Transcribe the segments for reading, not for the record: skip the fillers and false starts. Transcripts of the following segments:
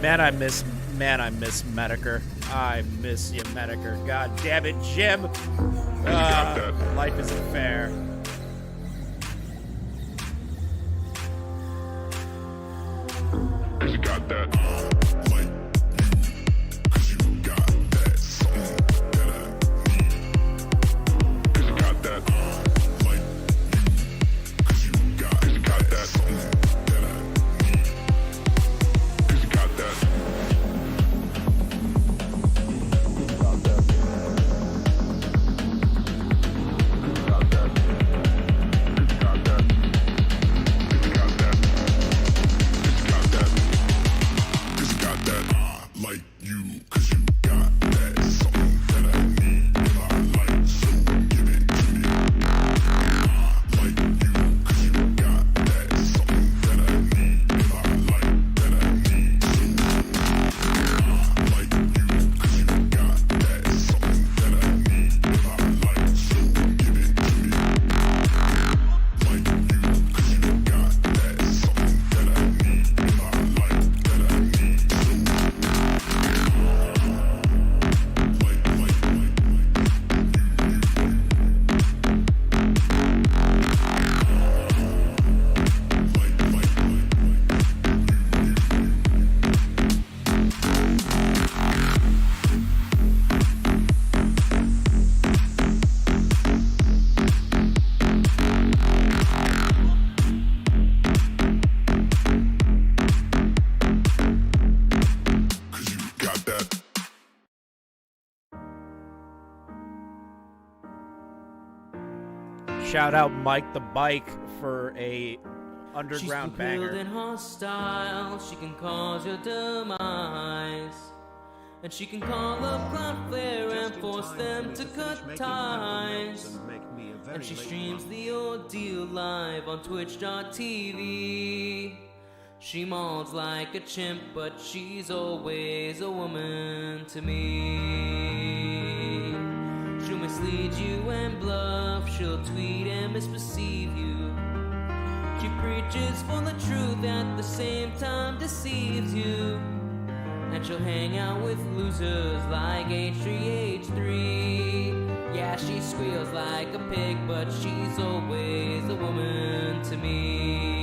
Man, I miss Medicare. I miss you, Medicare. God damn it, Jim. Life isn't fair. You got that light, cause you got that something that I need. Cause you got that light, cause you got that something that I need. Cause you got that. Like you, cause you got that something that I need. If I like, so give it to me. Like you, cause you got that something that I need. If I like, that I need. So like you, cause you got that something that I need. If I like, so give it to me. Like you, cause you got that something that I need. If I like, that I need. Shout out Mike the Bike for a underground banger. She's and hostile, she can cause your demise. And she can call up Cloudflare and force them to cut ties. And she streams the ordeal live on twitch.tv. She mauls like a chimp, but she's always a woman to me. She'll mislead you and bluff, she'll tweet and misperceive you. She preaches for the truth at the same time deceives you. And she'll hang out with losers like H3, H3. Yeah, she squeals like a pig, but she's always a woman to me.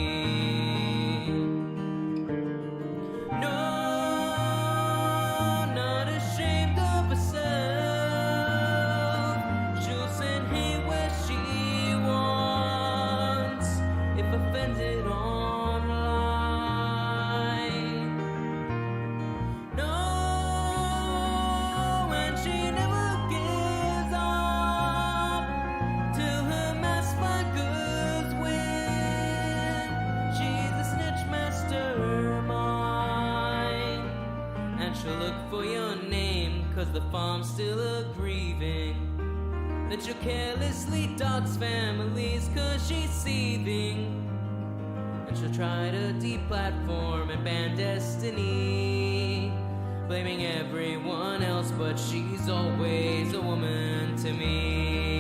Cause the farm's still a grieving that you carelessly dogs families cause she's seething. And she'll try to deplatform and ban Destiny, blaming everyone else, but she's always a woman to me.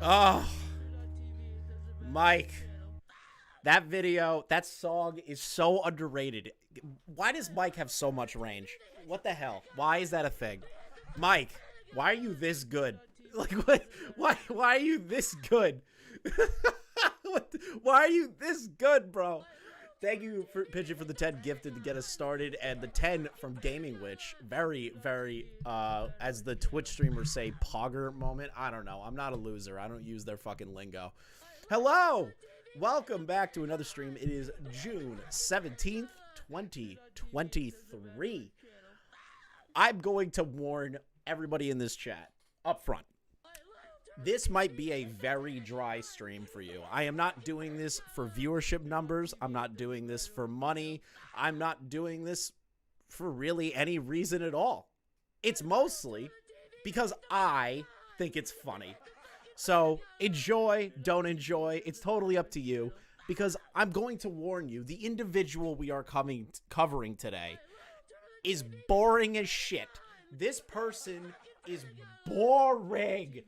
Oh, Mike. That video, that song is so underrated. Why does Mike have so much range? What the hell? Why is that a thing? Mike, why are you this good? Like, what? Why are you this good? Why are you this good, bro? Thank you, for Pigeon, for the 10 gifted to get us started, and the 10 from Gaming Witch. Very, very, as the Twitch streamers say, pogger moment. I don't know. I'm not a loser. I don't use their fucking lingo. Hello! Welcome back to another stream. It is June 17th, 2023. I'm going to warn everybody in this chat up front. This might be a very dry stream for you. I am not doing this for viewership numbers. I'm not doing this for money. I'm not doing this for really any reason at all. It's mostly because I think it's funny. So enjoy, don't enjoy. It's totally up to you, because I'm going to warn you, the individual we are covering today is boring as shit. This person is boring.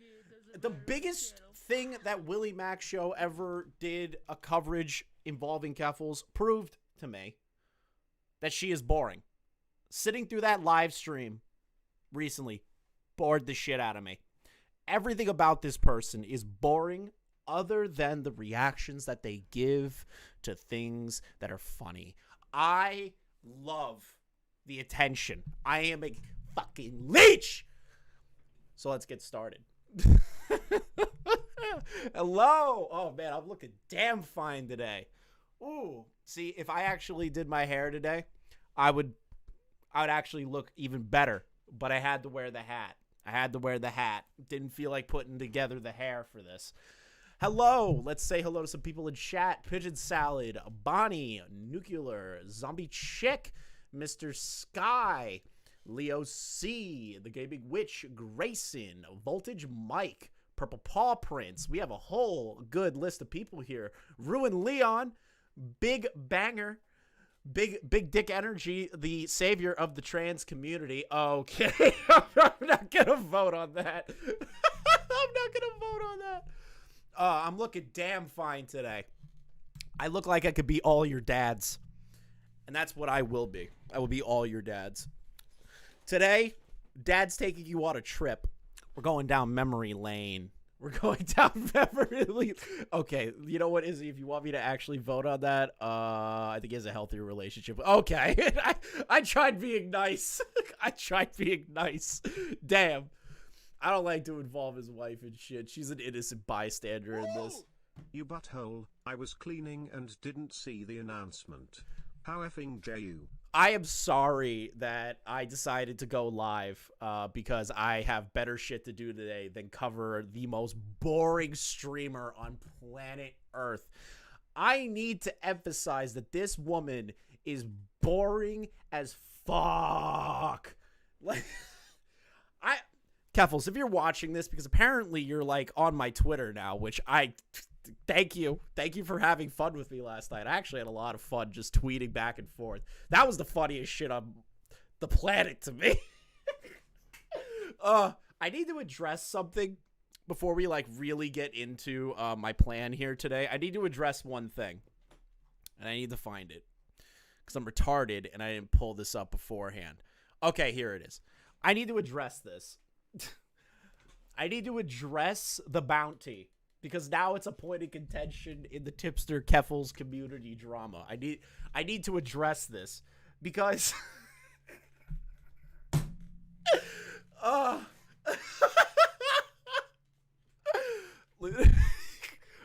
The biggest thing that Willie Mac show ever did a coverage involving Keffals proved to me that she is boring. Sitting through that live stream recently bored the shit out of me. Everything about this person is boring other than the reactions that they give to things that are funny. I love the attention. I am a fucking leech. So let's get started. Hello. Oh man, I'm looking damn fine today. Ooh, see, if I actually did my hair today, I would actually look even better, but I had to wear the hat. Didn't feel like putting together the hair for this. Hello. Let's say hello to some people in chat. Pigeon Salad, Bonnie, Nuclear, Zombie Chick, Mr. Sky, Leo C, The Gaming Witch, Grayson, Voltage Mike, Purple Paw Prince. We have a whole good list of people here. Ruin Leon, Big Banger, Big Dick Energy, the savior of the trans community. Okay, I'm not gonna vote on that. I'm looking damn fine today. I look like I could be all your dads, and that's what I will be. I will be all your dads. Today, Dad's taking you on a trip. We're going down memory lane. Okay, you know what, Izzy? If you want me to actually vote on that, I think he has a healthier relationship. Okay, I tried being nice. Damn. I don't like to involve his wife in shit. She's an innocent bystander in this. You butthole, I was cleaning and didn't see the announcement. How effing dare you? I am sorry that I decided to go live because I have better shit to do today than cover the most boring streamer on planet Earth. I need to emphasize that this woman is boring as fuck. Like, Keffals, if you're watching this, because apparently you're like on my Twitter now, which I thank you for having fun with me last night. I actually had a lot of fun just tweeting back and forth. That was the funniest shit on the planet to me. I need to address something before we like really get into my plan here today. I need to address one thing, and I need to find it because I'm retarded and I didn't pull this up beforehand. Okay, here it is. I need to address this. I need to address the bounty, because now it's a point of contention in the Tipster Keffals community drama. I need to address this because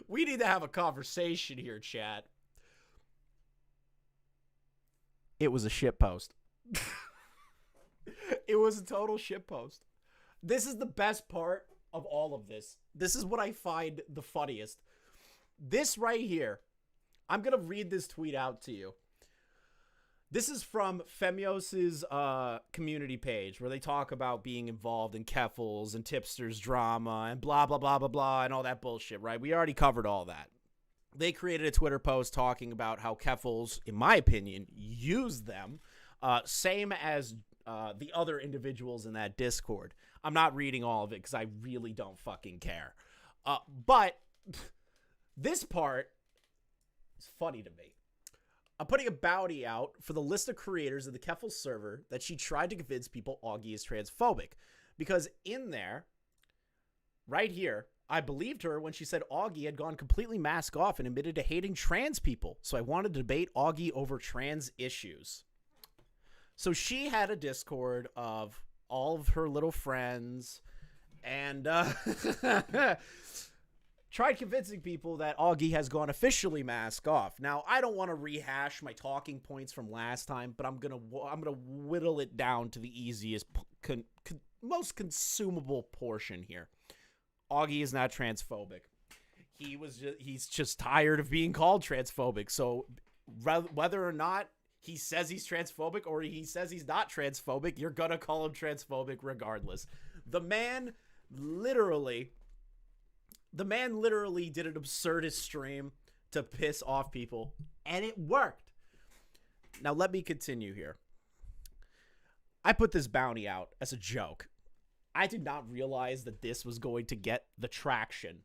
we need to have a conversation here, chat. It was a shitpost. It was a total shitpost. This is the best part of all of this. This is what I find the funniest. This right here, I'm going to read this tweet out to you. This is from Femios's community page where they talk about being involved in Keffals and Tipsters drama and blah, blah, blah, blah, blah, and all that bullshit, right? We already covered all that. They created a Twitter post talking about how Keffals, in my opinion, used them, same as the other individuals in that Discord. I'm not reading all of it because I really don't fucking care. But this part is funny to me. I'm putting a bounty out for the list of creators of the Keffals server that she tried to convince people Augie is transphobic. Because in there, right here, I believed her when she said Augie had gone completely mask off and admitted to hating trans people. So I wanted to debate Augie over trans issues. So she had a Discord of all of her little friends and tried convincing people that Augie has gone officially mask off. Now, I don't want to rehash my talking points from last time, but I'm gonna whittle it down to the easiest, most consumable portion here. Augie is not transphobic. He's just tired of being called transphobic. So whether or not he says he's transphobic or he says he's not transphobic, you're gonna call him transphobic regardless. The man literally did an absurdist stream to piss off people, and it worked. Now let me continue here. I put this bounty out as a joke. I did not realize that this was going to get the traction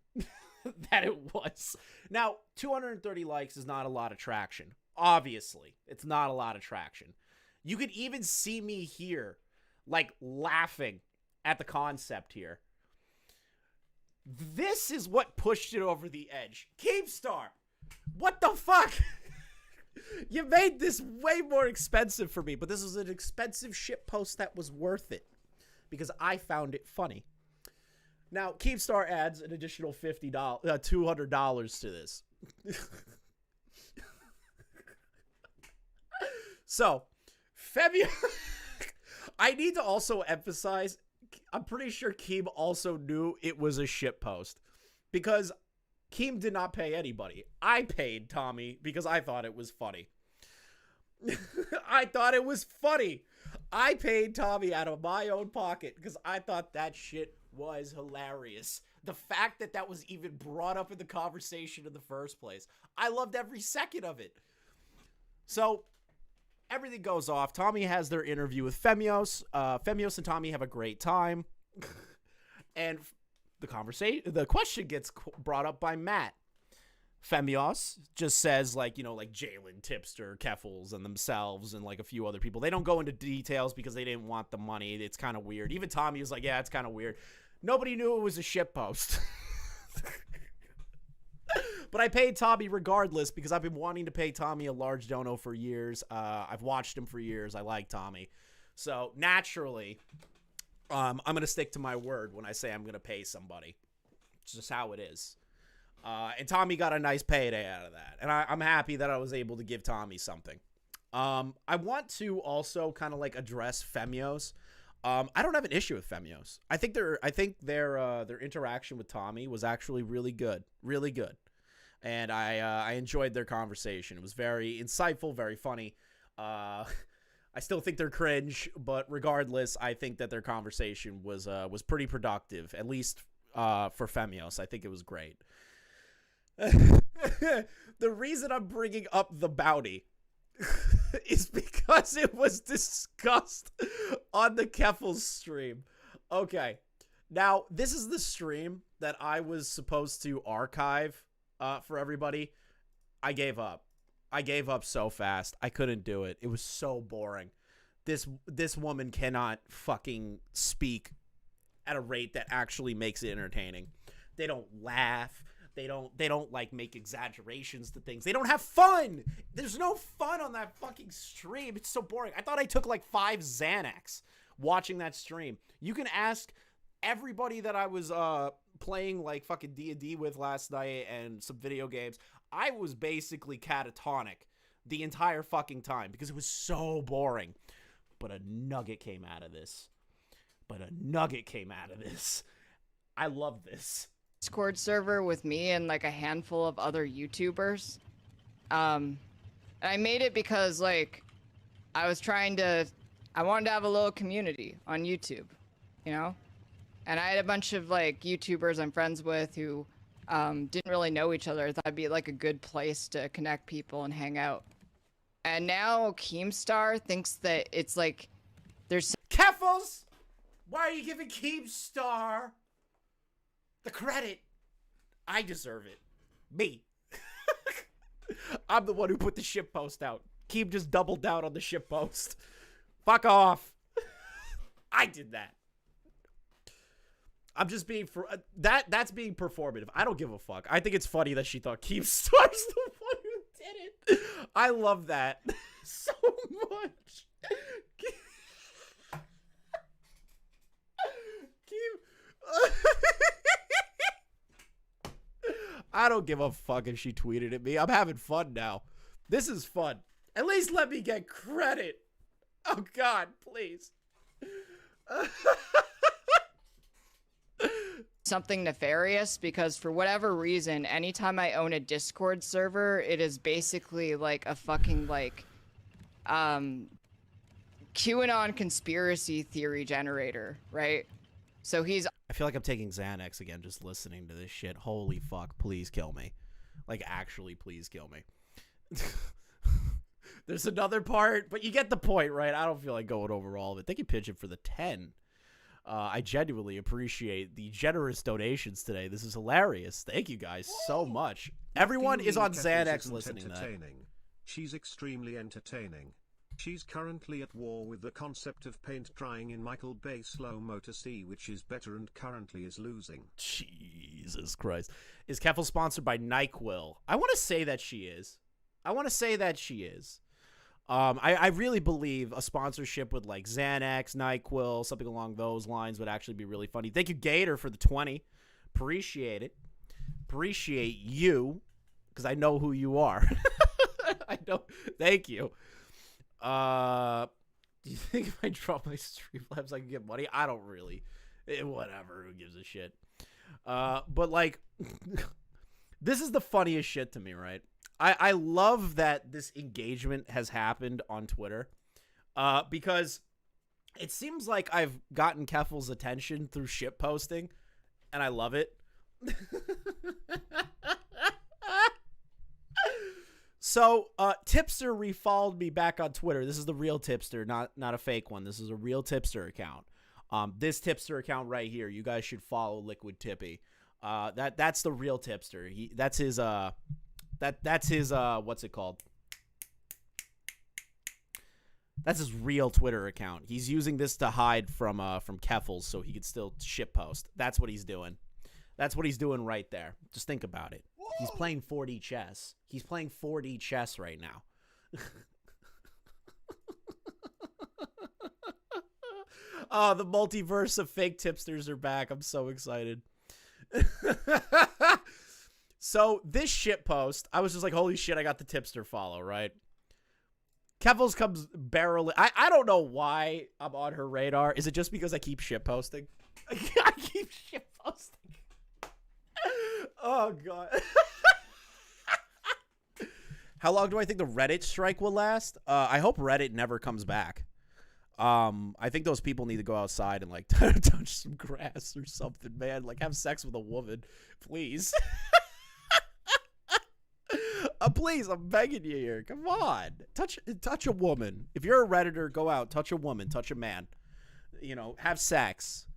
that it was. Now, 230 likes is not a lot of traction. Obviously, it's not a lot of traction. You could even see me here, like, laughing at the concept here. This is what pushed it over the edge. Keemstar, what the fuck? You made this way more expensive for me, but this was an expensive shitpost that was worth it because I found it funny. Now, Keemstar adds an additional $200 to this. So, February. I need to also emphasize, I'm pretty sure Keem also knew it was a shitpost because Keem did not pay anybody. I paid Tommy because I thought it was funny. I thought it was funny. I paid Tommy out of my own pocket because I thought that shit was hilarious. The fact that that was even brought up in the conversation in the first place. I loved every second of it. So everything goes off. Tommy has their interview with Femios. Femios and Tommy have a great time. And the question gets brought up by Matt. Femios just says, like, you know, like Jalen, Tipster, Keffals, and themselves, and like a few other people. They don't go into details because they didn't want the money. It's kind of weird. Even Tommy was like, yeah, it's kind of weird. Nobody knew it was a shitpost. But I paid Tommy regardless because I've been wanting to pay Tommy a large dono for years. I've watched him for years. I like Tommy. So naturally, I'm going to stick to my word when I say I'm going to pay somebody. It's just how it is. And Tommy got a nice payday out of that. And I'm happy that I was able to give Tommy something. I want to also kind of like address Femios. I don't have an issue with Femios. I think their interaction with Tommy was actually really good. Really good. And I enjoyed their conversation. It was very insightful, very funny. I still think they're cringe, but regardless, I think that their conversation was pretty productive, at least for Femios. I think it was great. The reason I'm bringing up the bounty is because it was discussed on the Keffals stream. Okay, now this is the stream that I was supposed to archive for everybody. I gave up. I gave up so fast. I couldn't do it. It was so boring. This woman cannot fucking speak at a rate that actually makes it entertaining. They don't laugh. They don't like make exaggerations to things. They don't have fun. There's no fun on that fucking stream. It's so boring. I thought I took like 5 Xanax watching that stream. You can ask everybody that I was playing like fucking D&D with last night and some video games. I was basically catatonic the entire fucking time because it was so boring. But a nugget came out of this. I love this. Discord server with me and like a handful of other YouTubers. And I made it because like I wanted to have a little community on YouTube, you know? And I had a bunch of like YouTubers I'm friends with who didn't really know each other. I thought it'd be like a good place to connect people and hang out. And now Keemstar thinks that it's like there's Keffals! Why are you giving Keemstar the credit I deserve it. Me. I'm the one who put the ship post out. Keem just doubled down on the ship post. Fuck off. I did that. I'm just being that's being performative. I don't give a fuck. I think it's funny that she thought Keemstar's the one who did it. I love that so much. I don't give a fuck if she tweeted at me. I'm having fun now. This is fun. At least let me get credit. Oh God, please. Something nefarious, because for whatever reason, anytime I own a Discord server, it is basically like a fucking like QAnon conspiracy theory generator, right? So I feel like I'm taking Xanax again just listening to this shit. Holy fuck, please kill me. Like, actually, please kill me. There's another part, but you get the point, right? I don't feel like going over all of it. Thank you, Pigeon, for the 10. I genuinely appreciate the generous donations today. This is hilarious. Thank you guys so much. Everyone is on Xanax listening to that. She's extremely entertaining. She's currently at war with the concept of paint drying in Michael Bay slow-mo to see which is better, and currently is losing. Jesus Christ. Is Keffals sponsored by NyQuil? I want to say that she is. I really believe a sponsorship with like Xanax, NyQuil, something along those lines would actually be really funny. Thank you, Gator, for the 20. Appreciate it. Appreciate you, because I know who you are. I know. Thank you. Do you think if I drop my Streamlabs I can get money? I don't really. Whatever. Who gives a shit? But like, this is the funniest shit to me, right? I love that this engagement has happened on Twitter, because it seems like I've gotten Keffals' attention through shit posting, and I love it. So, Tipster refollowed me back on Twitter. This is the real Tipster, not a fake one. This is a real Tipster account. This Tipster account right here, you guys should follow Liquid Tippy. That's the real Tipster. That's his what's it called? That's his real Twitter account. He's using this to hide from Keffals so he could still shitpost. That's what he's doing. That's what he's doing right there. Just think about it. He's playing 4D chess. He's playing 4D chess right now. Oh, the multiverse of fake tipsters are back. I'm so excited. So this shit post, I was just like, holy shit, I got the tipster follow, right? Keffals comes barreling. I don't know why I'm on her radar. Is it just because I keep shit posting? I keep shit posting. Oh, God. How long do I think the Reddit strike will last? I hope Reddit never comes back. I think those people need to go outside and, like, touch some grass or something, man. Like, have sex with a woman. Please. Please, I'm begging you here. Come on. Touch a woman. If you're a Redditor, go out. Touch a woman. Touch a man. You know, have sex.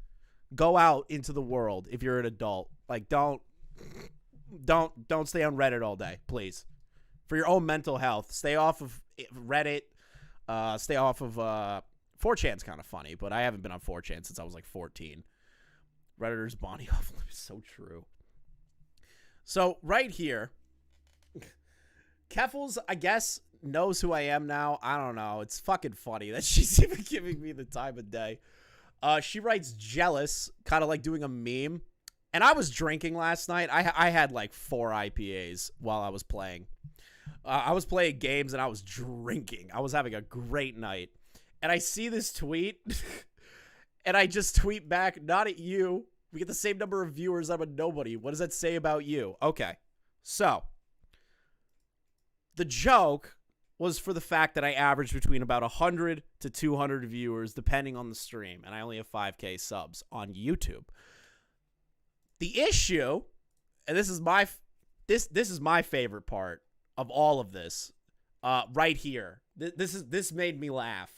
Go out into the world if you're an adult. Like, don't stay on Reddit all day, please. For your own mental health, stay off of Reddit. Stay off of 4chan's kind of funny, but I haven't been on 4chan since I was like 14. Redditor's Bonnie off limit is so true. So right here, Keffals, I guess, knows who I am now. I don't know. It's fucking funny that she's even giving me the time of day. She writes jealous, kind of like doing a meme. And I was drinking last night. I had like 4 IPAs while I was playing. I was playing games and I was drinking. I was having a great night. And I see this tweet. And I just tweet back, not at you. We get the same number of viewers. I'm a nobody. What does that say about you? Okay. So, the joke was for the fact that I averaged between about 100 to 200 viewers, depending on the stream. And I only have 5K subs on YouTube. The issue, and this is my favorite part of all of this, right here. This made me laugh.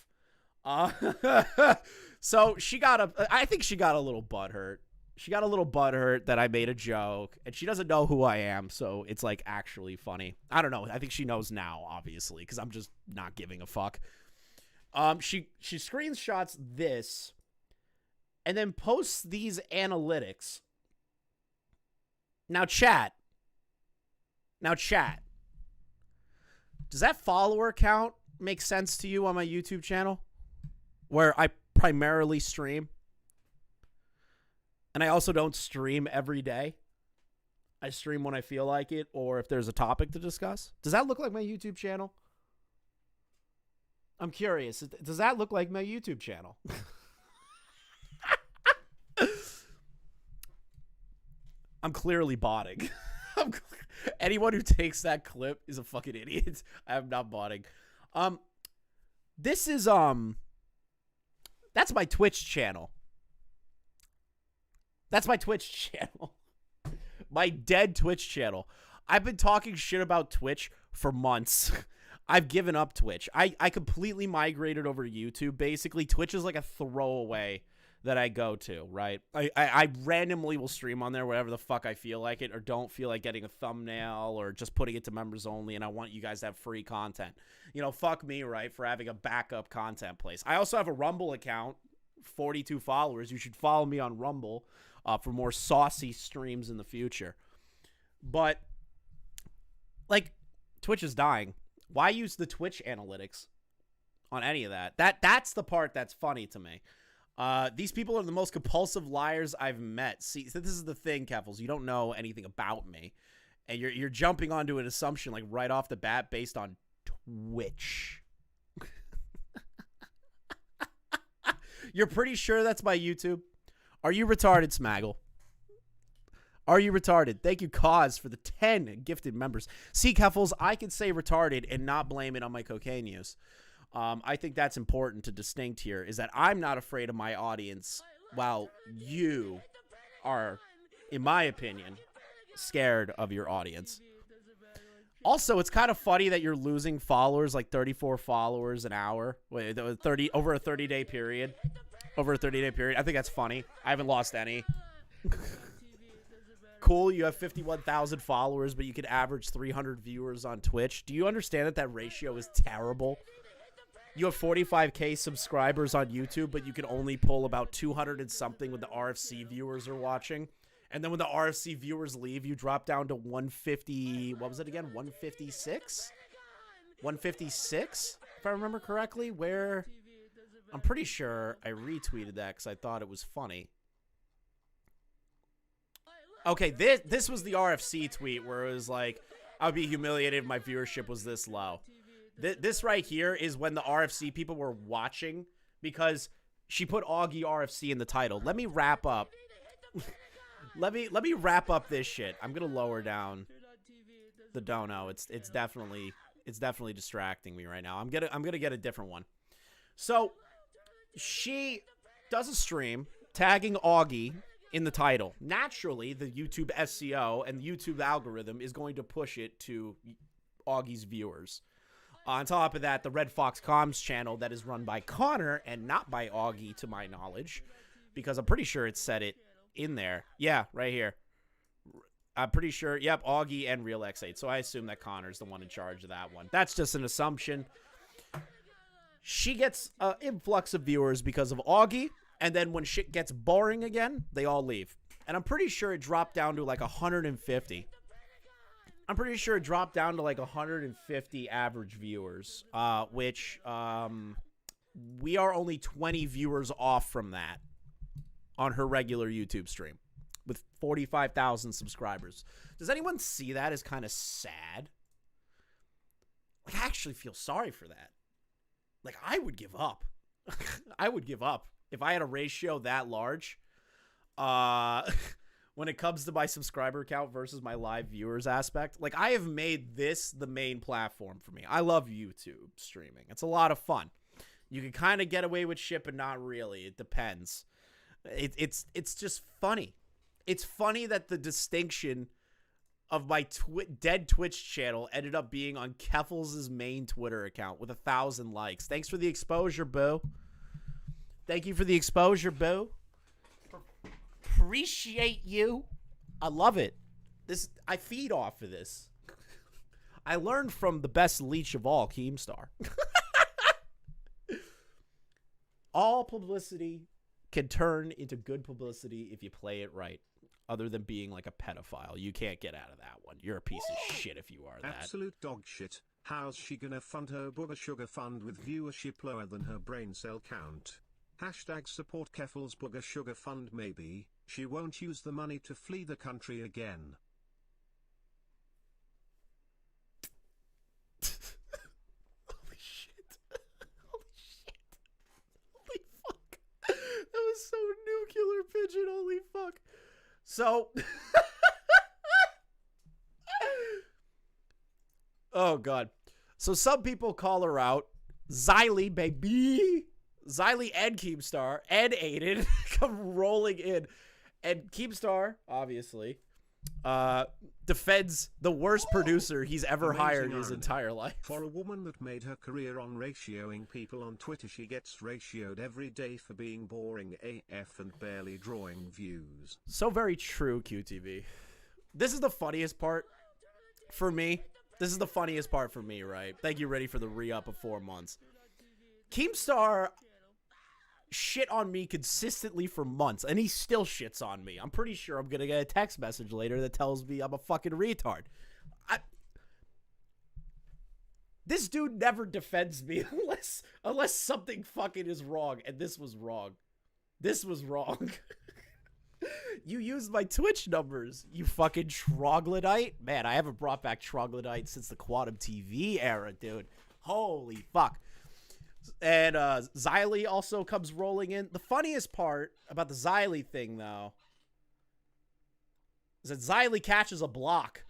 So I think she got a little butthurt. She got a little butthurt that I made a joke, and she doesn't know who I am, so it's like actually funny. I don't know. I think she knows now, obviously, because I'm just not giving a fuck. She screenshots this and then posts these analytics. Now chat. Does that follower count make sense to you on my YouTube channel, where I primarily stream? And I also don't stream every day. I stream when I feel like it or if there's a topic to discuss. Does that look like my YouTube channel? I'm curious. Does that look like my YouTube channel? I'm clearly botting. Anyone who takes that clip is a fucking idiot. I am not botting. This is that's my Twitch channel. That's my Twitch channel. My dead Twitch channel. I've been talking shit about Twitch for months. I've given up Twitch. I completely migrated over to YouTube. Basically, Twitch is like a throwaway that I go to, right? I randomly will stream on there wherever the fuck I feel like it, or don't feel like getting a thumbnail, or just putting it to members only, and I want you guys to have free content. You know, fuck me, right, for having a backup content place. I also have a Rumble account, 42 followers. You should follow me on Rumble for more saucy streams in the future. But, like, Twitch is dying. Why use the Twitch analytics on any of that? That's the part that's funny to me. These people are the most compulsive liars I've met. See, this is the thing, Keffals. You don't know anything about me, and you're jumping onto an assumption like right off the bat based on Twitch. You're pretty sure that's my YouTube? Are you retarded, Smaggle? Are you retarded? Thank you, Cause, for the 10 gifted members. See, Keffals, I can say retarded and not blame it on my cocaine use. I think that's important to distinct here, is that I'm not afraid of my audience, while you are, in my opinion, scared of your audience. Also, it's kind of funny that you're losing followers, like 34 followers an hour, over a 30-day period. Over a 30-day period. I think that's funny. I haven't lost any. Cool, you have 51,000 followers, but you can average 300 viewers on Twitch. Do you understand that that ratio is terrible? You have 45K subscribers on YouTube, but you can only pull about 200 and something when the RFC viewers are watching. And then when the RFC viewers leave, you drop down to 150, what was it again? 156? 156, if I remember correctly, where I'm pretty sure I retweeted that because I thought it was funny. Okay, this was the RFC tweet where it was like, I would be humiliated if my viewership was this low. This right here is when the RFC people were watching, because she put Augie RFC in the title. Let me wrap up. let me wrap up this shit. I'm gonna lower down the dono. It's definitely distracting me right now. I'm gonna get a different one. So she does a stream tagging Augie in the title. Naturally, the YouTube SEO and the YouTube algorithm is going to push it to Augie's viewers. On top of that, the Red Fox Comms channel that is run by Connor and not by Augie, to my knowledge, because I'm pretty sure it said it in there. Yeah, right here. I'm pretty sure, yep, Augie and Real X8. So I assume that Connor's the one in charge of that one. That's just an assumption. She gets an influx of viewers because of Augie, and then when shit gets boring again, they all leave. And I'm pretty sure it dropped down to like 150. I'm pretty sure it dropped down to like 150 average viewers, which we are only 20 viewers off from that on her regular YouTube stream with 45,000 subscribers. Does anyone see that as kind of sad? Like, I actually feel sorry for that. Like, I would give up. I would give up if I had a ratio that large. When it comes to my subscriber count versus my live viewers aspect, like, I have made this the main platform for me. I love YouTube streaming. It's a lot of fun. You can kind of get away with shit, but not really. It depends. It's just funny. It's funny that the distinction of my dead Twitch channel ended up being on Keffals' main Twitter account with 1,000 likes. Thanks for the exposure, boo. Thank you for the exposure, boo. appreciate you. I love it. I feed off of this. I learned from the best leech of all, Keemstar. All publicity can turn into good publicity if you play it right. Other than being like a pedophile. You can't get out of that one. You're a piece of shit if you are that. Absolute dog shit. How's she gonna fund her booger sugar fund with viewership lower than her brain cell count? Hashtag support Keffals booger sugar fund maybe. She won't use the money to flee the country again. Holy shit. Holy shit. Holy fuck. That was so nuclear pigeon. Holy fuck. So, oh god. So some people call her out. Xylee, baby. Xylee and Keemstar and Aiden come rolling in. And Keemstar, obviously, defends the worst producer he's ever Amazing hired in his irony. entire life. For a woman that made her career on ratioing people on Twitter, she gets ratioed every day for being boring AF and barely drawing views. So very true, QTV. This is the funniest part for me. This is the funniest part for me, right? Thank you, Ready, for the re-up of 4 months. Keemstar shit on me consistently for months, and he still shits on me. I'm pretty sure I'm gonna get a text message later that tells me I'm a fucking retard. This dude never defends me unless something fucking is wrong, and this was wrong. This was wrong. You used my Twitch numbers, you fucking troglodyte. Man, I haven't brought back troglodyte since the Quantum TV era, dude. Holy fuck. And Xylee also comes rolling in. The funniest part about the Xylee thing, though, is that Xylee catches a block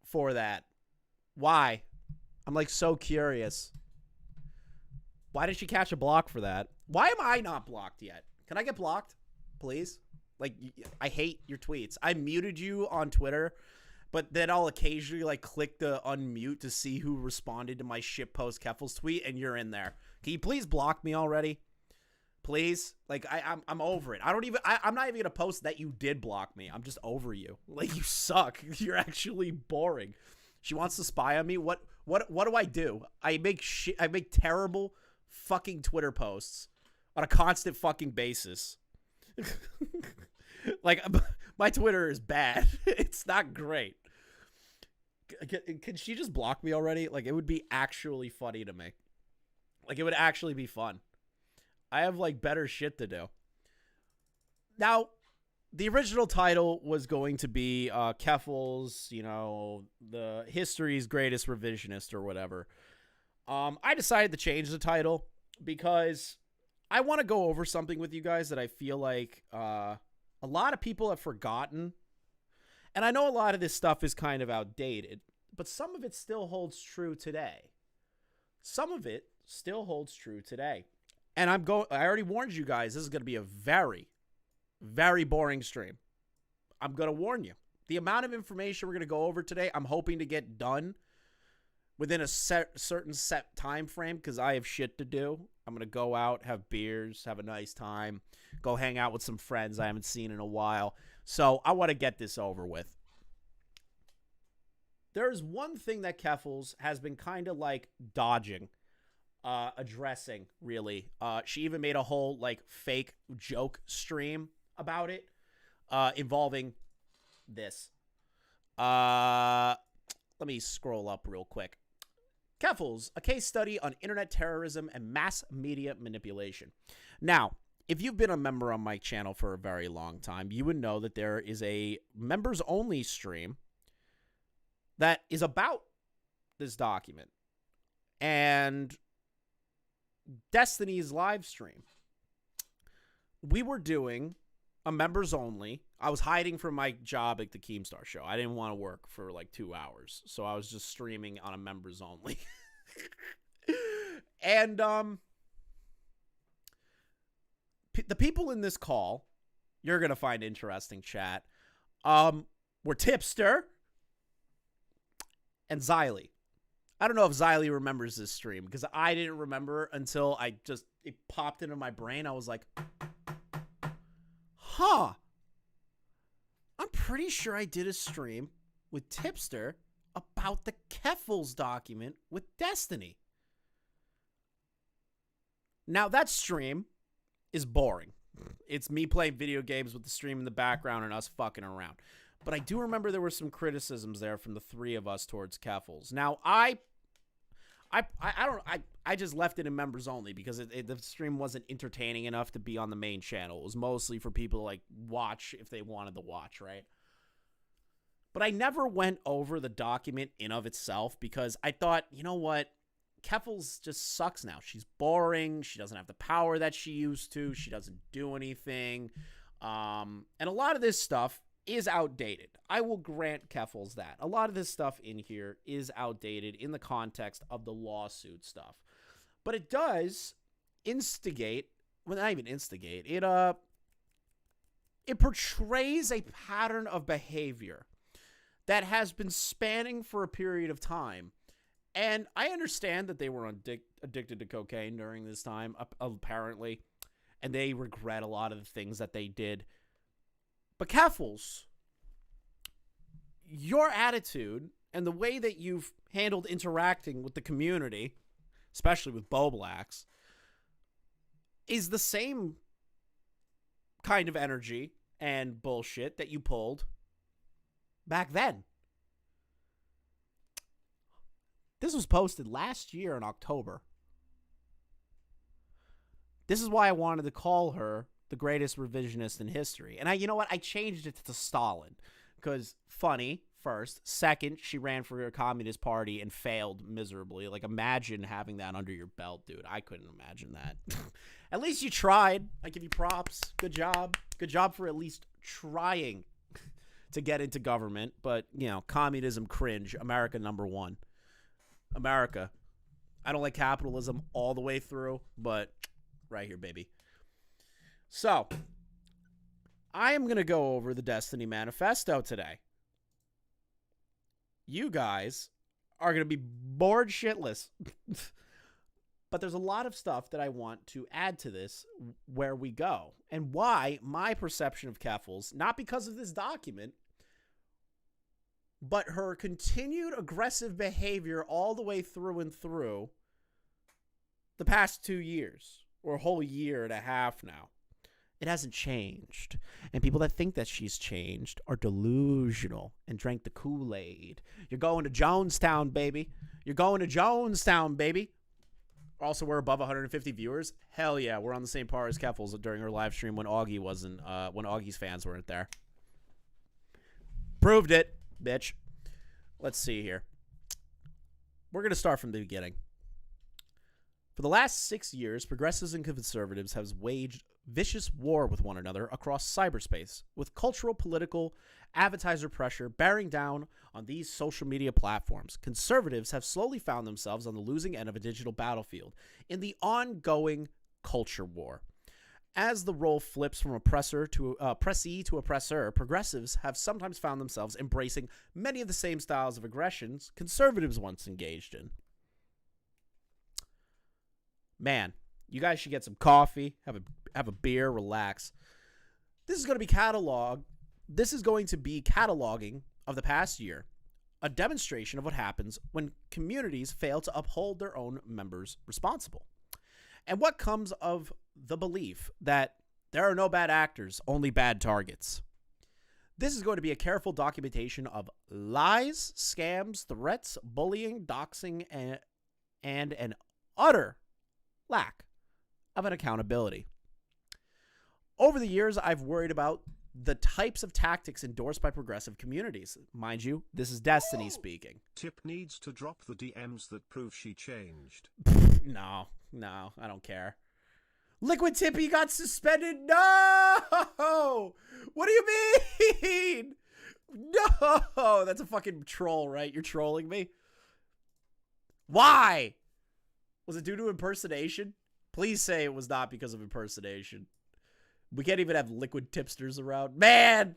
for that. Why? I'm like so curious. Why did she catch a block for that? Why am I not blocked yet? Can I get blocked, please? Like, I hate your tweets. I muted you on Twitter, but then I'll occasionally like click the unmute to see who responded to my shitpost Keffals tweet, and you're in there. Can you please block me already? Please? Like, I'm over it. I'm not even gonna post that you did block me. I'm just over you. Like, you suck. You're actually boring. She wants to spy on me. What do I do? I make terrible fucking Twitter posts on a constant fucking basis. Like, my Twitter is bad. It's not great. Can she just block me already? Like, it would be actually funny to me. Like, it would actually be fun. I have, like, better shit to do. Now, the original title was going to be Keffals, you know, the history's greatest revisionist or whatever. I decided to change the title because I want to go over something with you guys that I feel like a lot of people have forgotten. And I know a lot of this stuff is kind of outdated, but some of it still holds true today. Some of it still holds true today. And I already warned you guys, this is going to be a very, very boring stream. I'm going to warn you. The amount of information we're going to go over today, I'm hoping to get done within a certain set time frame because I have shit to do. I'm going to go out, have beers, have a nice time, go hang out with some friends I haven't seen in a while. So I want to get this over with. There's one thing that Keffals has been kind of like dodging, addressing, really. She even made a whole like fake joke stream about it involving this. Let me scroll up real quick. Keffals, a case study on internet terrorism and mass media manipulation. Now, if you've been a member on my channel for a very long time, you would know that there is a members-only stream that is about this document and Destiny's live stream. We were doing a members-only. I was hiding from my job at the Keemstar show. I didn't want to work for like 2 hours, so I was just streaming on a members-only. And the people in this call, you're going to find interesting chat, were Tipster and Xylee. I don't know if Xylee remembers this stream because I didn't remember until it popped into my brain. I was like, Huh. I'm pretty sure I did a stream with Tipster about the Keffals document with Destiny. Now, that stream is boring. It's me playing video games with the stream in the background and us fucking around. But I do remember there were some criticisms there from the three of us towards Keffals. Now, I just left it in members only because the stream wasn't entertaining enough to be on the main channel. It was mostly for people to, like, watch if they wanted to watch, right? But I never went over the document in of itself because I thought, you know what? Keffals just sucks now. She's boring. She doesn't have the power that she used to. She doesn't do anything. And a lot of this stuff is outdated. I will grant Keffals that. A lot of this stuff in here is outdated in the context of the lawsuit stuff. But it does instigate, well, not even instigate, it portrays a pattern of behavior that has been spanning for a period of time. And I understand that they were addicted to cocaine during this time, apparently, and they regret a lot of the things that they did. But Keffals, your attitude and the way that you've handled interacting with the community, especially with Bowblax, is the same kind of energy and bullshit that you pulled back then. This was posted last year in October. This is why I wanted to call her the greatest revisionist in history. And you know what? I changed it to Stalin. Because, funny, first. Second, she ran for a communist party and failed miserably. Like, imagine having that under your belt, dude. I couldn't imagine that. At least you tried. I give you props. Good job. Good job for at least trying to get into government. But, you know, communism cringe. America #1. America. I don't like capitalism all the way through, but right here, baby. So, I am going to go over the Destiny Manifesto today. You guys are going to be bored shitless. But there's a lot of stuff that I want to add to this where we go. And why my perception of Keffals, not because of this document, but her continued aggressive behavior all the way through and through the past 2 years, or a whole year and a half now. It hasn't changed. And people that think that she's changed are delusional and drank the Kool-Aid. You're going to Jonestown, baby. You're going to Jonestown, baby. Also, we're above 150 viewers. Hell yeah, we're on the same par as Keffals during her live stream when Augie wasn't, when Augie's fans weren't there. Proved it. Bitch. Let's see here. We're going to start from the beginning. For the last 6 years, progressives and conservatives have waged vicious war with one another across cyberspace, with cultural, political, advertiser pressure bearing down on these social media platforms. Conservatives have slowly found themselves on the losing end of a digital battlefield in the ongoing culture war. As the role flips from oppressor to oppressee to oppressor, progressives have sometimes found themselves embracing many of the same styles of aggressions conservatives once engaged in. Man, you guys should get some coffee, have a beer, relax. This is going to be cataloging of the past year, a demonstration of what happens when communities fail to uphold their own members responsible. And what comes of the belief that there are no bad actors, only bad targets. This is going to be a careful documentation of lies, scams, threats, bullying, doxing, and an utter lack of an accountability. Over the years, I've worried about the types of tactics endorsed by progressive communities. Mind you, this is Destiny speaking. Tip needs to drop the DMs that prove she changed. No, I don't care. Liquid Tippy got suspended. No! What do you mean? No! That's a fucking troll, right? You're trolling me? Why? Was it due to impersonation? Please say it was not because of impersonation. We can't even have liquid tipsters around. Man!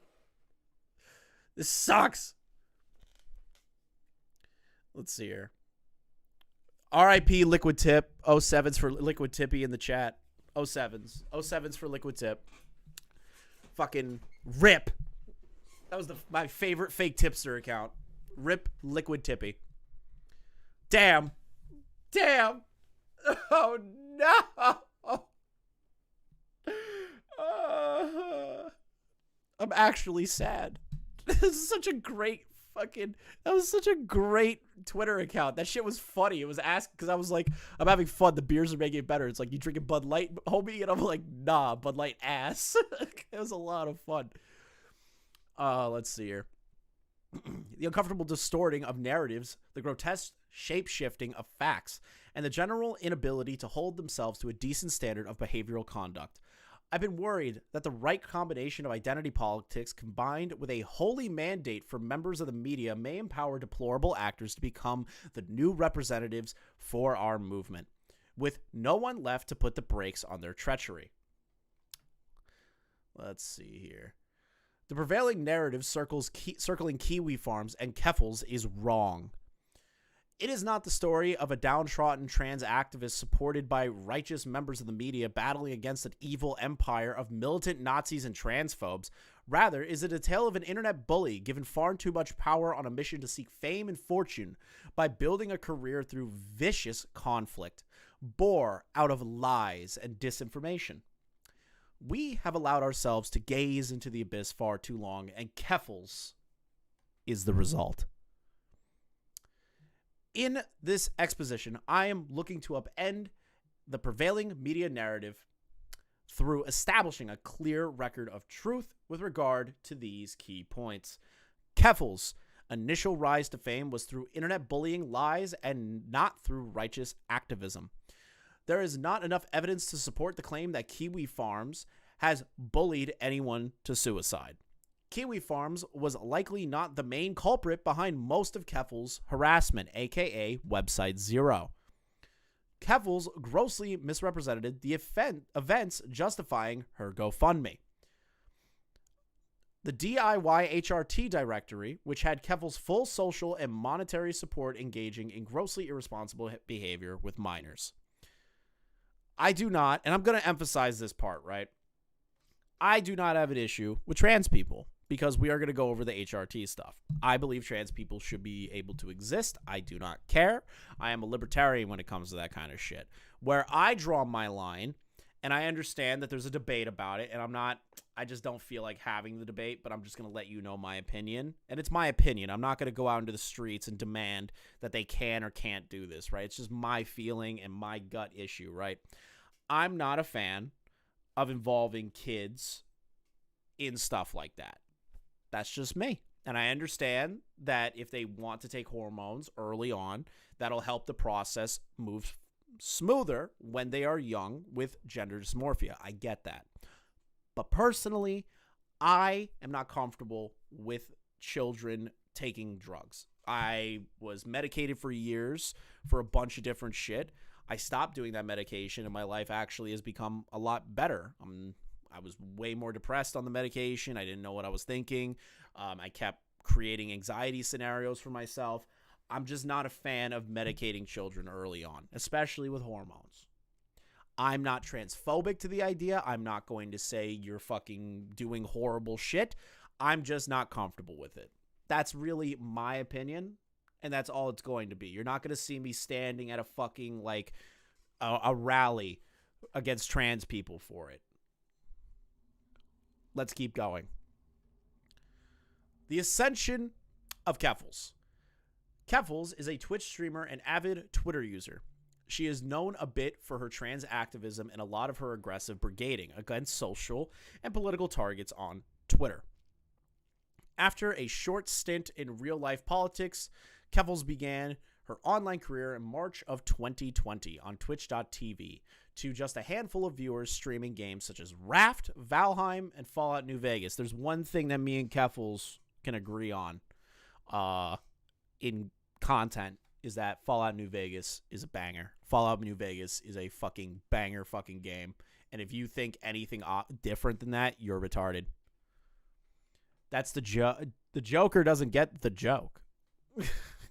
This sucks. Let's see here. RIP Liquid Tip. 07s for Liquid Tippy in the chat. 07s. 07s for Liquid Tip. Fucking rip. That was my favorite fake tipster account. Rip Liquid Tippy. Damn. Damn. Oh, no. I'm actually sad. This is such a great that was such a great Twitter account. That shit was funny. It was asked because I was like, I'm having fun. The beers are making it better. It's like, you drinking Bud Light, homie? And I'm like, nah, Bud Light ass. It was a lot of fun. Let's see here. The uncomfortable distorting of narratives, the grotesque shape-shifting of facts, and the general inability to hold themselves to a decent standard of behavioral conduct. I've been worried that the right combination of identity politics combined with a holy mandate for members of the media may empower deplorable actors to become the new representatives for our movement, with no one left to put the brakes on their treachery. Let's see here. The prevailing narrative circling Kiwi farms and Keffals is wrong. It is not the story of a downtrodden trans activist supported by righteous members of the media battling against an evil empire of militant Nazis and transphobes. Rather, is it a tale of an internet bully given far too much power on a mission to seek fame and fortune by building a career through vicious conflict, bore out of lies and disinformation. We have allowed ourselves to gaze into the abyss far too long, and Keffals is the result. In this exposition, I am looking to upend the prevailing media narrative through establishing a clear record of truth with regard to these key points. Keffals' initial rise to fame was through internet bullying, lies, and not through righteous activism. There is not enough evidence to support the claim that Kiwi Farms has bullied anyone to suicide. Kiwi Farms was likely not the main culprit behind most of Keffals' harassment, aka Website Zero. Keffals grossly misrepresented the events justifying her GoFundMe. The DIY HRT directory, which had Keffals' full social and monetary support, engaging in grossly irresponsible behavior with minors. I do not, and I'm going to emphasize this part, right? I do not have an issue with trans people because we are going to go over the HRT stuff. I believe trans people should be able to exist. I do not care. I am a libertarian when it comes to that kind of shit. Where I draw my line, and I understand that there's a debate about it, and I just don't feel like having the debate, but I'm just going to let you know my opinion. And it's my opinion. I'm not going to go out into the streets and demand that they can or can't do this, right? It's just my feeling and my gut issue, right? I'm not a fan of involving kids in stuff like that. That's just me. And I understand that if they want to take hormones early on, that'll help the process move smoother when they are young with gender dysmorphia. I get that. But personally, I am not comfortable with children taking drugs. I was medicated for years for a bunch of different shit. I stopped doing that medication, and my life actually has become a lot better. I was way more depressed on the medication. I didn't know what I was thinking. I kept creating anxiety scenarios for myself. I'm just not a fan of medicating children early on, especially with hormones. I'm not transphobic to the idea. I'm not going to say you're fucking doing horrible shit. I'm just not comfortable with it. That's really my opinion, and that's all it's going to be. You're not going to see me standing at a fucking, like, a rally against trans people for it. Let's keep going. The ascension of Keffals. Keffals is a Twitch streamer and avid Twitter user. She is known a bit for her trans activism and a lot of her aggressive brigading against social and political targets on Twitter. After a short stint in real-life politics, Keffals began her online career in March of 2020 on Twitch.tv to just a handful of viewers streaming games such as Raft, Valheim, and Fallout New Vegas. There's one thing that me and Keffals can agree on in content is that Fallout New Vegas is a banger. Fallout New Vegas is a fucking banger fucking game. And if you think anything different than that, you're retarded. That's the Joker doesn't get the joke.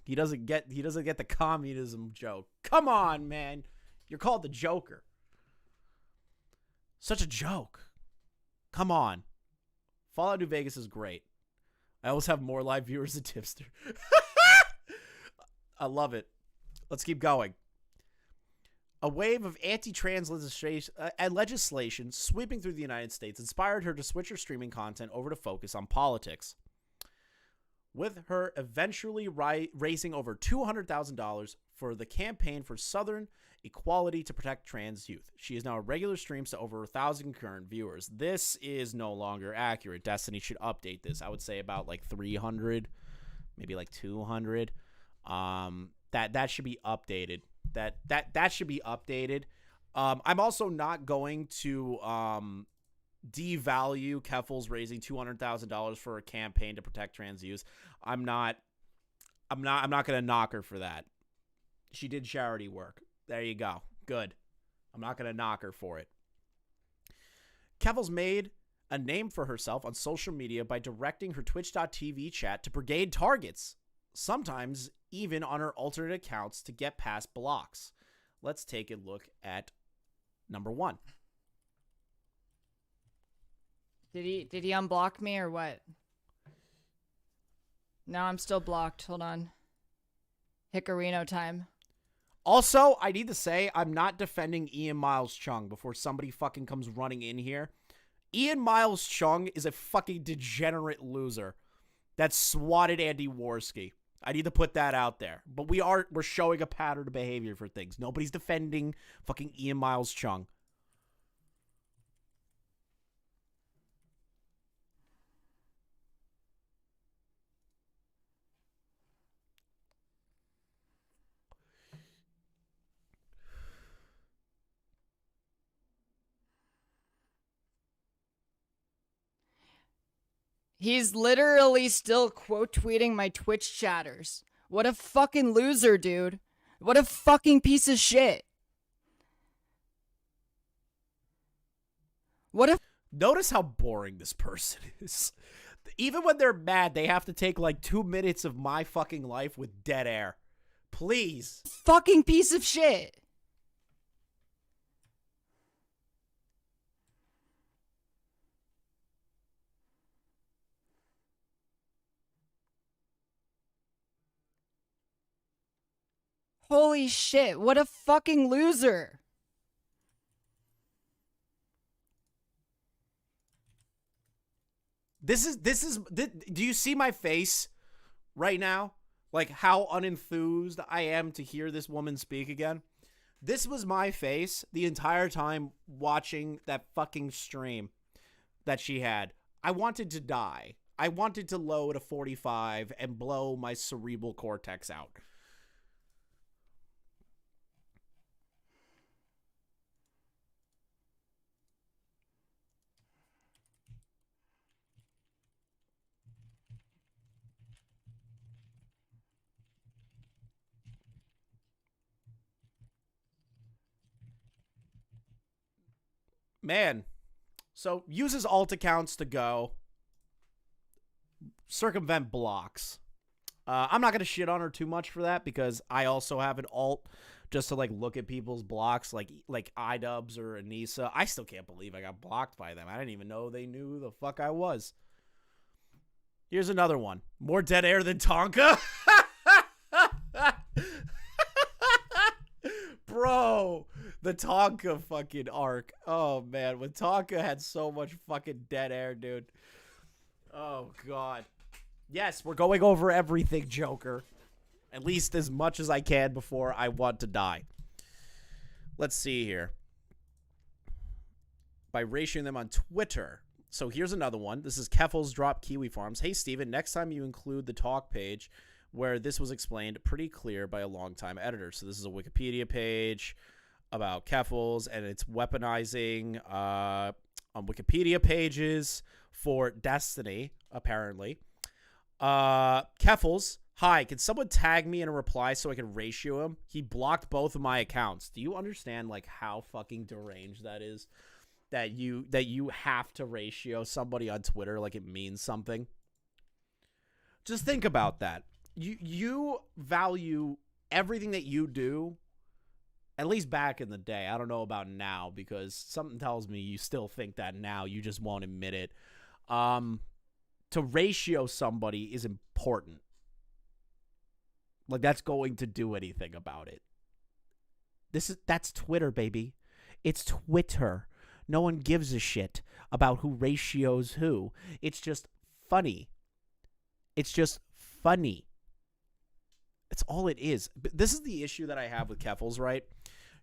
He doesn't get the communism joke. Come on, man. You're called the Joker. Such a joke. Come on. Fallout New Vegas is great. I always have more live viewers than Tipster. I love it. Let's keep going. A wave of anti-trans legislation sweeping through the United States inspired her to switch her streaming content over to focus on politics, with her eventually raising over $200,000 for the campaign for Southern Equality to protect trans youth. She is now a regular streams to over 1,000 concurrent viewers. This is no longer accurate. Destiny should update this. I would say about like 300, maybe like 200. That should be updated. That should be updated. I'm also not going to devalue Keffals raising $200,000 for a campaign to protect trans youth. I'm not gonna knock her for that. She did charity work. There you go. Good. I'm not gonna knock her for it. Keffals made a name for herself on social media by directing her Twitch.tv chat to brigade targets, sometimes even on her alternate accounts, to get past blocks. Let's take a look at number 1. Did he unblock me or what? No, I'm still blocked. Hold on. Hickorino time. Also, I need to say, I'm not defending Ian Miles Chung before somebody fucking comes running in here. Ian Miles Chung is a fucking degenerate loser that swatted Andy Worski. I need to put that out there. But we're showing a pattern of behavior for things. Nobody's defending fucking Ian Miles Chung. He's literally still quote tweeting my Twitch chatters. What a fucking loser, dude. What a fucking piece of shit. Notice how boring this person is. Even when they're mad, they have to take like 2 minutes of my fucking life with dead air. Please. Fucking piece of shit. Holy shit, what a fucking loser. Do you see my face right now? Like how unenthused I am to hear this woman speak again? This was my face the entire time watching that fucking stream that she had. I wanted to die. I wanted to load a 45 and blow my cerebral cortex out. Man, so uses alt accounts to go circumvent blocks. I'm not going to shit on her too much for that because I also have an alt just to like look at people's blocks like iDubbbz or Anissa. I still can't believe I got blocked by them. I didn't even know they knew who the fuck I was. Here's another one. More dead air than Tonka? Bro, the Tonka fucking arc. Oh, man. When Tonka had so much fucking dead air, dude. Oh, God. Yes, we're going over everything, Joker. At least as much as I can before I want to die. Let's see here. By ratioing them on Twitter. So here's another one. This is Keffals Drop Kiwi Farms. Hey, Steven, next time you include the talk page where this was explained pretty clear by a longtime editor. So this is a Wikipedia page about Keffals, and it's weaponizing on Wikipedia pages for Destiny, apparently. Keffals, hi, can someone tag me in a reply so I can ratio him? He blocked both of my accounts. Do you understand like how fucking deranged that is? That you have to ratio somebody on Twitter like it means something? Just think about that. You value everything that you do, at least back in the day. I don't know about now because something tells me you still think that now. You just won't admit it. To ratio somebody is important. Like, that's going to do anything about it. That's Twitter, baby. It's Twitter. No one gives a shit about who ratios who. It's just funny. It's just funny. That's all it is. But this is the issue that I have with Keffals, right?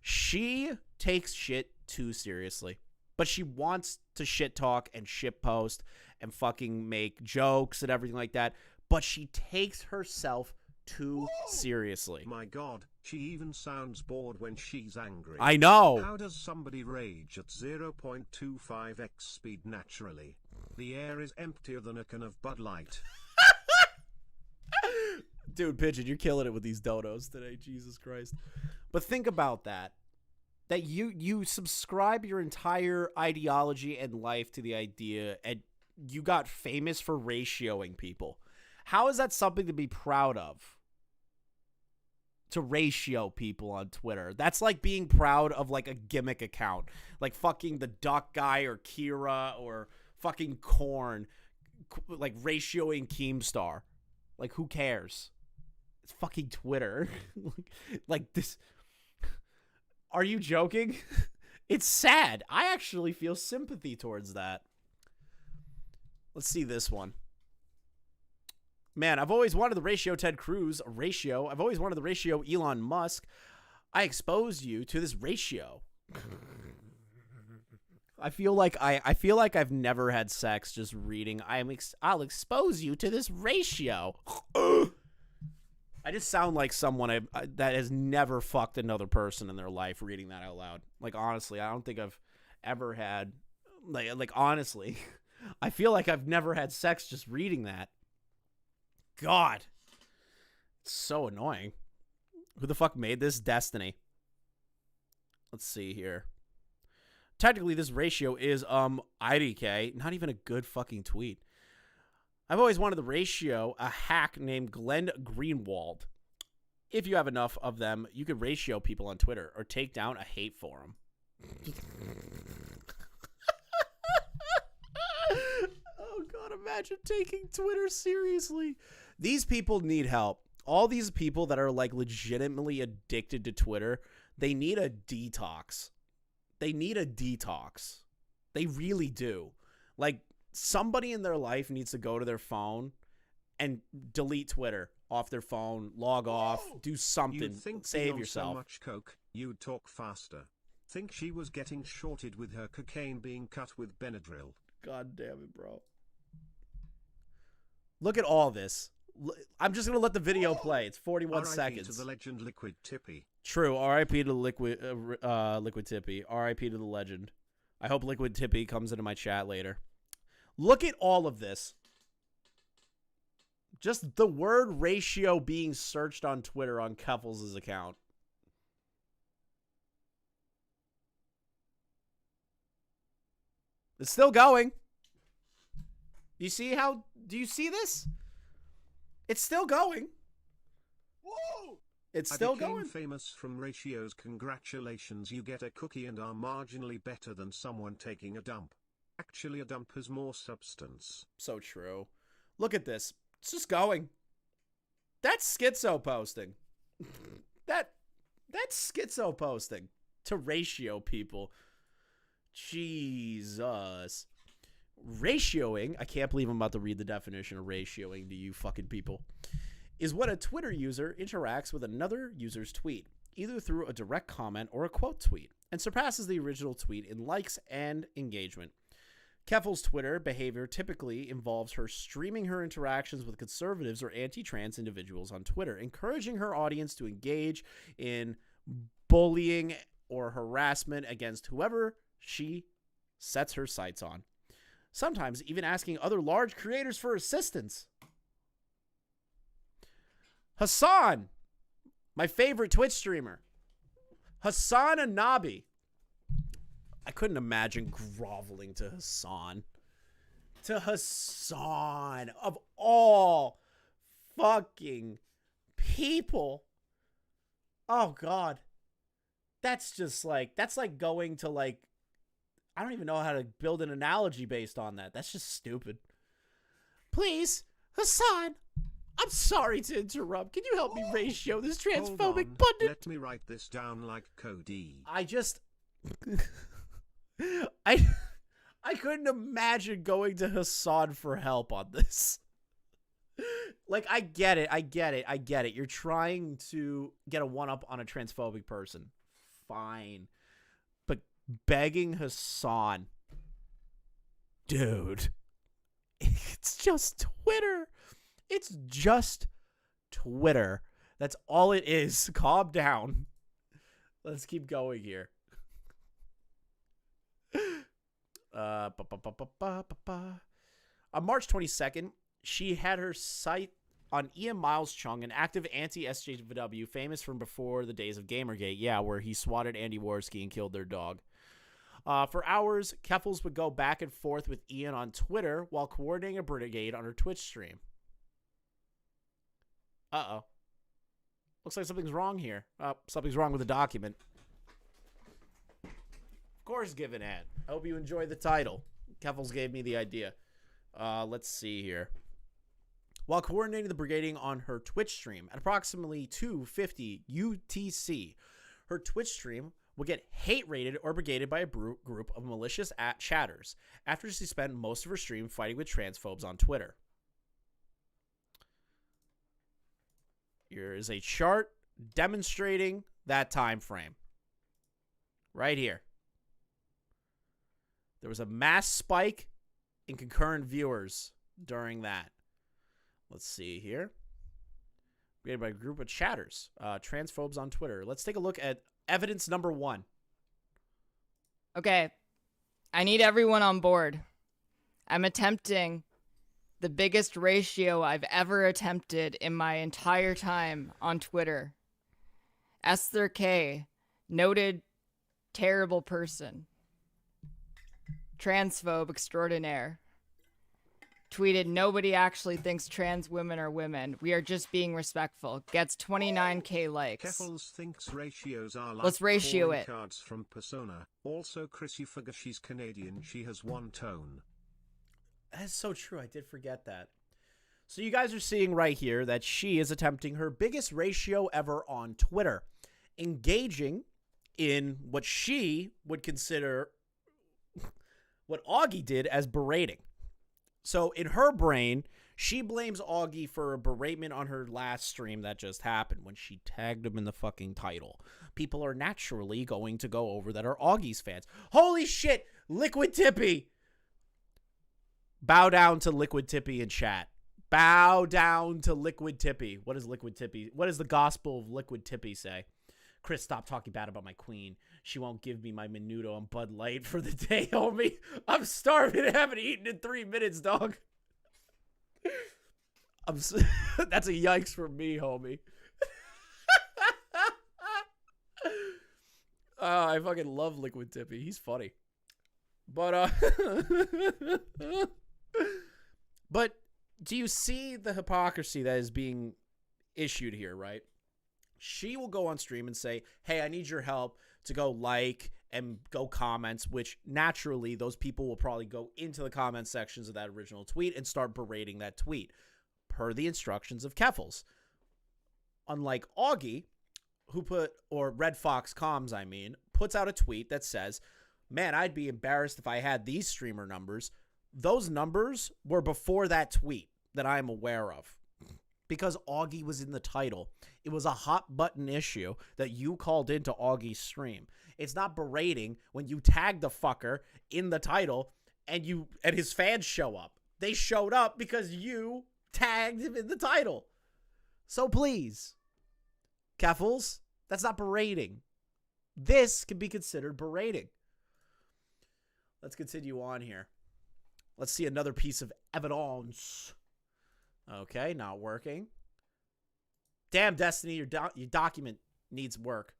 She takes shit too seriously. But she wants to shit talk and shit post and fucking make jokes and everything like that. But she takes herself too seriously. My God, she even sounds bored when she's angry. I know. How does somebody rage at 0.25x speed naturally? The air is emptier than a can of Bud Light. Dude, Pigeon, you're killing it with these dodos today. Jesus Christ. But think about that. That you subscribe your entire ideology and life to the idea, and you got famous for ratioing people. How is that something to be proud of? To ratio people on Twitter. That's like being proud of like a gimmick account. Like fucking the Duck Guy or Kira or fucking Korn. Like ratioing Keemstar. Like, who cares? It's fucking Twitter. Like this. Are you joking? It's sad. I actually feel sympathy towards that. Let's see this one. Man, I've always wanted the ratio Ted Cruz. A ratio. I've always wanted the ratio Elon Musk. I exposed you to this ratio. I feel like I've never had sex just reading. I'll expose you to this ratio. I just sound like someone that has never fucked another person in their life reading that out loud. Like, honestly, I don't think I've ever had, like honestly, I feel like I've never had sex just reading that. God. It's so annoying. Who the fuck made this? Destiny. Let's see here. Technically, this ratio is, IDK. Not even a good fucking tweet. I've always wanted the ratio a hack named Glenn Greenwald. If you have enough of them, you could ratio people on Twitter or take down a hate forum. Oh, God, imagine taking Twitter seriously. These people need help. All these people that are, like, legitimately addicted to Twitter, they need a detox. They need a detox. They really do. Like, somebody in their life needs to go to their phone and delete Twitter off their phone, log off, do something, You'd think save beyond yourself. So much coke, you'd talk faster. Think she was getting shorted with her cocaine being cut with Benadryl. God damn it, bro. Look at all this. I'm just going to let the video play. It's 41 seconds. to the legend Liquid Tippy. True. R.I.P. to Liquid Tippy. R.I.P. to the legend. I hope Liquid Tippy comes into my chat later. Look at all of this. Just the word ratio being searched on Twitter on Keffals' account. It's still going. Do you see this? It's still going. Whoa! It's still I became going. famous from ratios. Congratulations, you get a cookie and are marginally better than someone taking a dump. Actually, a dump has more substance. So true. Look at this. It's just going. That's schizo posting. That's schizo posting to ratio people. Jesus. Ratioing, I can't believe I'm about to read the definition of ratioing to you fucking people, is when a Twitter user interacts with another user's tweet, either through a direct comment or a quote tweet, and surpasses the original tweet in likes and engagement. Keffals' Twitter behavior typically involves her streaming her interactions with conservatives or anti-trans individuals on Twitter, encouraging her audience to engage in bullying or harassment against whoever she sets her sights on. Sometimes even asking other large creators for assistance. Hassan, my favorite Twitch streamer. Hassan Anabi. I couldn't imagine groveling to Hassan. To Hassan, of all fucking people. Oh, God. That's just like, that's like going to, like, I don't even know how to build an analogy based on that. That's just stupid. Please, Hassan, I'm sorry to interrupt. Can you help me ratio this Hold transphobic on, pundit? let me write this down like Cody. I just... I couldn't imagine going to Hassan for help on this. Like, I get it. You're trying to get a one-up on a transphobic person. Fine. But begging Hassan... Dude. It's just Twitter. It's just Twitter. That's all it is. Calm down. Let's keep going here. On March 22nd, she had her sight on Ian Miles Chung, an active anti-SJW famous from before the days of Gamergate. Yeah, where he swatted Andy Worski and killed their dog. For hours, Keffals would go back and forth with Ian on Twitter while coordinating a brigade on her Twitch stream. Uh-oh. Looks like something's wrong here. Something's wrong with the document. Of course, give an ad. I hope you enjoy the title. Keffals gave me the idea. Let's see here. While coordinating the brigading on her Twitch stream at approximately 2:50 UTC, her Twitch stream will get hate-rated or brigaded by a group of malicious chatters after she spent most of her stream fighting with transphobes on Twitter. Here is a chart demonstrating that time frame. Right here. There was a mass spike in concurrent viewers during that. Let's see here. Created by a group of chatters, transphobes on Twitter. Let's take a look at evidence number 1. Okay. I need everyone on board. I'm attempting the biggest ratio I've ever attempted in my entire time on Twitter. Esther K, noted terrible person. Transphobe extraordinaire. Tweeted, nobody actually thinks trans women are women. We are just being respectful. Gets 29k likes. Keffals thinks ratios are like Let's ratio calling it. cards from Persona. Also, Chris, you forgot she's Canadian. She has one tone. That's so true. I did forget that. So you guys are seeing right here that she is attempting her biggest ratio ever on Twitter, engaging in what she would consider what Augie did as berating. So in her brain, she blames Augie for a beratement on her last stream that just happened when she tagged him in the fucking title. People are naturally going to go over that are Augie's fans. Holy shit, Liquid Tippy! Bow down to Liquid Tippy in chat. Bow down to Liquid Tippy. What is Liquid Tippy? What does the gospel of Liquid Tippy say? Chris, stop talking bad about my queen. She won't give me my Menudo and Bud Light for the day, homie. I'm starving and haven't eaten in 3 minutes, dog. That's a yikes for me, homie. I fucking love Liquid Tippy. He's funny. But, but do you see the hypocrisy that is being issued here, right? She will go on stream and say, hey, I need your help to go like and go comments, which naturally those people will probably go into the comment sections of that original tweet and start berating that tweet per the instructions of Keffals. Unlike Augie, or Red Fox Comms, I mean, puts out a tweet that says, man, I'd be embarrassed if I had these streamer numbers. Those numbers were before that tweet that I'm aware of. Because Augie was in the title. It was a hot button issue that you called into Augie's stream. It's not berating when you tag the fucker in the title and his fans show up. They showed up because you tagged him in the title. So please, Keffals, that's not berating. This can be considered berating. Let's continue on here. Let's see another piece of evidence. Okay, not working. Damn, Destiny, your document needs work.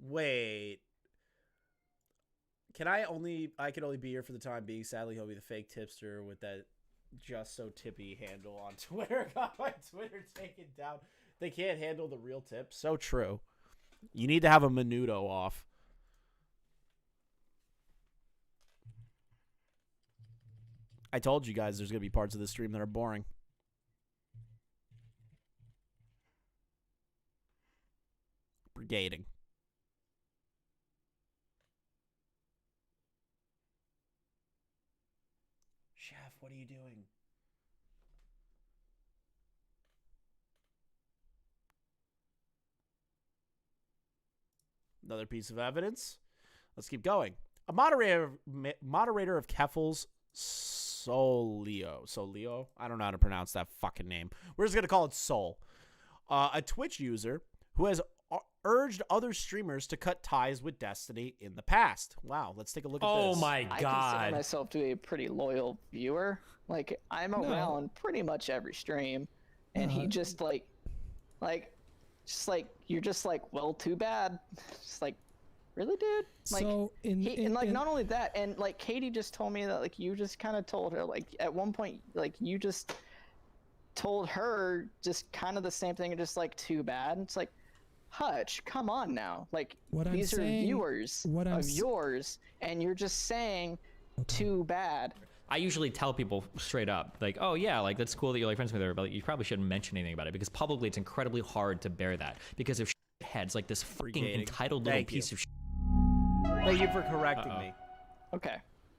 Wait. Can I can only be here for the time being. Sadly, he'll be the fake tipster with that just so tippy handle on Twitter. Got my Twitter taken down. They can't handle the real tip. So true. You need to have a menudo off. I told you guys there's going to be parts of the stream that are boring. Brigading. Chef, what are you doing? Another piece of evidence. Let's keep going. A moderator of Keffals, Solio. I don't know how to pronounce that fucking name. We're just going to call it Sol. A Twitch user who has urged other streamers to cut ties with Destiny in the past. Wow, let's take a look at this. Oh my I god. consider myself to be a pretty loyal viewer. Like, I'm around pretty much every stream, and he just you're just like, well, too bad. Just like, really, dude? Like, So not only that, and like Katie just told me that like you just kind of told her like at one point like you just told her just kind of the same thing and just like, too bad. And it's like, Hutch, come on now. Like, What I'm these are saying- viewers what I'm of s- yours, and you're just saying too bad. I usually tell people straight up, like, oh yeah, like that's cool that you're like friends with her, but you probably shouldn't mention anything about it because publicly it's incredibly hard to bear that. Because if heads like this fucking Brigading. entitled little Thank you. piece of Thank you for correcting me. Okay.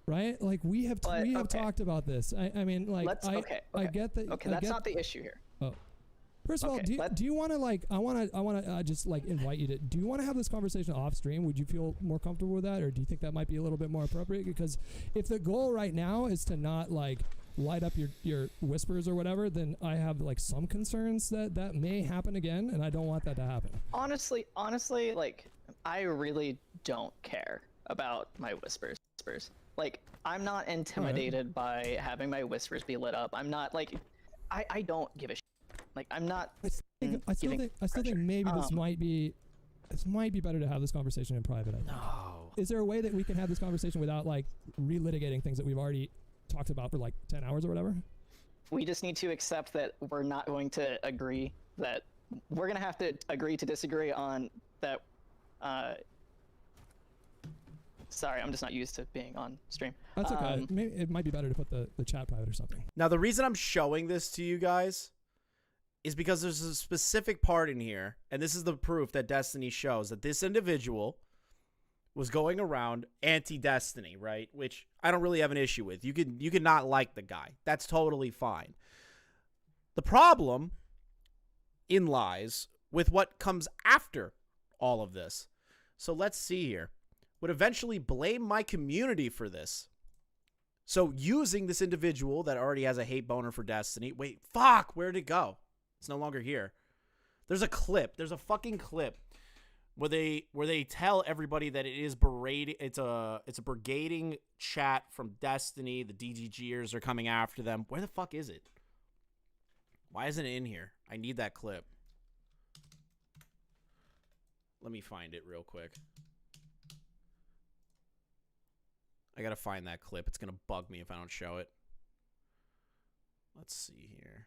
right? Like we have But, okay. talked about this. I mean, like I get that. Okay, I that's get, not the issue here. Oh. First of all, Okay, do you want to like? I want to just like invite you to. Do you want to have this conversation off stream? Would you feel more comfortable with that, or do you think that might be a little bit more appropriate? Because if the goal right now is to not like light up your whispers or whatever, then I have like some concerns that may happen again, and I don't want that to happen. Honestly, like I really don't care about my whispers. Like, I'm not intimidated by having my whispers be lit up. I'm not like, I don't give a shit. Like, I'm not. I still think maybe this might be better to have this conversation in private. I think. no. Is there a way that we can have this conversation without like relitigating things that we've already talked about for like 10 hours or whatever? We just need to accept that we're not going to agree. That we're gonna have to agree to disagree on that. Sorry, I'm just not used to being on stream. That's okay. Maybe it might be better to put the chat private or something. Now, the reason I'm showing this to you guys is because there's a specific part in here, and this is the proof that Destiny shows that this individual was going around anti-Destiny, right? Which I don't really have an issue with. You can not like the guy. That's totally fine. The problem lies with what comes after all of this. So let's see here. Would eventually blame my community for this. So using this individual that already has a hate boner for Destiny. Wait, fuck, where'd it go? It's no longer here. There's a clip. There's a fucking clip where they tell everybody that it is berating. It's a brigading chat from Destiny. The DGGers are coming after them. Where the fuck is it? Why isn't it in here? I need that clip. Let me find it real quick. I gotta find that clip. It's gonna bug me if I don't show it. Let's see here.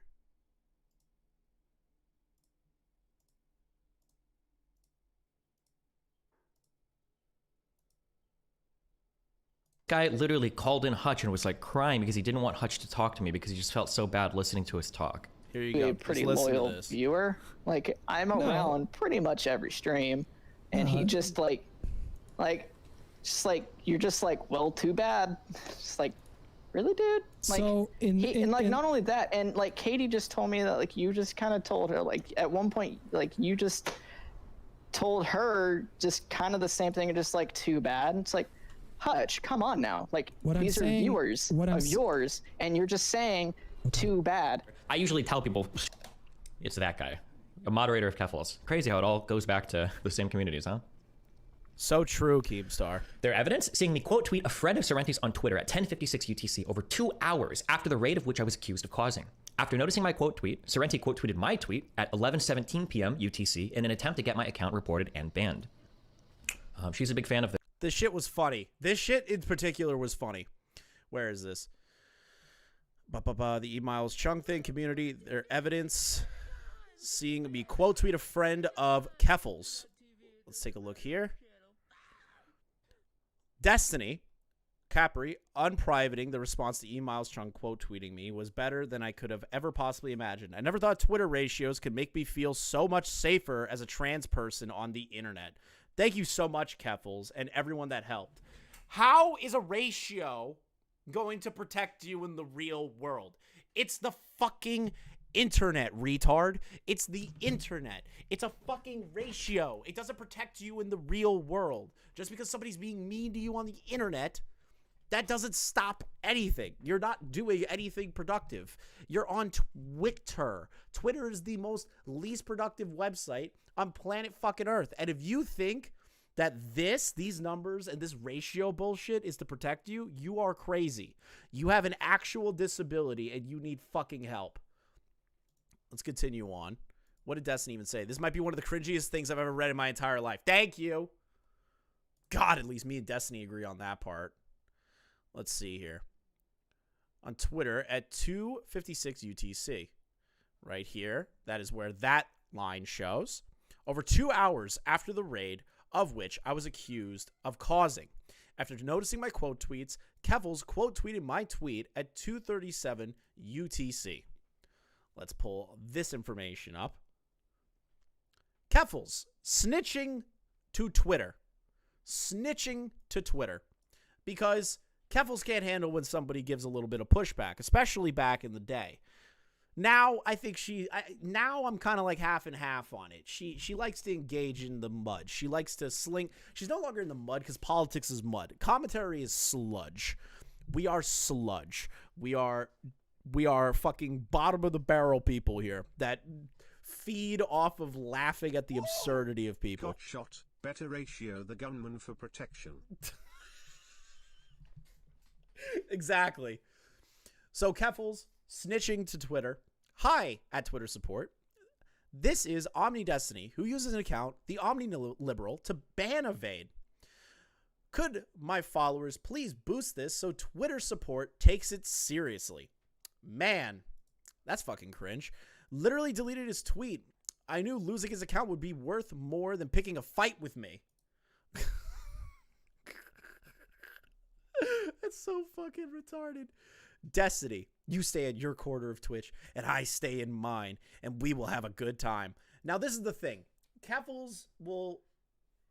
Guy literally called in Hutch and was like crying because he didn't want Hutch to talk to me because he just felt so bad listening to us talk. Here you Be go. a pretty Just listen to loyal this. viewer. Like, I'm around pretty much every stream, and he just like you're just like, well, too bad. Just like, really, dude? Like, So not only that, and like Katie just told me that like you just kind of told her like at one point like you just told her just kind of the same thing and just like, too bad. And it's like, Hutch, come on now. Like, these are viewers of yours, and you're just saying too bad. I usually tell people it's that guy, a moderator of Keffals. Crazy how it all goes back to the same communities, huh? So true, Keemstar. Their evidence, seeing me quote tweet a friend of Sorrenti's on Twitter at 10:56 UTC over 2 hours after the raid of which I was accused of causing. After noticing my quote tweet, Sorrenti quote tweeted my tweet at 11:17 p.m. UTC in an attempt to get my account reported and banned. She's a big fan of This shit was funny. This shit in particular was funny. Where is this? The E-Miles Chung thing, community, their evidence. Seeing me quote tweet a friend of Keffals. Let's take a look here. Destiny, Capri, unprivating the response to E-Miles Chung quote tweeting me was better than I could have ever possibly imagined. I never thought Twitter ratios could make me feel so much safer as a trans person on the internet. Thank you so much, Keffals, and everyone that helped. How is a ratio going to protect you in the real world? It's the fucking internet, retard. It's the internet. It's a fucking ratio. It doesn't protect you in the real world. Just because somebody's being mean to you on the internet, that doesn't stop anything. You're not doing anything productive. You're on Twitter. Twitter is the most least productive website on planet fucking Earth. And if you think that these numbers and this ratio bullshit is to protect you, you are crazy. You have an actual disability and you need fucking help. Let's continue on. What did Destiny even say? This might be one of the cringiest things I've ever read in my entire life. Thank you. God, at least me and Destiny agree on that part. Let's see here. On Twitter at 2:56 UTC. Right here. That is where that line shows. Over 2 hours after the raid, of which I was accused of causing. After noticing my quote tweets, Keffals quote tweeted my tweet at 2:37 UTC. Let's pull this information up. Keffals snitching to Twitter. Snitching to Twitter. Because Keffals can't handle when somebody gives a little bit of pushback, especially back in the day. Now, I think now I'm kind of like half and half on it. She likes to engage in the mud. She likes to sling. She's no longer in the mud because politics is mud. Commentary is sludge. We are sludge. We are fucking bottom of the barrel people here that feed off of laughing at the absurdity of people. Got shot. Better ratio the gunman for protection. Exactly. So Keffals snitching to Twitter. Hi at Twitter support. This is Omni Destiny, who uses an account, the Omni Liberal, to ban evade. Could my followers please boost this so Twitter support takes it seriously? Man, that's fucking cringe. Literally deleted his tweet. I knew losing his account would be worth more than picking a fight with me. That's so fucking retarded. Destiny, you stay at your corner of Twitch, and I stay in mine, and we will have a good time. Now, this is the thing. Keffals will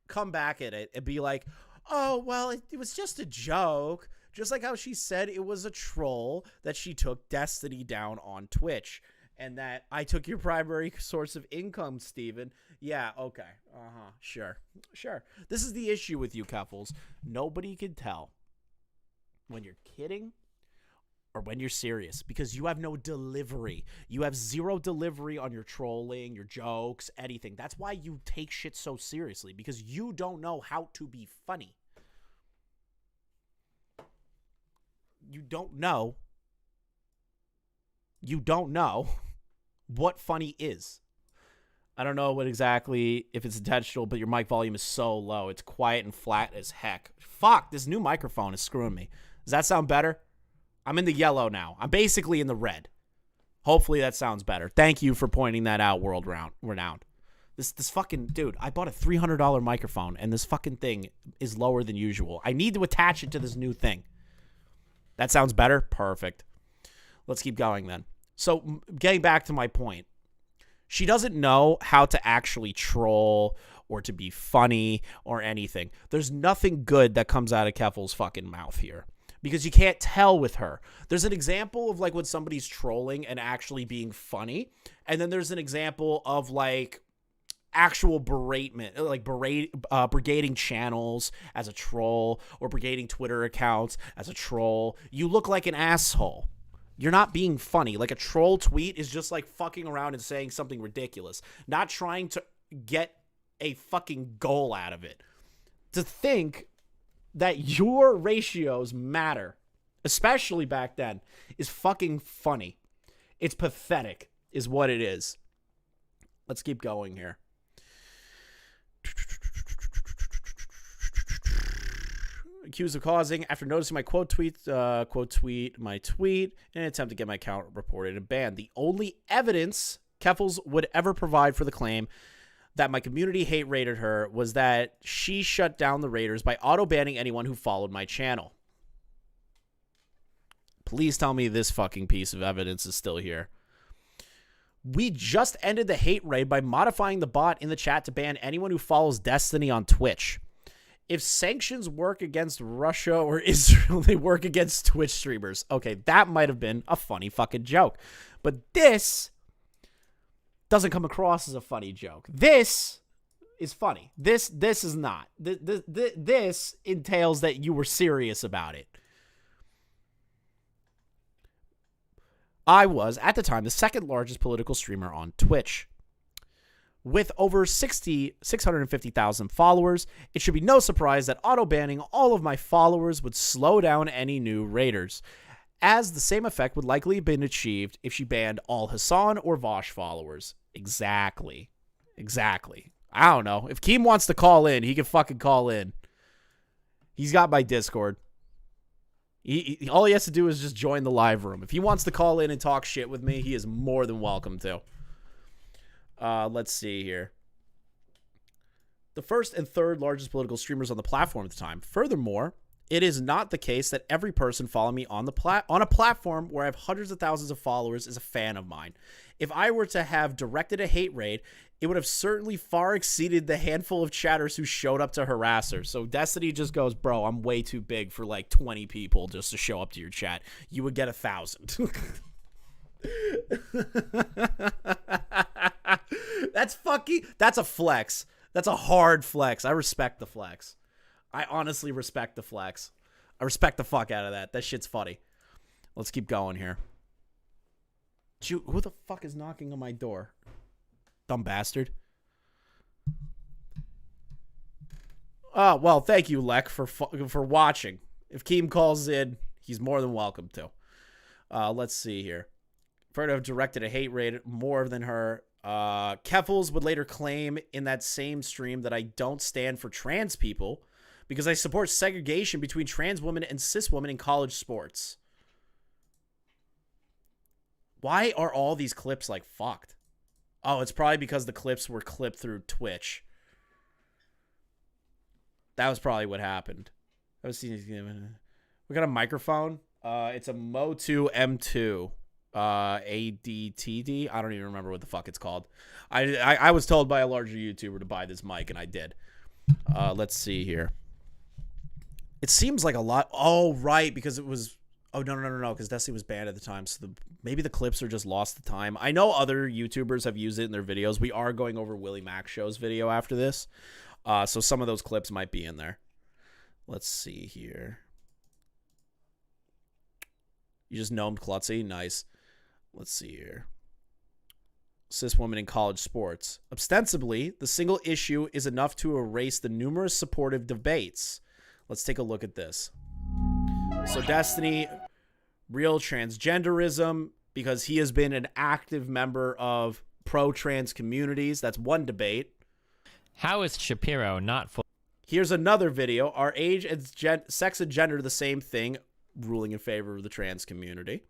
come back at it and be like, oh, well, it was just a joke. Just like how she said it was a troll that she took Destiny down on Twitch. And that I took your primary source of income, Steven. Yeah, okay. Sure. This is the issue with you, Keffals. Nobody can tell when you're kidding or when you're serious because you have no delivery. You have zero delivery on your trolling, your jokes, anything. That's why you take shit so seriously, because you don't know how to be funny. You don't know what funny is. I don't know what exactly, if it's intentional, but your mic volume is so low. It's quiet and flat as heck. Fuck, this new microphone is screwing me. Does that sound better? I'm in the yellow now. I'm basically in the red. Hopefully that sounds better. Thank you for pointing that out, world renowned. This fucking, dude, I bought a $300 microphone, and this fucking thing is lower than usual. I need to attach it to this new thing. That sounds better? Perfect. Let's keep going then. So, getting back to my point. She doesn't know how to actually troll or to be funny or anything. There's nothing good that comes out of Keffals' fucking mouth here, because you can't tell with her. There's an example of like when somebody's trolling and actually being funny, and then there's an example of like actual beratement, like brigading channels as a troll or brigading Twitter accounts as a troll. You look like an asshole. You're not being funny. Like a troll tweet is just like fucking around and saying something ridiculous, not trying to get a fucking goal out of it. To think that your ratios matter, especially back then, is fucking funny. It's pathetic, is what it is. Let's keep going here. accused of causing after noticing my quote tweet my tweet in an attempt to get my account reported and banned. The only evidence Keffals would ever provide for the claim that my community hate raided her was that she shut down the raiders by auto-banning anyone who followed my channel. Please tell me this fucking piece of evidence is still here. We just ended the hate raid by modifying the bot in the chat to ban anyone who follows Destiny on Twitch. If sanctions work against Russia or Israel, they work against Twitch streamers. Okay, that might have been a funny fucking joke. But this doesn't come across as a funny joke. This is funny. This is not. This entails that you were serious about it. I was, at the time, the second largest political streamer on Twitch. With over 650,000 followers, it should be no surprise that auto-banning all of my followers would slow down any new raiders, as the same effect would likely have been achieved if she banned all Hassan or Vosh followers. Exactly. I don't know. If Keem wants to call in, he can fucking call in. He's got my Discord. All he has to do is just join the live room. If he wants to call in and talk shit with me, he is more than welcome to. Let's see here. The first and third largest political streamers on the platform at the time. Furthermore, it is not the case that every person following me on a platform where I have hundreds of thousands of followers is a fan of mine. If I were to have directed a hate raid, it would have certainly far exceeded the handful of chatters who showed up to harass her. So Destiny just goes, bro, I'm way too big for like 20 people just to show up to your chat. You would get 1,000. That's a flex. That's a hard flex. I respect the flex. I honestly respect the flex. I respect the fuck out of that. That shit's funny. Let's keep going here. Who the fuck is knocking on my door? Dumb bastard. Oh, well, thank you, Lek, for watching. If Keem calls in, he's more than welcome to. Let's see here. For her to have directed a hate raid more than her. Keffals would later claim in that same stream that I don't stand for trans people because I support segregation between trans women and cis women in college sports. Why are all these clips like fucked? Oh, it's probably because the clips were clipped through Twitch. That was probably what happened. We got a microphone. It's a Mo2 M2 ADTD. I don't even remember what the fuck it's called. I was told by a larger YouTuber to buy this mic, and I did. Let's see here. It seems like a lot. Oh, right, because it was... Oh, no, because Destiny was banned at the time, so maybe the clips are just lost to time. I know other YouTubers have used it in their videos. We are going over Willie Mac Show's video after this, so some of those clips might be in there. Let's see here. You just gnomed Klutzy? Nice. Let's see here. Cis woman in college sports. Ostensibly, the single issue is enough to erase the numerous supportive debates. Let's take a look at this. So Destiny, real transgenderism, because he has been an active member of pro-trans communities. That's one debate. How is Shapiro not full? Here's another video. Are age and sex and gender the same thing? Ruling in favor of the trans community.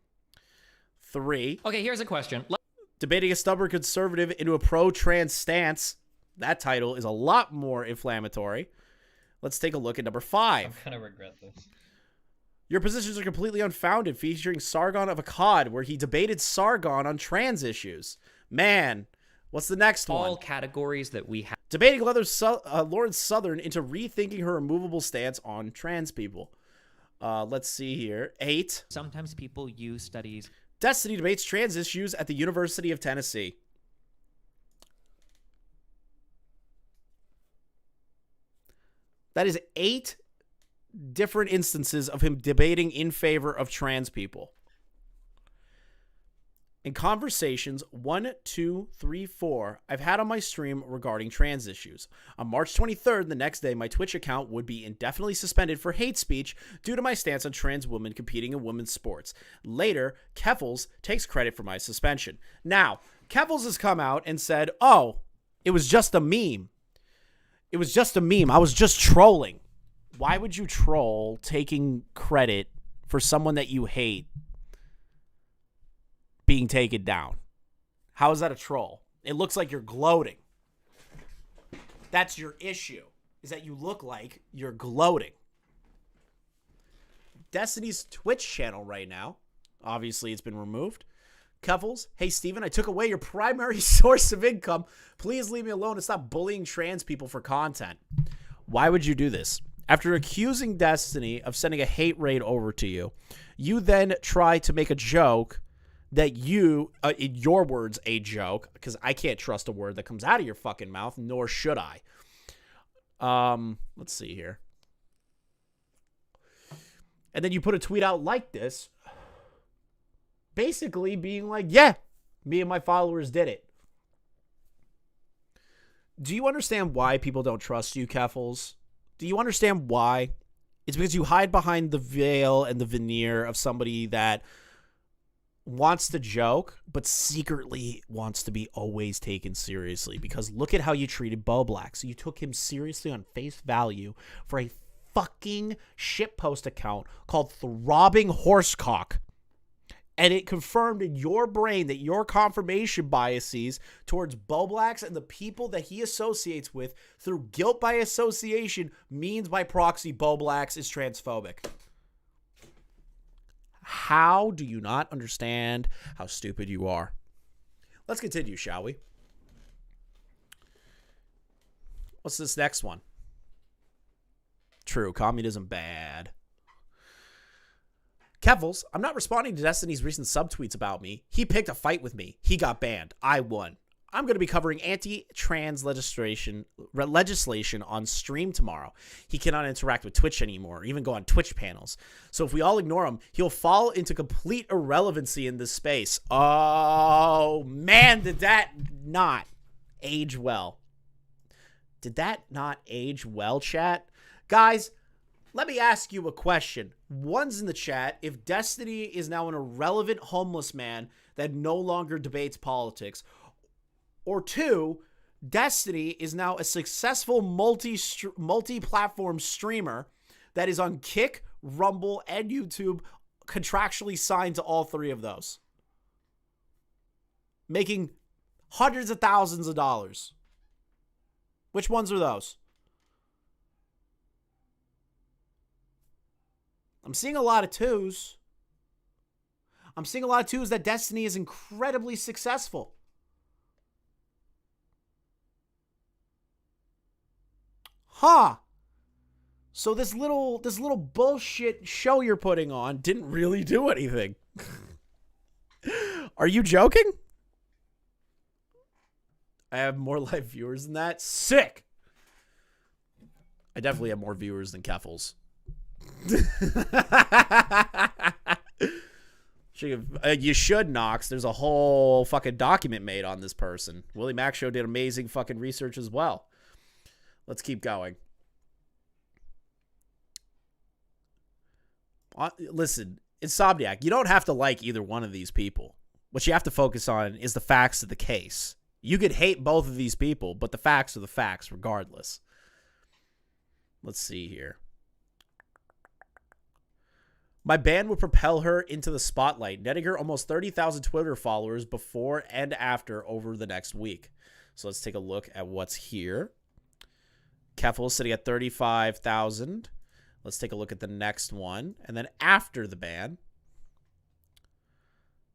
3. Okay, here's a question. Debating a stubborn conservative into a pro-trans stance. That title is a lot more inflammatory. Let's take a look at number 5. I'm gonna regret this. Your positions are completely unfounded, featuring Sargon of Akkad, where he debated Sargon on trans issues. Man, what's the next one? All categories that we have. Debating Lawrence Southern into rethinking her immovable stance on trans people. Let's see here. 8. Sometimes people use studies. Destiny debates trans issues at the University of Tennessee. That is 8 different instances of him debating in favor of trans people. In conversations 1, 2, 3, 4 I've had on my stream regarding trans issues. On March 23rd, the next day, my Twitch account would be indefinitely suspended for hate speech due to my stance on trans women competing in women's sports. Later, Keffals takes credit for my suspension. Now, Keffals has come out and said, oh, it was just a meme. It was just a meme. I was just trolling. Why would you troll taking credit for someone that you hate being taken down? How is that a troll? It looks like you're gloating. That's your issue, is that you look like you're gloating. Destiny's Twitch channel right now, obviously it's been removed. Keffals, hey Steven, I took away your primary source of income. Please leave me alone and stop bullying trans people for content. Why would you do this? After accusing Destiny of sending a hate raid over to you, you then try to make a joke that you, in your words, a joke, because I can't trust a word that comes out of your fucking mouth, nor should I. Let's see here. And then you put a tweet out like this, basically being like, yeah, me and my followers did it. Do you understand why people don't trust you, Keffals? Do you understand why? It's because you hide behind the veil and the veneer of somebody that wants to joke, but secretly wants to be always taken seriously. Because look at how you treated Bowblax. You took him seriously on face value for a fucking shitpost account called Throbbing Horsecock. And it confirmed in your brain that your confirmation biases towards Bowblax and the people that he associates with through guilt by association means by proxy Bowblax is transphobic. How do you not understand how stupid you are? Let's continue, shall we? What's this next one? True, communism bad. Keffals, I'm not responding to Destiny's recent subtweets about me. He picked a fight with me. He got banned. I won. I'm going to be covering anti-trans legislation on stream tomorrow. He cannot interact with Twitch anymore, or even go on Twitch panels. So if we all ignore him, he'll fall into complete irrelevancy in this space. Oh, man, did that not age well? Did that not age well, chat? Guys, let me ask you a question. One's in the chat. If Destiny is now an irrelevant homeless man that no longer debates politics, or two, Destiny is now a successful multi-platform streamer that is on Kick, Rumble, and YouTube, contractually signed to all three of those, making hundreds of thousands of dollars. Which ones are those? I'm seeing a lot of twos. I'm seeing a lot of twos that Destiny is incredibly successful. Huh. So this little bullshit show you're putting on didn't really do anything. Are you joking? I have more live viewers than that. Sick. I definitely have more viewers than Keffals. You should, Nox. There's a whole fucking document made on this person. Willie Mac Show did amazing fucking research as well. Let's keep going. Listen, Insomniac, you don't have to like either one of these people. What you have to focus on is the facts of the case. You could hate both of these people, but the facts are the facts regardless. Let's see here. My ban would propel her into the spotlight, netting her almost 30,000 Twitter followers before and after over the next week. So let's take a look at what's here. Keffals sitting at 35,000. Let's take a look at the next one. And then after the ban,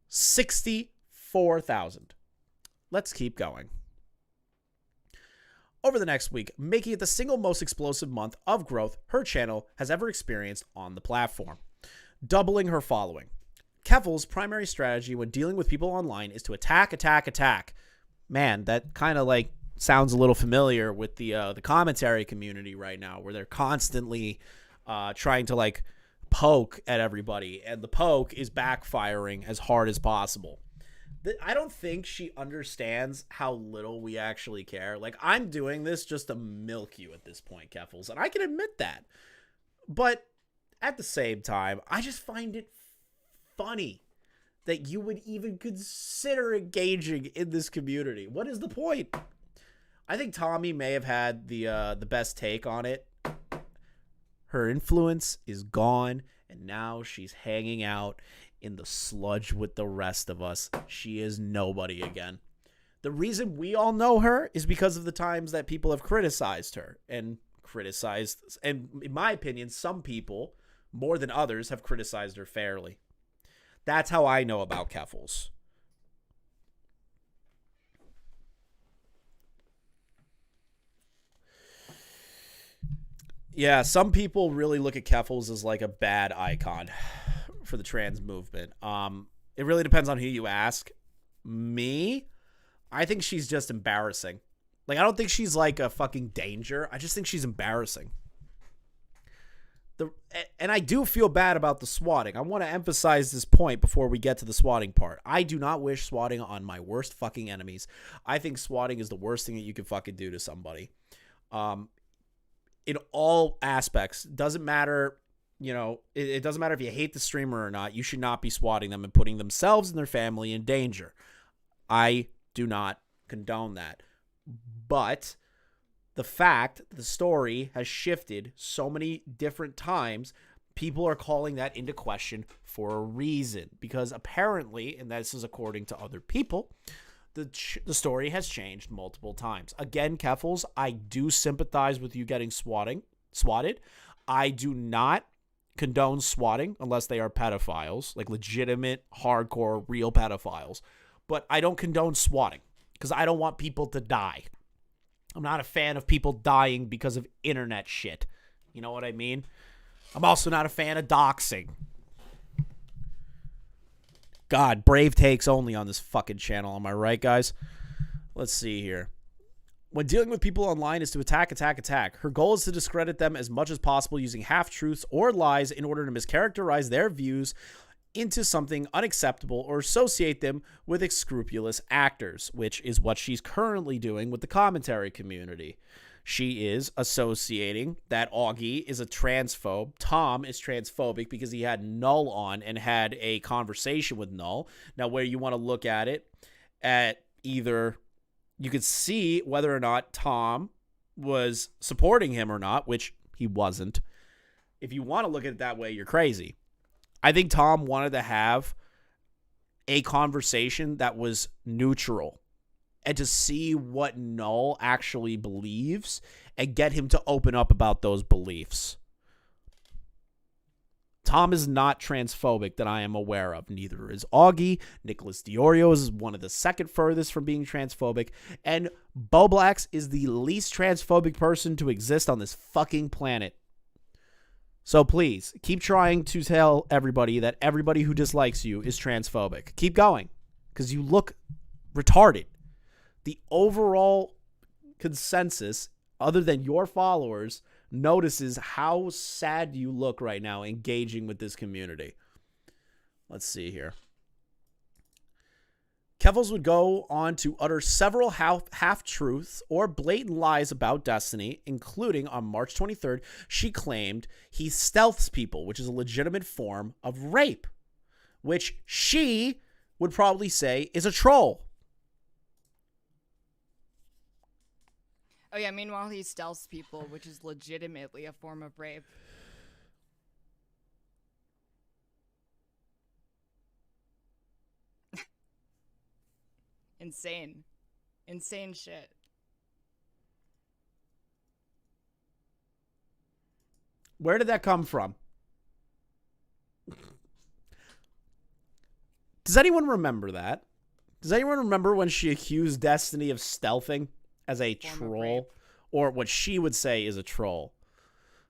64,000. Let's keep going. Over the next week, making it the single most explosive month of growth her channel has ever experienced on the platform, doubling her following. Keffals' primary strategy when dealing with people online is to attack, attack, attack. Man, that kind of like sounds a little familiar with the commentary community right now, where they're constantly trying to like poke at everybody, and the poke is backfiring as hard as possible. I don't think she understands how little we actually care. Like, I'm doing this just to milk you at this point, Keffals, and I can admit that. But at the same time, I just find it funny that you would even consider engaging in this community. What is the point? I think Tommy may have had the best take on it. Her influence is gone, and now she's hanging out in the sludge with the rest of us. She is nobody again. The reason we all know her is because of the times that people have criticized her and in my opinion, some people, more than others, have criticized her fairly. That's how I know about Keffals. Yeah, some people really look at Keffals as like a bad icon for the trans movement. It really depends on who you ask. Me, I think she's just embarrassing. Like, I don't think she's like a fucking danger. I just think she's embarrassing. And I do feel bad about the swatting. I want to emphasize this point before we get to the swatting part. I do not wish swatting on my worst fucking enemies. I think swatting is the worst thing that you can fucking do to somebody. In all aspects. Doesn't matter, you know, it doesn't matter if you hate the streamer or not. You should not be swatting them and putting themselves and their family in danger. I do not condone that. But the fact that the story has shifted so many different times, people are calling that into question for a reason. Because apparently, and this is according to other people, the story has changed multiple times. Again, Keffals, I do sympathize with you getting swatted. I do not condone swatting unless they are pedophiles, like legitimate, hardcore, real pedophiles. But I don't condone swatting because I don't want people to die. I'm not a fan of people dying because of internet shit. You know what I mean? I'm also not a fan of doxing. God, brave takes only on this fucking channel. Am I right, guys? Let's see here. When dealing with people online is to attack. Her goal is to discredit them as much as possible using half-truths or lies in order to mischaracterize their views into something unacceptable or associate them with unscrupulous actors, which is what she's currently doing with the commentary community. She is associating that Augie is a transphobe. Tom is transphobic because he had Null on and had a conversation with Null. Now, where you want to look at it, at either you could see whether or not Tom was supporting him or not, which he wasn't. If you want to look at it that way, you're crazy. I think Tom wanted to have a conversation that was neutral and to see what Null actually believes and get him to open up about those beliefs. Tom is not transphobic that I am aware of. Neither is Augie. Nicholas Diorio is one of the second furthest from being transphobic. And Bowblax is the least transphobic person to exist on this fucking planet. So please, keep trying to tell everybody that everybody who dislikes you is transphobic. Keep going, because you look retarded. The overall consensus, other than your followers, notices how sad you look right now engaging with this community. Let's see here. Keffals would go on to utter several half-truths or blatant lies about Destiny, including on March 23rd, she claimed he stealths people, which is a legitimate form of rape, which she would probably say is a troll. Oh yeah, meanwhile he stealths people, which is legitimately a form of rape. Insane. Insane shit. Where did that come from? Does anyone remember that? Does anyone remember when she accused Destiny of stealthing as a troll? Or what she would say is a troll.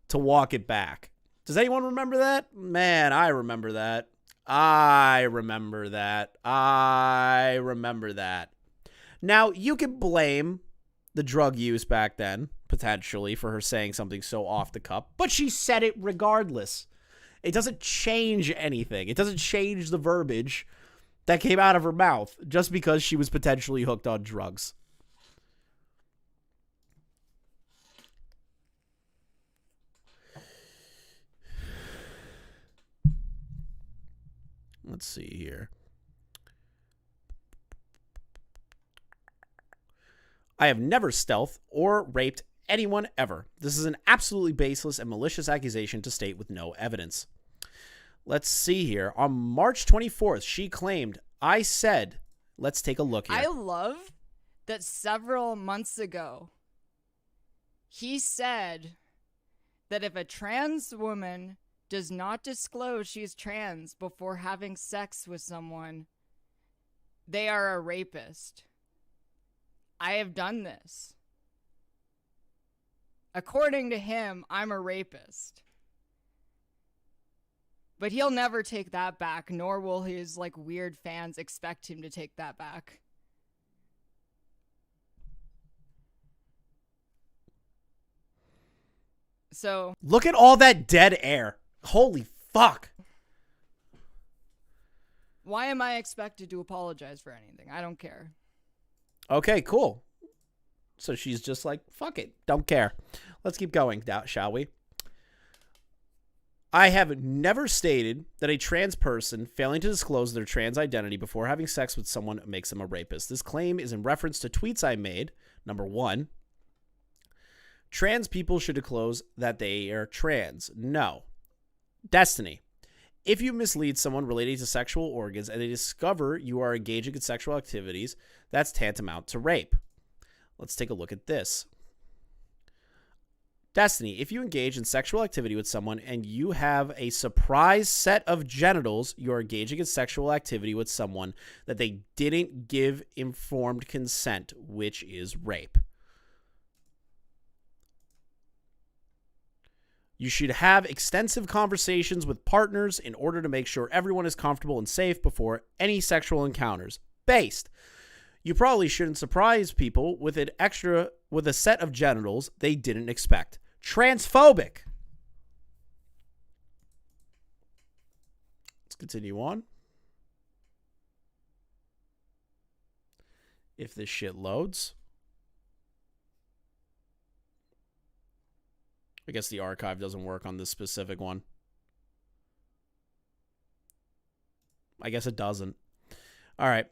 To walk it back. Does anyone remember that? Man, I remember that. I remember that. I remember that. Now, you can blame the drug use back then, potentially, for her saying something so off the cuff, but she said it regardless. It doesn't change anything. It doesn't change the verbiage that came out of her mouth just because she was potentially hooked on drugs. Let's see here. I have never stealthed or raped anyone ever. This is an absolutely baseless and malicious accusation to state with no evidence. Let's see here. On March 24th, she claimed, I said, let's take a look here. I love that several months ago, he said that if a trans woman does not disclose she's trans before having sex with someone, they are a rapist. I have done this. According to him, I'm a rapist. But he'll never take that back, nor will his like weird fans expect him to take that back. So look at all that dead air. Holy fuck. Why am I expected to apologize for anything? I don't care. Okay, cool. So she's just like, fuck it. Don't care. Let's keep going, shall we? I have never stated that a trans person failing to disclose their trans identity before having sex with someone makes them a rapist. This claim is in reference to tweets I made. Number 1, trans people should disclose that they are trans. No. Destiny. If you mislead someone relating to sexual organs and they discover you are engaging in sexual activities, that's tantamount to rape. Let's take a look at this. Destiny, if you engage in sexual activity with someone and you have a surprise set of genitals, you're engaging in sexual activity with someone that they didn't give informed consent, which is rape. You should have extensive conversations with partners in order to make sure everyone is comfortable and safe before any sexual encounters. Based. You probably shouldn't surprise people with a set of genitals they didn't expect. Transphobic. Let's continue on. If this shit loads. I guess the archive doesn't work on this specific one. I guess it doesn't. All right.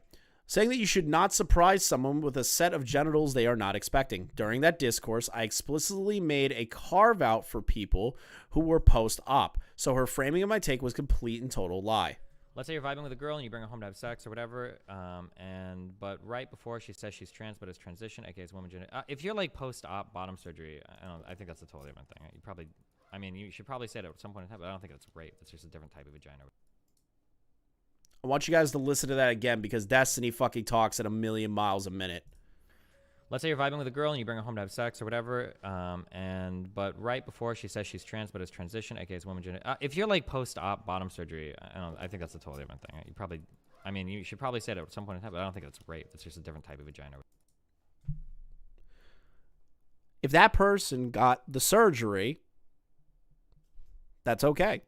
Saying that you should not surprise someone with a set of genitals they are not expecting. During that discourse, I explicitly made a carve-out for people who were post-op, so her framing of my take was complete and total lie. Let's say you're vibing with a girl and you bring her home to have sex or whatever, but right before she says she's trans but is transition, aka it's woman gender. If you're like post-op bottom surgery, I think that's a totally different thing. You should probably say it at some point in time, but I don't think it's rape. It's just a different type of vagina. I want you guys to listen to that again because Destiny fucking talks at 1,000,000 miles a minute. Let's say you're vibing with a girl and you bring her home to have sex or whatever, but right before she says she's trans but is transition, aka it's woman gender. If you're like post-op bottom surgery, I think that's a totally different thing. You should probably say it at some point in time, but I don't think it's rape. It's just a different type of vagina. If that person got the surgery, that's okay.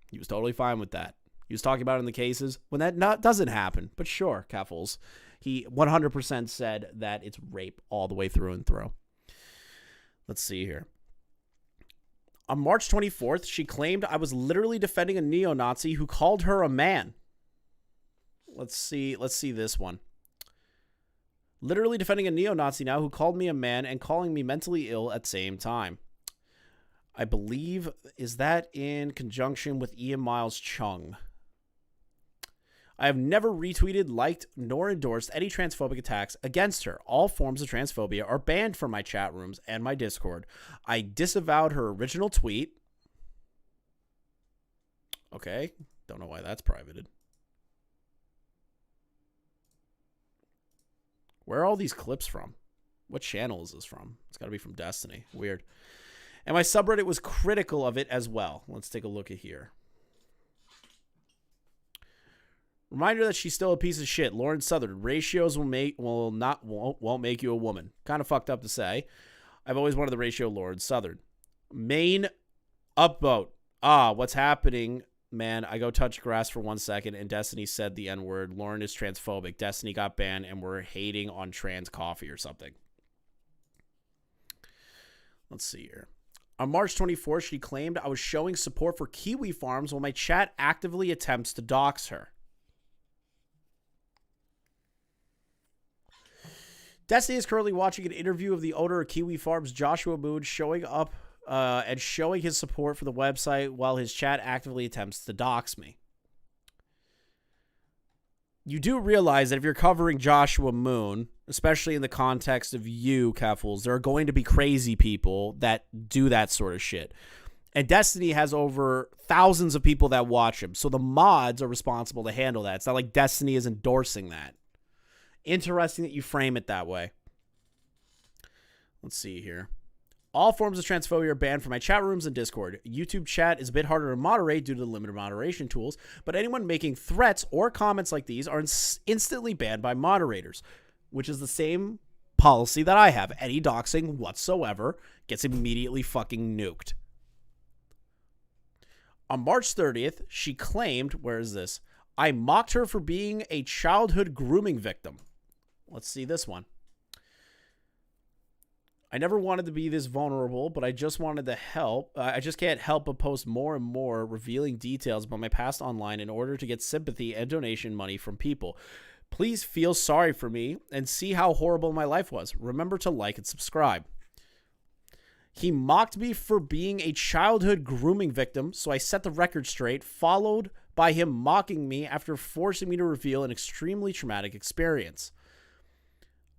He was totally fine with that. He was talking about it in the cases when that doesn't happen. But sure, Keffals. He 100% said that it's rape all the way through and through. Let's see here. On March 24th, she claimed I was literally defending a neo-Nazi who called her a man. Let's see this one. Literally defending a neo-Nazi now who called me a man and calling me mentally ill at the same time. I believe, is that in conjunction with Ian Miles Chung? I have never retweeted, liked, nor endorsed any transphobic attacks against her. All forms of transphobia are banned from my chat rooms and my Discord. I disavowed her original tweet. Okay, don't know why that's privated. Where are all these clips from? What channel is this from? It's got to be from Destiny. Weird. And my subreddit was critical of it as well. Let's take a look at here. Reminder that she's still a piece of shit. Lauren Southern. Ratios won't make you a woman. Kind of fucked up to say. I've always wanted the ratio Lauren Southern. Main upvote. What's happening, man? I go touch grass for 1 second and Destiny said the N-word. Lauren is transphobic. Destiny got banned and we're hating on trans coffee or something. Let's see here. On March 24th, she claimed I was showing support for kiwi farms while my chat actively attempts to dox her. Destiny is currently watching an interview of the owner of Kiwi Farms, Joshua Moon, showing up and showing his support for the website while his chat actively attempts to dox me. You do realize that if you're covering Joshua Moon, especially in the context of you, Keffals, there are going to be crazy people that do that sort of shit. And Destiny has over thousands of people that watch him, so the mods are responsible to handle that. It's not like Destiny is endorsing that. Interesting that you frame it that way. Let's see here. All forms of transphobia are banned from my chat rooms and Discord. YouTube chat is a bit harder to moderate due to the limited moderation tools, but anyone making threats or comments like these are instantly banned by moderators, which is the same policy that I have. Any doxing whatsoever gets immediately fucking nuked. On March 30th, she claimed, where is this? I mocked her for being a childhood grooming victim. Let's see this one. I never wanted to be this vulnerable, but I just wanted to help. I just can't help but post more and more revealing details about my past online in order to get sympathy and donation money from people. Please feel sorry for me and see how horrible my life was. Remember to like and subscribe. He mocked me for being a childhood grooming victim, so I set the record straight, followed by him mocking me after forcing me to reveal an extremely traumatic experience.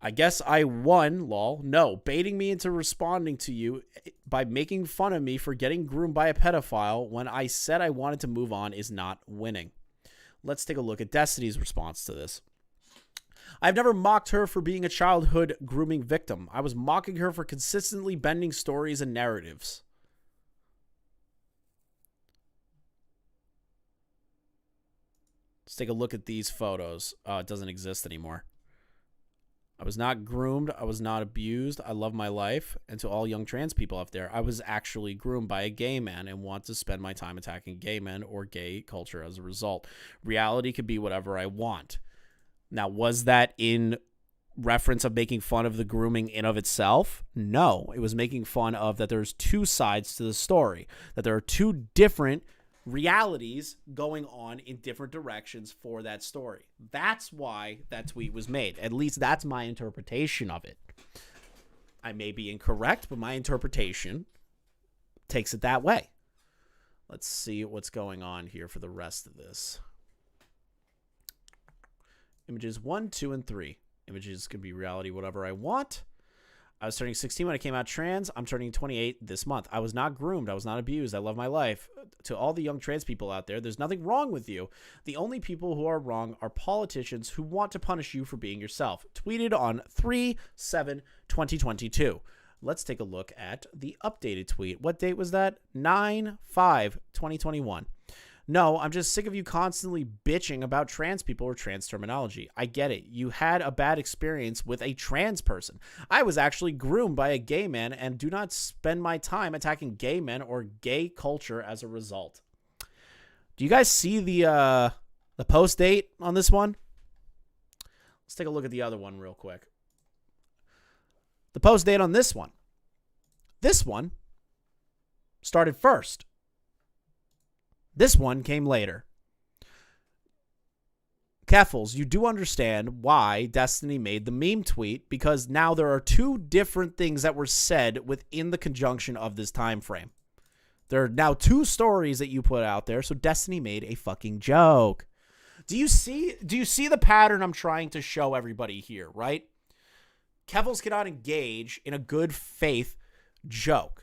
I guess I won, lol. No, baiting me into responding to you by making fun of me for getting groomed by a pedophile when I said I wanted to move on is not winning. Let's take a look at Destiny's response to this. I've never mocked her for being a childhood grooming victim. I was mocking her for consistently bending stories and narratives. Let's take a look at these photos. It doesn't exist anymore. I was not groomed. I was not abused. I love my life. And to all young trans people out there, I was actually groomed by a gay man and want to spend my time attacking gay men or gay culture as a result. Reality could be whatever I want. Now, was that in reference of making fun of the grooming in of itself? No, it was making fun of that there's two sides to the story, that there are two different realities going on in different directions for that story. That's why that tweet was made. At least that's my interpretation of it. I may be incorrect, but my interpretation takes it that way. Let's see what's going on here for the rest of this. Images 1, 2, and 3. Images can be reality, whatever I want. I was turning 16 when I came out trans. I'm turning 28 this month. I was not groomed. I was not abused. I love my life. To all the young trans people out there, there's nothing wrong with you. The only people who are wrong are politicians who want to punish you for being yourself. Tweeted on 3/7/2022. Let's take a look at the updated tweet. What date was that? 9/5/2021. No, I'm just sick of you constantly bitching about trans people or trans terminology. I get it. You had a bad experience with a trans person. I was actually groomed by a gay man and do not spend my time attacking gay men or gay culture as a result. Do you guys see the post date on this one? Let's take a look at the other one real quick. The post date on this one. This one started first. This one came later. Keffals, you do understand why Destiny made the meme tweet, because now there are two different things that were said within the conjunction of this time frame. There are now two stories that you put out there, so Destiny made a fucking joke. Do you see the pattern I'm trying to show everybody here, right? Keffals cannot engage in a good faith joke.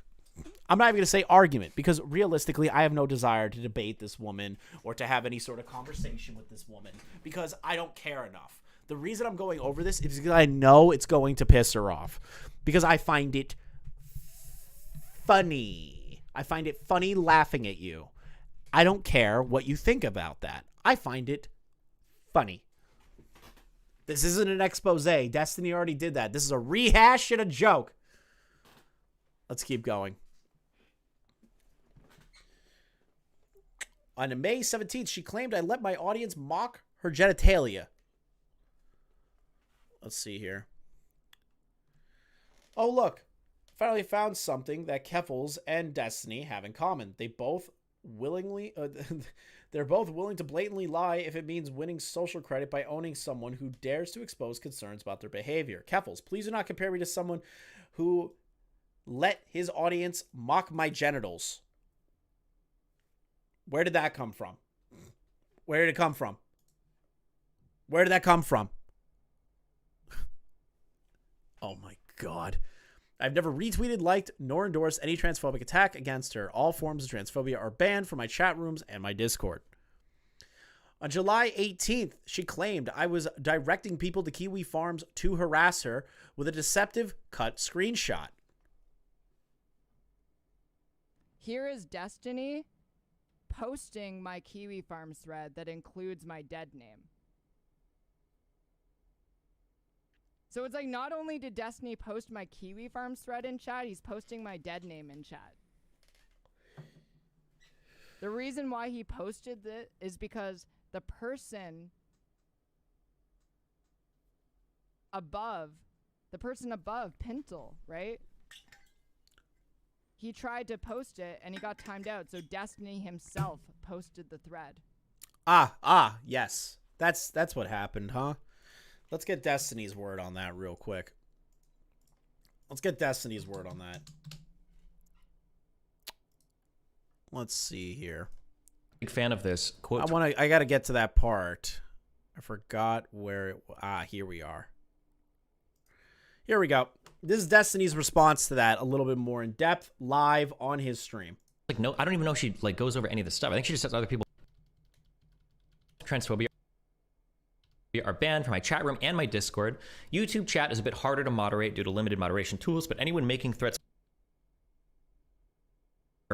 I'm not even going to say argument, because realistically, I have no desire to debate this woman or to have any sort of conversation with this woman, because I don't care enough. The reason I'm going over this is because I know it's going to piss her off, because I find it funny. I find it funny laughing at you. I don't care what you think about that. I find it funny. This isn't an expose. Destiny already did that. This is a rehash and a joke. Let's keep going. On May 17th, she claimed I let my audience mock her genitalia. Let's see here. Oh, look. Finally found something that Keffals and Destiny have in common. They both willingly they're both willing to blatantly lie if it means winning social credit by owning someone who dares to expose concerns about their behavior. Keffals, please do not compare me to someone who let his audience mock my genitals. Where did that come from? Where did it come from? Where did that come from? Oh my God. I've never retweeted, liked, nor endorsed any transphobic attack against her. All forms of transphobia are banned from my chat rooms and my Discord. On July 18th, she claimed I was directing people to Kiwi Farms to harass her with a deceptive cut screenshot. Here is Destiny posting my Kiwi Farms thread that includes my dead name. So it's like, not only did Destiny post my Kiwi Farms thread in chat, he's posting my dead name in chat. The reason why he posted it is because the person above, Pintle, right? He tried to post it and he got timed out, so Destiny himself posted the thread. Yes. That's what happened, huh? Let's get Destiny's word on that real quick. Let's see here. Big fan of this quote. I got to get to that part. I forgot where it here we are. Here we go. This is Destiny's response to that, a little bit more in depth, live on his stream. Like, no, I don't even know if she like goes over any of this stuff. I think she just says other people transphobia are banned from my chat room and my Discord. YouTube chat is a bit harder to moderate due to limited moderation tools, but anyone making threats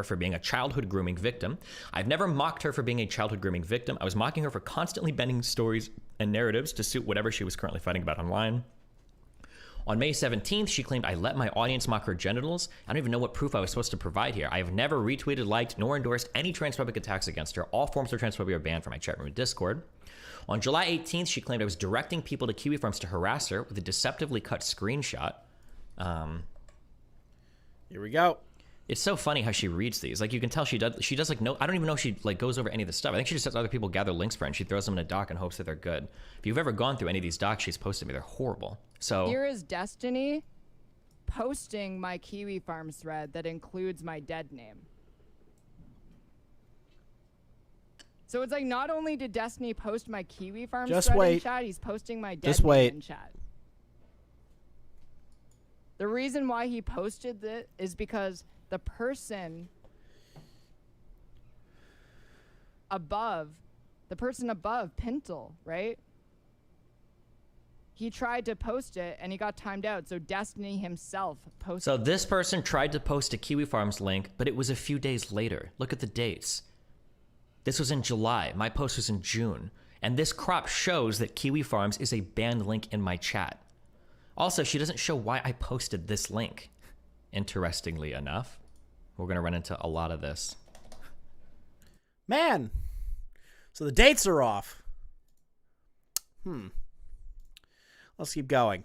for being a childhood grooming victim. I've never mocked her for being a childhood grooming victim. I was mocking her for constantly bending stories and narratives to suit whatever she was currently fighting about online. On May 17th, she claimed I let my audience mock her genitals. I don't even know what proof I was supposed to provide here. I have never retweeted, liked, nor endorsed any transphobic attacks against her. All forms of transphobia are banned from my chat room and Discord. On July 18th, she claimed I was directing people to Kiwi Farms to harass her with a deceptively cut screenshot. Here we go. It's so funny how she reads these. Like, you can tell she does like no, I don't even know if she like goes over any of this stuff. I think she just has other people gather links for her and she throws them in a doc and hopes that they're good. If you've ever gone through any of these docs she's posted me, they're horrible. So here is Destiny posting my Kiwi Farms thread that includes my dead name. So it's like, not only did Destiny post my Kiwi Farms thread in chat, he's posting my dead name in chat. The reason why he posted it is because the person above, Pintle, right? He tried to post it and he got timed out, so Destiny himself posted it. So this person tried to post a Kiwi Farms link, but it was a few days later. Look at the dates. This was in July. My post was in June. And this crop shows that Kiwi Farms is a banned link in my chat. Also, she doesn't show why I posted this link. Interestingly enough, we're going to run into a lot of this. Man. So the dates are off. Let's keep going.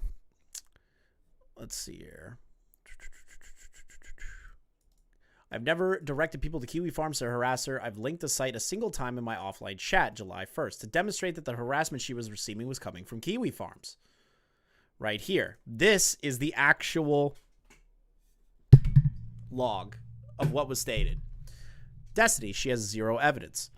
Let's see here. I've never directed people to Kiwi Farms to harass her. I've linked the site a single time in my offline chat, July 1st, to demonstrate that the harassment she was receiving was coming from Kiwi Farms. Right here. This is the actual log of what was stated. Destiny, she has zero evidence.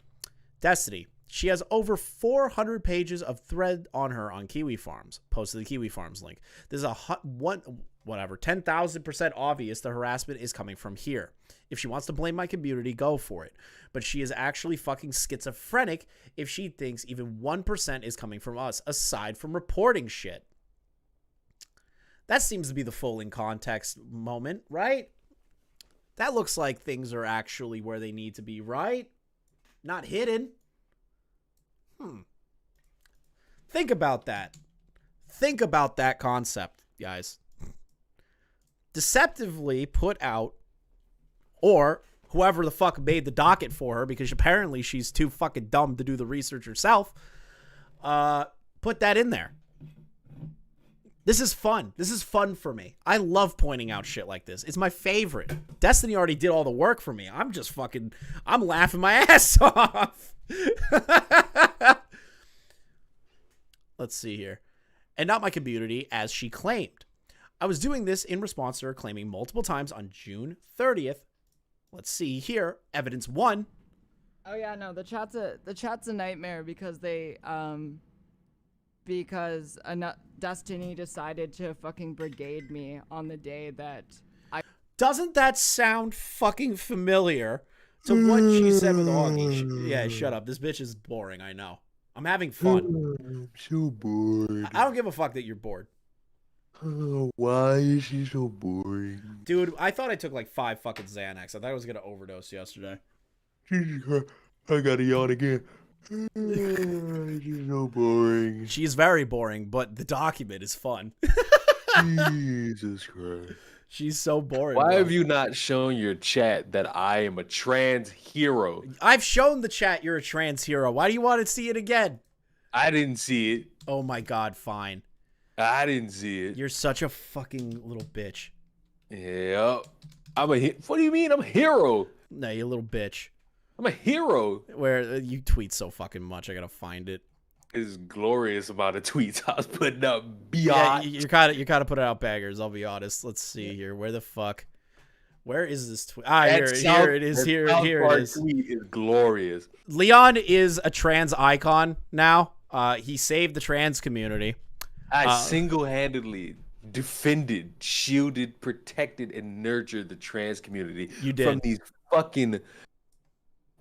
Destiny, she has over 400 pages of thread on her on Kiwi Farms. Posted the Kiwi Farms link. This is 10,000% obvious the harassment is coming from here. If she wants to blame my community, go for it. But she is actually fucking schizophrenic if she thinks even 1% is coming from us, aside from reporting shit. That seems to be the full in context moment, right? That looks like things are actually where they need to be, right? Not hidden. Think about that. Think about that concept, guys. Deceptively put out, or whoever the fuck made the docket for her, because apparently she's too fucking dumb to do the research herself, put that in there. This is fun. This is fun for me. I love pointing out shit like this. It's my favorite. Destiny already did all the work for me. I'm just fucking, I'm laughing my ass off. Let's see here. And not my community, as she claimed. I was doing this in response to her claiming multiple times on June 30th. Let's see here. Evidence 1. Oh yeah, no, the chat's a nightmare because Destiny decided to fucking brigade me on the day that Doesn't that sound fucking familiar to what she said with Augie? Yeah, shut up. This bitch is boring, I know. I'm having fun. I'm so bored. I don't give a fuck that you're bored. Why is she so boring? Dude, I thought I took like 5 fucking Xanax. I thought I was gonna overdose yesterday. I gotta yawn again. She's so boring. She's very boring, but the document is fun. Jesus Christ. She's so boring. Why bro. have you not shown your chat that I am a trans hero? I've shown the chat you're a trans hero. Why do you want to see it again? I didn't see it. Oh my god, fine. I didn't see it. You're such a fucking little bitch. Yep. What do you mean? I'm a hero. No, you little bitch. I'm a hero. Where you tweet so fucking much, I gotta find it. It's glorious amount of tweets I was putting up. Yeah, Beyond. you're kind of putting out baggers. I'll be honest. Let's see here. Where the fuck? Where is this tweet? Ah, here it is. Here it is. Tweet is glorious. Leon is a trans icon now. He saved the trans community. I single-handedly defended, shielded, protected, and nurtured the trans community. You did. From these fucking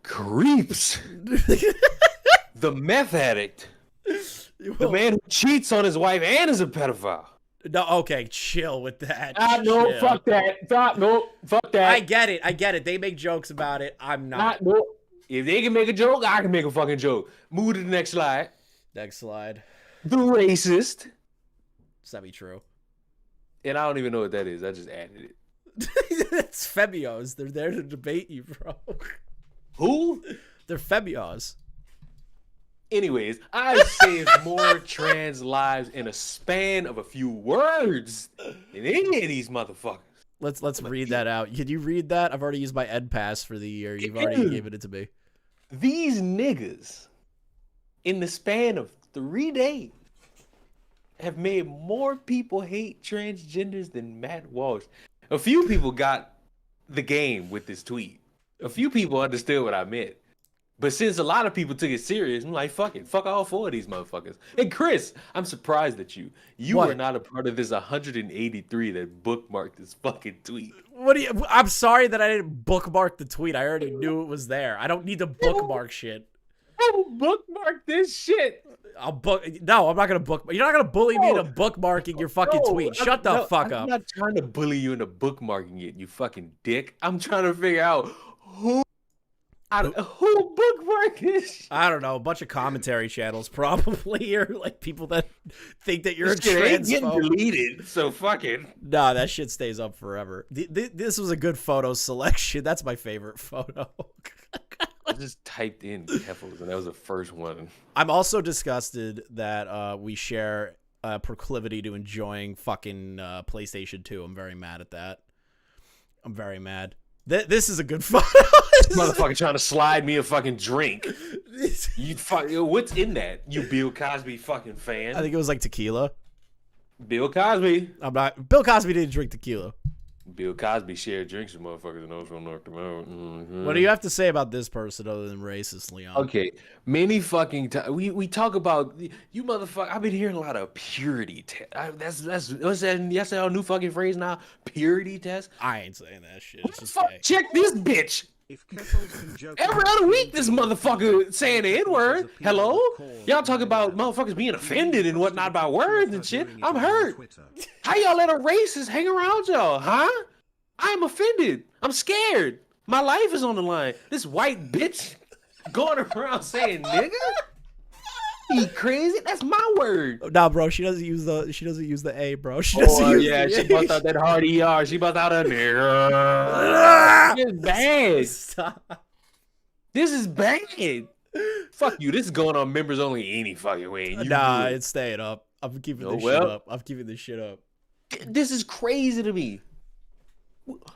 creeps. The meth addict. The man who cheats on his wife and is a pedophile. No, okay, chill with that. No, Chill. fuck that. No, fuck that. I get it. They make jokes about it. I'm not. No. If they can make a joke, I can make a fucking joke. Move to the next slide. Next slide. The racist. Does that be true? And I don't even know what that is. I just added it. It's Femios. They're there to debate you, bro. Who? They're Femios. Anyways, I've saved more trans lives in a span of a few words than any of these motherfuckers. Let's read that out. Can you read that? I've already used my Ed Pass for the year. You've already given it to me. These niggas, in the span of 3 days, have made more people hate transgenders than Matt Walsh. A few people got the game with this tweet. A few people understood what I meant. But since a lot of people took it serious, I'm like, fuck it. Fuck all 4 of these motherfuckers. And Chris, I'm surprised at you. You What? were not a part of this 183 that bookmarked this fucking tweet. What do you? I'm sorry that I didn't bookmark the tweet. I already knew it was there. I don't need to bookmark shit. I will bookmark this shit. I'll book. No, I'm not gonna book. You're not gonna bully me into bookmarking your fucking tweet. Shut the fuck up. I'm not trying to bully you into bookmarking it, you fucking dick. I'm trying to figure out who bookmarked this shit. I don't know. A bunch of commentary channels probably, or like people that think that you're This shit a ain't getting transphobe. deleted, so fucking. Nah, that shit stays up forever. This was a good photo selection. That's my favorite photo. I just typed in Keffals, and that was the first one. I'm also disgusted that we share a proclivity to enjoying fucking PlayStation 2. I'm very mad at that. I'm very mad. This is a good photo. Motherfucker trying to slide me a fucking drink. What's in that? You Bill Cosby fucking fan? I think it was like tequila. Bill Cosby. I'm not. Bill Cosby didn't drink tequila. Bill Cosby shared drinks with motherfuckers and also knocked them out. What do you have to say about this person other than racist, Leon? Okay, many fucking times we talk about you motherfucker. I've been hearing a lot of purity test. That's what's that? That's our new fucking phrase now. Purity test. I ain't saying that shit. It's just Fuck, gay. check this bitch. If Keffals can joke Every other week, this motherfucker saying the N-word. Hello? Y'all talk about motherfuckers being offended and whatnot by words and shit. I'm hurt. How y'all let a racist hang around y'all, huh? I'm offended. I'm scared. My life is on the line. This white bitch going around saying nigga? You crazy? That's my word. Nah, bro, she doesn't use the A, bro. She doesn't use Yeah, the she A. bust out that hard ER. She bust out a nigga. It's bad. Stop. This is bad. Fuck you. This is going on members only any fucking way. You Nah, good. it's staying up. I'm keeping Oh, this well. shit up. I'm keeping this shit up. This is crazy to me.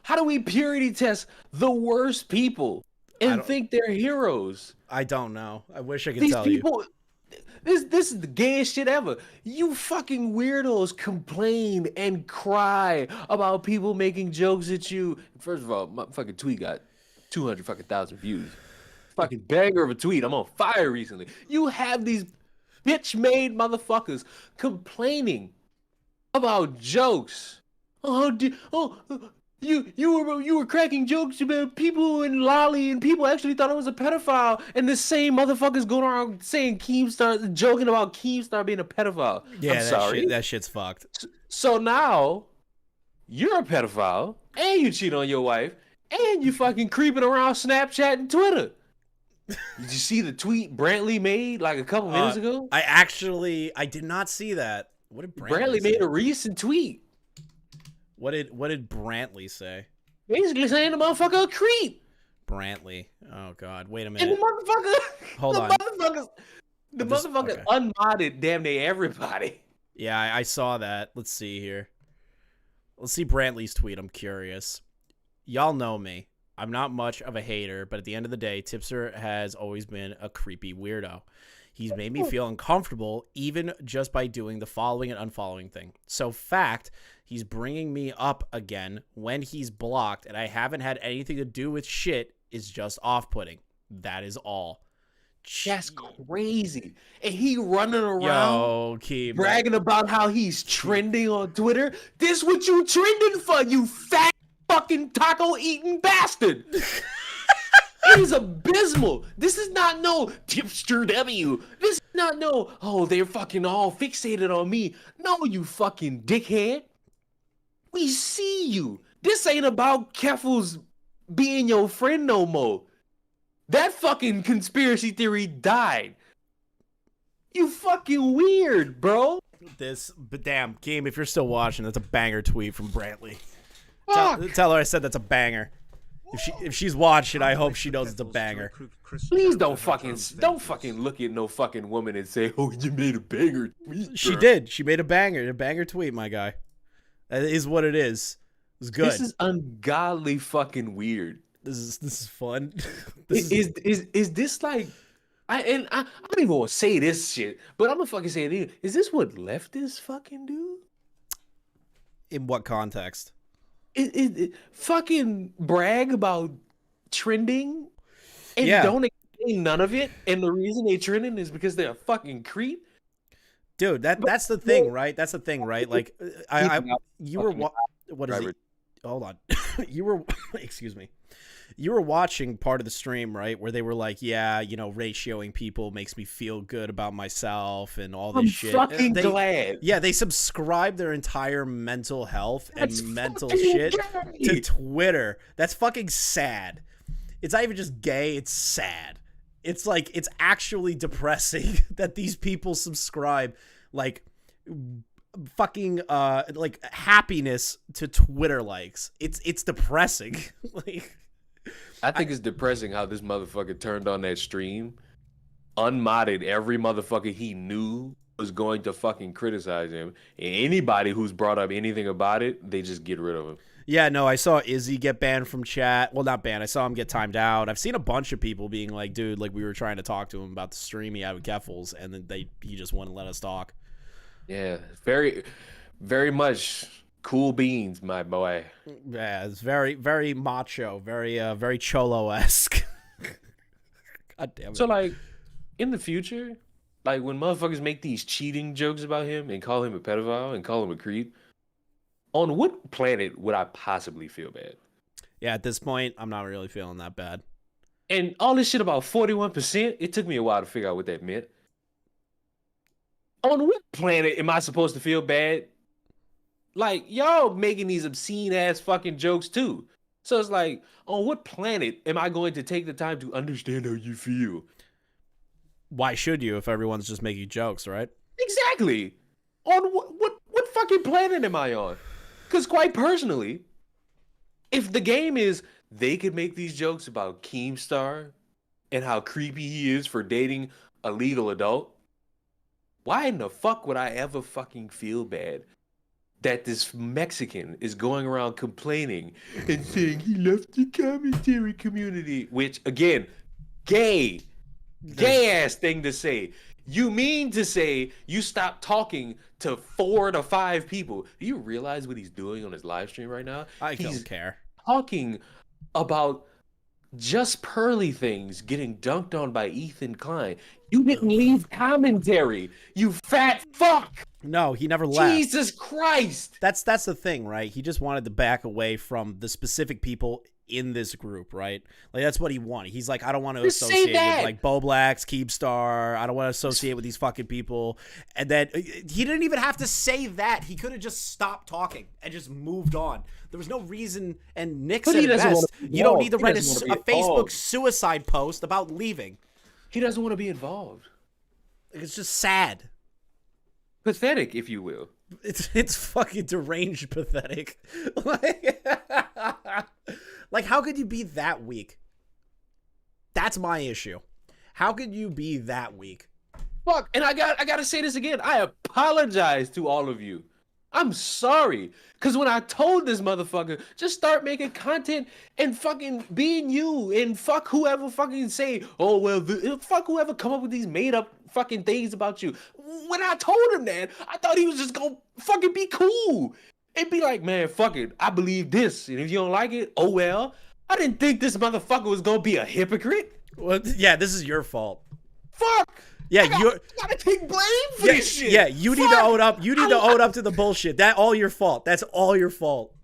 How do we purity test the worst people and think they're heroes? I don't know. I wish I could These tell you. people, this is the gayest shit ever. You fucking weirdos complain and cry about people making jokes at you. First of all, my fucking tweet got 200,000 views. Fucking banger of a tweet. I'm on fire recently. You have these bitch-made motherfuckers complaining about jokes. You were cracking jokes about people in Lolly, and people actually thought I was a pedophile. And the same motherfuckers going around saying Keemstar, joking about Keemstar being a pedophile. Yeah, I'm sorry. that shit's fucked. So now you're a pedophile, and you cheat on your wife, and you fucking creeping around Snapchat and Twitter. Did you see the tweet Brantley made like a couple minutes ago? I did not see that. What did Brantley made a recent tweet. What did Brantley say? Basically saying the motherfucker a creep. Brantley. Oh God. Wait a And minute. the motherfucker, Hold on. The motherfucker unmodded damn near everybody. Yeah, I saw that. Let's see here. Let's see Brantley's tweet. I'm curious. Y'all know me. I'm not much of a hater, but at the end of the day, Tipster has always been a creepy weirdo. He's made me feel uncomfortable even just by doing the following and unfollowing thing. So fact, he's bringing me up again when he's blocked, and I haven't had anything to do with shit is just off-putting. That is all. That's crazy. And he running around Yo, Keem, bragging about how he's trending on Twitter. This what you trending for, you fat fucking taco eating bastard. It is abysmal. This is not no Tipster W. This is not no, oh, they're fucking all fixated on me. No, you fucking dickhead. We see you. This ain't about Keffals being your friend no more. That fucking conspiracy theory died. You fucking weird, bro. But damn, Keem, if you're still watching, that's a banger tweet from Brantley. Fuck. Tell her I said that's a banger. If she's watching, I hope she knows it's a banger. Please don't fucking look at no fucking woman and say, "Oh, you made a banger tweet." She did. She made a banger tweet, my guy. That is what it is. It was good. This is ungodly fucking weird. This is fun. Is this like? I don't even want to say this shit, but I'm gonna fucking say it again. Is this what leftists fucking do? In what context? It fucking brag about trending and don't explain none of it, and the reason they trending is because they're a fucking creep. Dude, that's the thing, right? That's the thing, right? Like, you were what is it? Hold on, you were excuse me. You were watching part of the stream, right, where they were like, yeah, you know, ratioing people makes me feel good about myself and all this shit. I'm fucking glad. Yeah, they subscribe their entire mental health and mental shit to Twitter. That's fucking sad. It's not even just gay, it's sad. It's like, it's actually depressing that these people subscribe, like, fucking, like, happiness to Twitter likes. It's depressing. Like... I think it's depressing how this motherfucker turned on that stream, unmodded every motherfucker he knew was going to fucking criticize him, and anybody who's brought up anything about it, they just get rid of him. Yeah, no, I saw Izzy get banned from chat. Well, not banned. I saw him get timed out. I've seen a bunch of people being like, dude, like we were trying to talk to him about the stream he had with Keffals, and then he just wouldn't let us talk. Yeah, very, very much cool beans, my boy. Yeah, it's very, very macho, very cholo-esque. God damn it. So, like, in the future, like, when motherfuckers make these cheating jokes about him and call him a pedophile and call him a creep, on what planet would I possibly feel bad? Yeah, at this point, I'm not really feeling that bad. And all this shit about 41%, it took me a while to figure out what that meant. On what planet am I supposed to feel bad? Like, y'all making these obscene-ass fucking jokes, too. So it's like, on what planet am I going to take the time to understand how you feel? Why should you if everyone's just making jokes, right? Exactly. On what fucking planet am I on? Because quite personally, if the game is they could make these jokes about Keemstar and how creepy he is for dating a legal adult, why in the fuck would I ever fucking feel bad that this Mexican is going around complaining and saying he left the commentary community, which again, gay ass thing to say. You mean to say you stopped talking to 4 to 5 people? Do you realize what he's doing on his live stream right now? I He's don't care. talking about just pearly things getting dunked on by Ethan Klein. You didn't leave commentary, you fat fuck. No, he never left. Jesus Christ. That's the thing, right? He just wanted to back away from the specific people in this group, right? Like that's what he wanted. He's like, I don't want to Just say associate with that. like Bowblax, Keepstar. I don't want to associate with these fucking people. And then he didn't even have to say that. He could have just stopped talking and just moved on. There was no reason. And Nick But said he it doesn't best. wanna be You don't need to involved. write He doesn't a wanna be Facebook involved. suicide post about leaving. He doesn't want to be involved. It's just sad. Pathetic, if you will. It's fucking deranged pathetic. Like, how could you be that weak? That's my issue. How could you be that weak? Fuck, and I gotta say this again. I apologize to all of you. I'm sorry. Cause when I told this motherfucker, just start making content and fucking being you and fuck whoever fucking say, oh well, fuck whoever come up with these made up fucking things about you. When I told him that, I thought he was just gonna fucking be cool. And be like, man, fuck it. I believe this. And if you don't like it, oh well. I didn't think this motherfucker was gonna be a hypocrite. Well, yeah, this is your fault. Fuck. Yeah, you're Gotta take blame for yeah, this shit. yeah, you need to Fuck. own up. You need to own up to the bullshit. That all your fault. That's all your fault.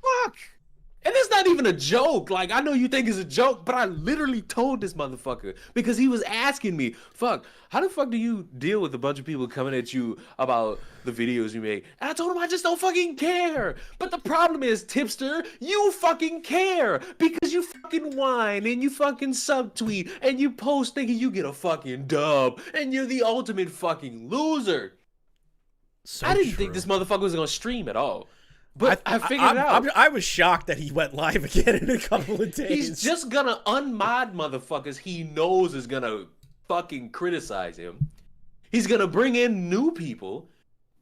Fuck. And it's not even a joke. Like, I know you think it's a joke, but I literally told this motherfucker because he was asking me, fuck, how the fuck do you deal with a bunch of people coming at you about the videos you make? And I told him I just don't fucking care. But the problem is, Tipster, you fucking care because you fucking whine and you fucking subtweet and you post thinking you get a fucking dub and you're the ultimate fucking loser. So I didn't true. think this motherfucker was gonna stream at all. But I figured it out. I was shocked that he went live again in a couple of days. He's just gonna unmod motherfuckers he knows is gonna fucking criticize him. He's gonna bring in new people,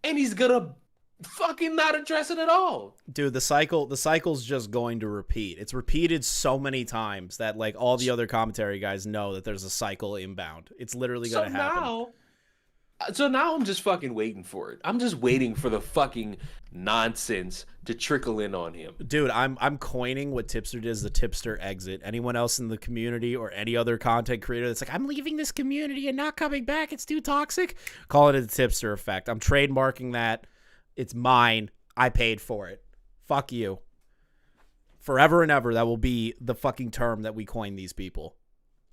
and he's gonna fucking not address it at all. Dude, the cycle's just going to repeat. It's repeated so many times that like all the other commentary guys know that there's a cycle inbound. It's literally gonna happen. So now I'm just fucking waiting for it. I'm just waiting for the fucking nonsense to trickle in on him. Dude, I'm coining what Tipster did as the Tipster exit. Anyone else in the community or any other content creator that's like, I'm leaving this community and not coming back, it's too toxic, call it the Tipster effect. I'm trademarking that. It's mine. I paid for it. Fuck you. Forever and ever, that will be the fucking term that we coin these people.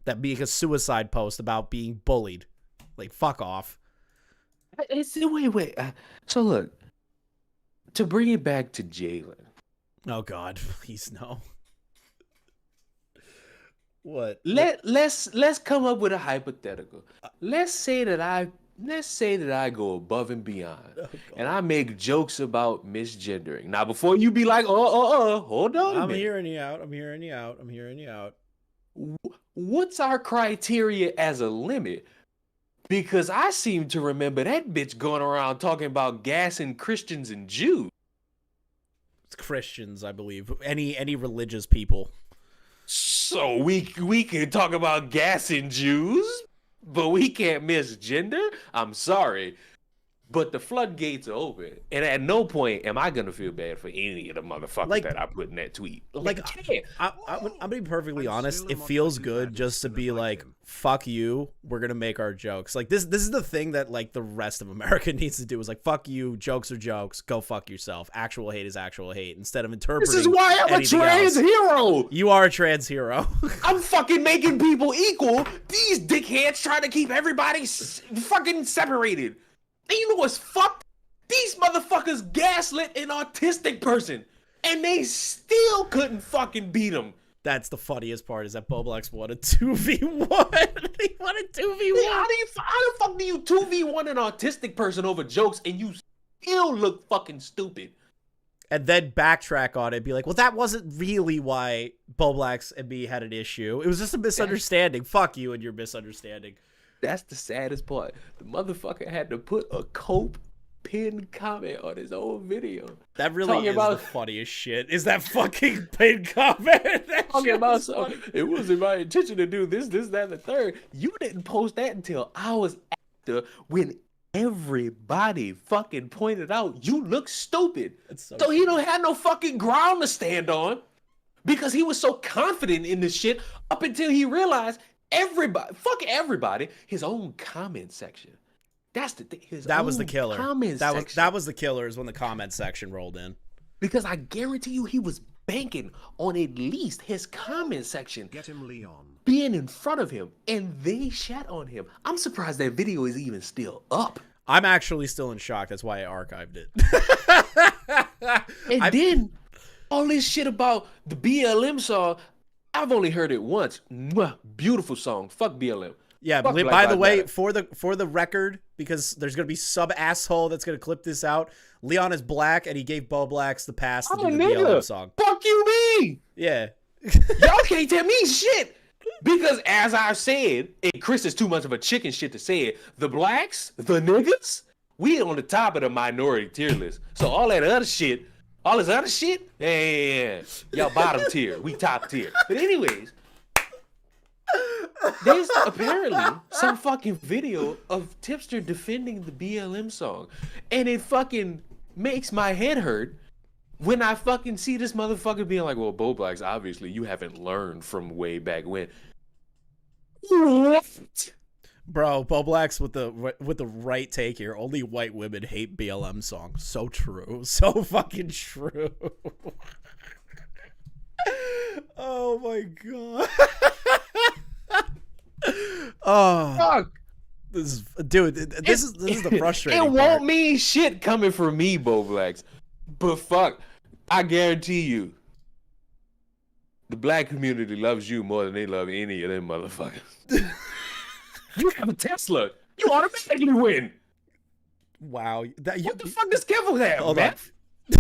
That being a suicide post about being bullied. Like, fuck off. Wait. So look, to bring it back to Jalen. Oh God, please no. What? Let's come up with a hypothetical. Let's say that I go above and beyond, and I make jokes about misgendering. Now, before you be like, hold on. I'm hearing you out. What's our criteria as a limit? Because I seem to remember that bitch going around talking about gassing Christians and Jews. It's Christians, I believe. Any religious people. So we can talk about gassing Jews, but we can't misgender? I'm sorry. But the floodgates are open. And at no point am I going to feel bad for any of the motherfuckers that I put in that tweet. I'm I'm being perfectly honest. It feels good just to be like, fuck you. We're going to make our jokes. Like this is the thing that like the rest of America needs to do is like, fuck you. Jokes are jokes. Go fuck yourself. Actual hate is actual hate. Instead of interpreting. This is why I'm a trans hero. You are a trans hero. I'm fucking making people equal. These dickheads trying to keep everybody fucking separated. And you know what's fucked? These motherfuckers gaslit an autistic person, and they still couldn't fucking beat him. That's the funniest part is that Bowblax won a 2v1. He won a 2v1. How the fuck do you 2v1 an autistic person over jokes and you still look fucking stupid? And then backtrack on it and be like, well, that wasn't really why Bowblax and me had an issue. It was just a misunderstanding. Fuck you and your misunderstanding. That's the saddest part. The motherfucker had to put a Cope pinned comment on his own video. That really is the funniest shit. Is that fucking pinned comment? That Talking shit about was so, funny. it wasn't my intention to do this, that, and the third. You didn't post that until hours after, when everybody fucking pointed out you look stupid. So he don't have no fucking ground to stand on because he was so confident in this shit up until he realized everybody, his own comment section. That's the thing. That was the killer. Section. That was the killer is when the comment section rolled in. Because I guarantee you he was banking on at least his comment section Get him, Leon. being in front of him, and they shat on him. I'm surprised that video is even still up. I'm actually still in shock. That's why I archived it. And then all this shit about the BLM song, I've only heard it once. Mwah, beautiful song. Fuck BLM. Yeah, Fuck by Black the Lives way, Matter. for the record, because there's gonna be sub asshole that's gonna clip this out. Leon is black, and he gave Bowblax the pass to I'm do a the nigga. BLM song. Fuck you mean? Yeah, Y'all can't tell me shit. Because as I've said, and Chris is too much of a chicken shit to say it, the blacks, the niggas, we on the top of the minority tier list. So all that other shit, all this other shit, yeah. Y'all bottom tier, we top tier. But anyways, there's apparently some fucking video of Tipster defending the BLM song. And it fucking makes my head hurt when I fucking see this motherfucker being like, well, Bowblax, obviously you haven't learned from way back when. What? bro, Bowblax with the right take here. Only white women hate BLM songs. So true, so fucking true. Oh my god. Oh, Fuck. this is, dude. This is the frustrating It part. won't mean shit coming from me, Bowblax. But fuck, I guarantee you, the black community loves you more than they love any of them motherfuckers. You have a Tesla. You automatically win. Wow. That, What the fuck does Keffals have, Hold man? on.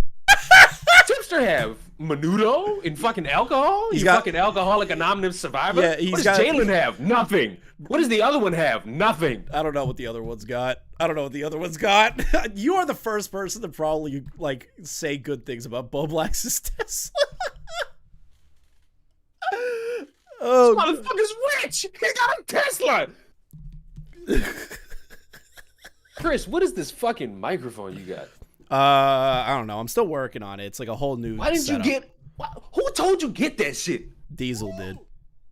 Tipster have Menudo and fucking alcohol? He's You got- fucking Alcoholic Anonymous survivor? Yeah, he's what does got- Jalen have? Nothing. What does the other one have? Nothing. I don't know what the other one's got. You are the first person to probably like say good things about Bowblax's Tesla. Oh, Motherfucker's rich. He got a Tesla. Chris, what is this fucking microphone you got? I don't know. I'm still working on it. It's like a whole new. Why didn't setup. you get? Who told you get that shit? Diesel did.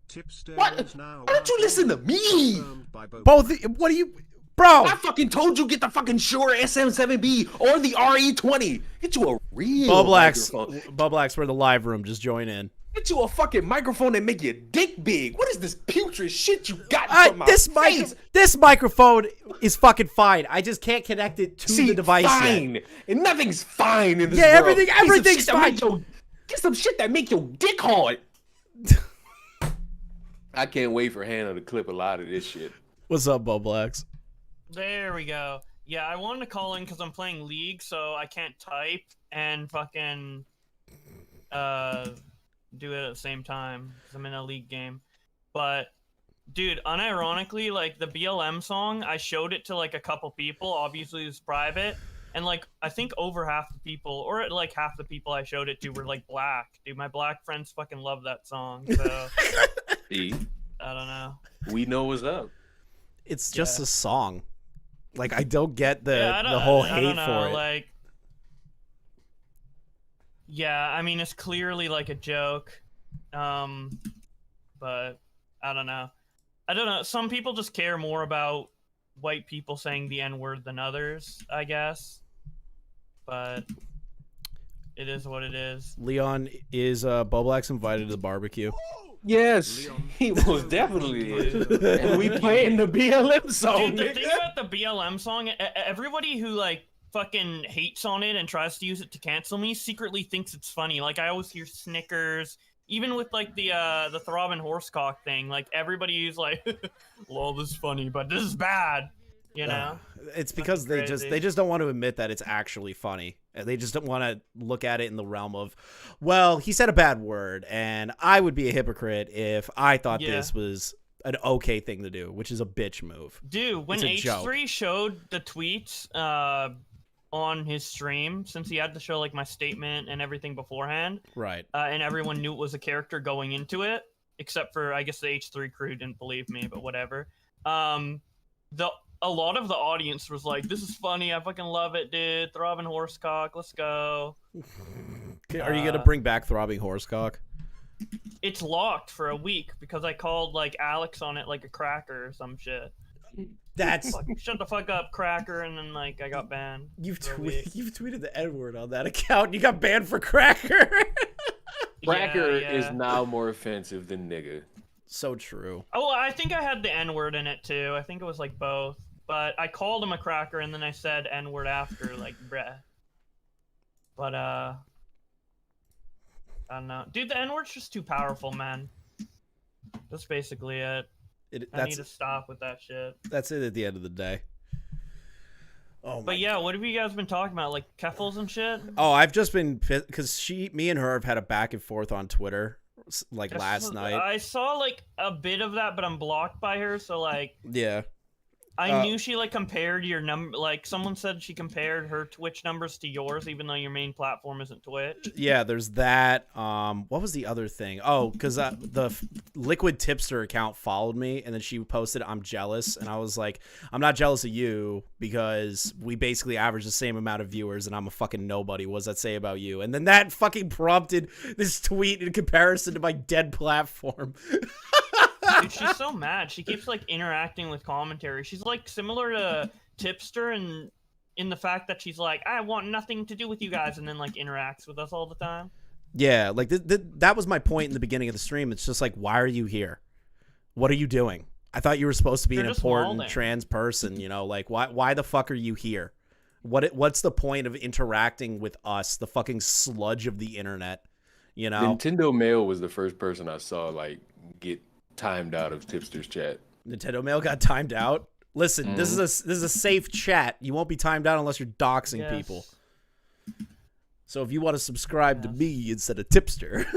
Tipster What? is now Why don't you listen to me? confirmed by Both. What are you, bro? I fucking told you get the fucking Shure SM7B or the RE20. Get you a real microphone. Bowblax, we're in the live room. Just join in. Get you a fucking microphone that make your dick big. What is this putrid shit you got from my face? This microphone is fucking fine. I just can't connect it to See, the device fine. yet. And nothing's fine in this Yeah, world. everything's fine. Get some shit that make your dick hard. I can't wait for Hannah to clip a lot of this shit. What's up, Bowblax? There we go. Yeah, I wanted to call in because I'm playing League, so I can't type and fucking do it at the same time because I'm in a League game. But, dude, unironically, like, the BLM song, I showed it to, like, a couple people. Obviously, it's private. And, like, I think over half the people, or, like, half the people I showed it to were, like, black. Dude, my black friends fucking love that song, so... See? I don't know. We know what's up. It's just a song. Like, I don't get the Yeah, the whole I hate don't know, for it. Like, yeah, I mean, it's clearly like a joke. But I don't know. I don't know. Some people just care more about white people saying the N-word than others, I guess. But it is what it is. Leon, is Bowblax invited to the barbecue? Yes, he most definitely is. And we playing the BLM song, Dude, the nigga. thing about the BLM song, everybody who like fucking hates on it and tries to use it to cancel me secretly thinks it's funny. Like I always hear snickers, even with like the throbbing horsecock thing. Like everybody who's like, "Lol, this is funny, but this is bad," you know. It's because they just don't want to admit that it's actually funny. They just don't want to look at it in the realm of, well, he said a bad word, and I would be a hypocrite if I thought this was an okay thing to do, which is a bitch move. Dude, when It's a H3 joke. showed the tweets on his stream, since he had to show like my statement and everything beforehand, Right. and everyone knew it was a character going into it, except for I guess the H3 crew didn't believe me, but whatever. A lot of the audience was like, "This is funny. I fucking love it, dude. Throbbing horsecock, let's go." Are you gonna bring back Throbbing Horsecock? It's locked for a week because I called like Alex on it like a cracker or some shit. That's Shut the fuck up, cracker, and then like I got banned. you've for a week. tweeted the N-word on that account. You got banned for cracker. Cracker Yeah. is now more offensive than nigga. So true. Oh, I think I had the N-word in it too. I think it was like both. But I called him a cracker and then I said N-word after, like, bruh. But, I don't know. Dude, the N-word's just too powerful, man. That's basically it. I need to stop with that shit. That's it at the end of the day. Oh my But yeah, what have you guys been talking about? Like, Keffals and shit? Oh, I've just been because me and her have had a back and forth on Twitter like last night. I saw, like, a bit of that, but I'm blocked by her, so, like... Yeah. I knew she like compared your number. Like someone said she compared her Twitch numbers to yours, even though your main platform isn't Twitch. Yeah, there's that. What was the other thing? Oh, because the Liquid Tipster account followed me, and then she posted, "I'm jealous," and I was like, "I'm not jealous of you because we basically average the same amount of viewers, and I'm a fucking nobody. What does that say about you?" And then that fucking prompted this tweet in comparison to my dead platform. Dude, she's so mad. She keeps like interacting with commentary. She's like similar to Tipster and in the fact that she's like, "I want nothing to do with you guys," and then like interacts with us all the time. Yeah, like that was my point in the beginning of the stream. It's just like, why are you here? What are you doing? I thought you were supposed to be You're an just important mauling. trans person, you know? Like, why the fuck are you here? What's the point of interacting with us, the fucking sludge of the internet? You know? Nintendo Mail was the first person I saw like get timed out of Tipster's chat. Nintendo Mail got timed out. Listen, this is a safe chat. You won't be timed out unless you're doxing people. So if you want to subscribe to me instead of Tipster.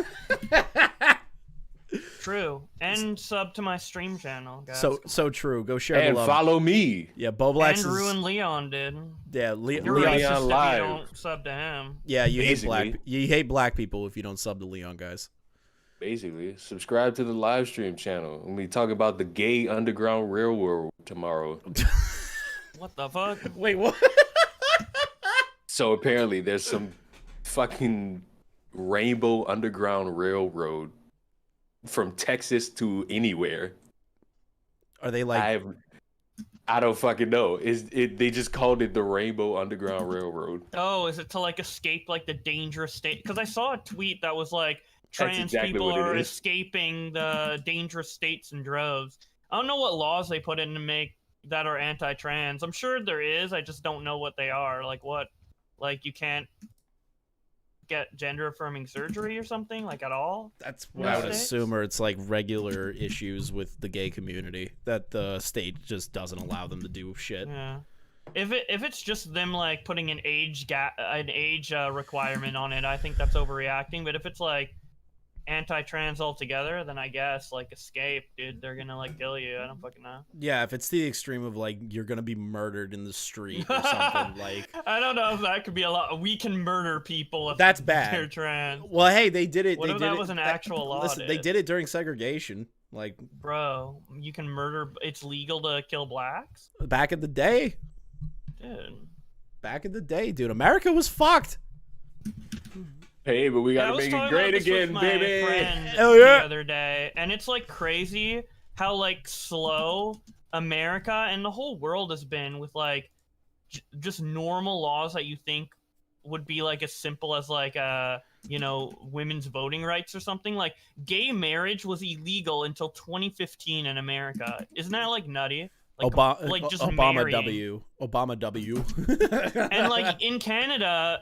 True. And sub to my stream channel, guys. So true. Go share And the love. follow me. Yeah, Bowblax And is Ruin Leon did. Yeah, You're Leon. racist if Live. you don't sub to him. Yeah, you Basically. hate black people if you don't sub to Leon, guys. Basically, subscribe to the live stream channel. And we talk about the gay underground railroad tomorrow. What the fuck? Wait, what? So apparently there's some fucking rainbow underground railroad from Texas to anywhere. Are they like I don't fucking know. They just called it the Rainbow Underground Railroad. Oh, is it to like escape like the dangerous state? Because I saw a tweet that was like trans exactly people what it are is. escaping the dangerous states in droves. I don't know what laws they put in to make that are anti-trans. I'm sure there is. I just don't know what they are. Like what? Like you can't get gender affirming surgery or something like at all? That's what I would assume, or it's like regular issues with the gay community that the state just doesn't allow them to do shit. Yeah. If it's just them like putting an age requirement on it, I think that's overreacting. But if it's like anti-trans altogether, then I guess like escape, dude. They're gonna like kill you. I don't fucking know. Yeah, if it's the extreme of like you're gonna be murdered in the street or something like. I don't know if that could be a lot. We can murder people if That's bad. they're trans. Well, hey, they did it. What they if did that it, was an actual law? Listen, they dude? did it during segregation. Like, Bro, you can murder. It's legal to kill blacks, back in the day. dude. Back in the day, dude, America was fucked. Hey, but we Yeah, I gotta was make it talking great about this again, with my baby. friend Hell yeah. the other day, and it's like crazy how like slow America and the whole world has been with like just normal laws that you think would be like as simple as like women's voting rights or something. Like gay marriage was illegal until 2015 in America. Isn't that like nutty? Like, just Obama marrying. W. Obama W. And like in Canada,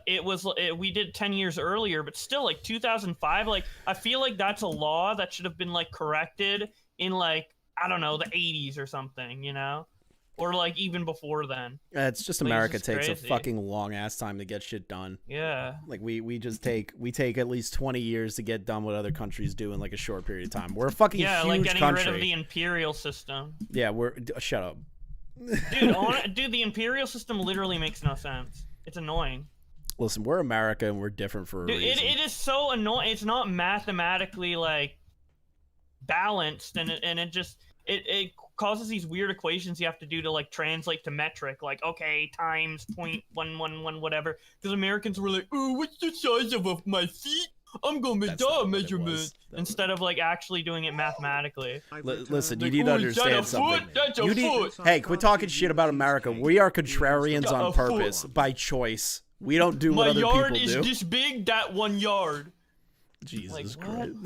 we did 10 years earlier, but still like 2005. Like I feel like that's a law that should have been like corrected in like I don't know the 80s or something. You know? or like even before then. It's just Like, it's America just takes a crazy. fucking long ass time to get shit done. Yeah. Like we take at least 20 years to get done what other countries do in like a short period of time. We're a fucking Yeah, huge like getting country. rid of the imperial system. Yeah, shut up. Dude, the imperial system literally makes no sense. It's annoying. Listen, we're America and we're different for a Dude, reason. it is so annoying. It's not mathematically like balanced, and it causes these weird equations you have to do to like translate to metric. Like, okay, times 0.111 whatever. Because Americans were like, oh, what's the size of my feet? I'm gonna make that measurement instead of like actually doing it mathematically. Listen, you need to understand something. That's a foot. Hey, quit talking shit about America. We are contrarians on purpose, by choice. We don't do what My other yard people is do. this big, that 1 yard. Jesus Like, Christ.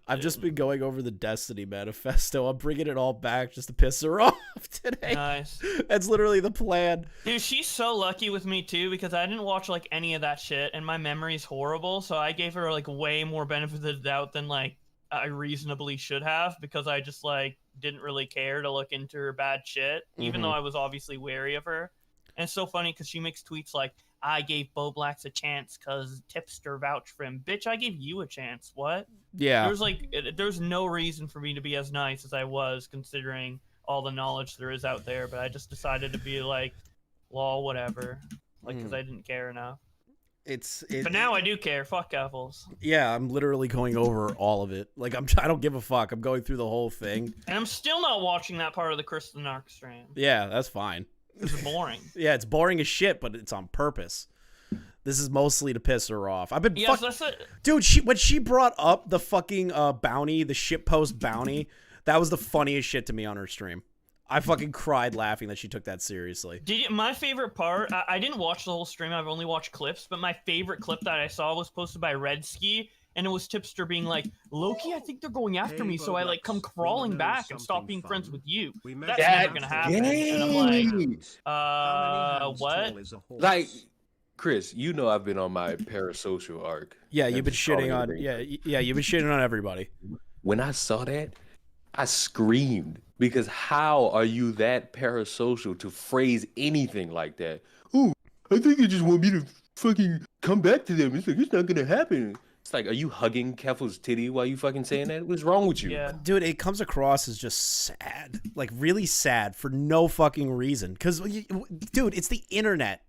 I've just been going over the Destiny Manifesto. I'm bringing it all back just to piss her off today. Nice. That's literally the plan. Dude, she's so lucky with me too because I didn't watch like any of that shit and my memory's horrible, so I gave her like way more benefit of the doubt than like I reasonably should have because I just like didn't really care to look into her bad shit, even though I was obviously wary of her. And it's so funny because she makes tweets like, I gave Bowblax a chance because Tipster vouched for him. Bitch, I gave you a chance. What? Yeah. There's no reason for me to be as nice as I was considering all the knowledge there is out there, but I just decided to be like, lol, whatever. Like, because I didn't care enough. But now I do care. Fuck Keffals. Yeah, I'm literally going over all of it. Like, I don't give a fuck. I'm going through the whole thing. And I'm still not watching that part of the ChrisTheNarc stream. Yeah, that's fine. It's boring. Yeah, it's boring as shit, but it's on purpose. This is mostly to piss her off. I've been That's it. Dude, when she brought up the fucking bounty, the shitpost bounty, that was the funniest shit to me on her stream. I fucking cried laughing that she took that seriously. My favorite part, I didn't watch the whole stream, I've only watched clips, but my favorite clip that I saw was posted by Red Ski, and it was Tipster being like, Loki, I think they're going after me, so I like come crawling back and stop being friends with you. That's never gonna happen. And I'm like, what? Like, Chris, you know I've been on my parasocial arc. Yeah, you've been shitting on you've been shitting on everybody. When I saw that, I screamed because how are you that parasocial to phrase anything like that? Oh, I think they just want me to fucking come back to them. It's like it's not gonna happen. It's like, are you hugging Keffals' titty while you fucking saying that? What's wrong with you? Yeah. Dude, it comes across as just sad. Like, really sad for no fucking reason. Because, dude, it's the internet.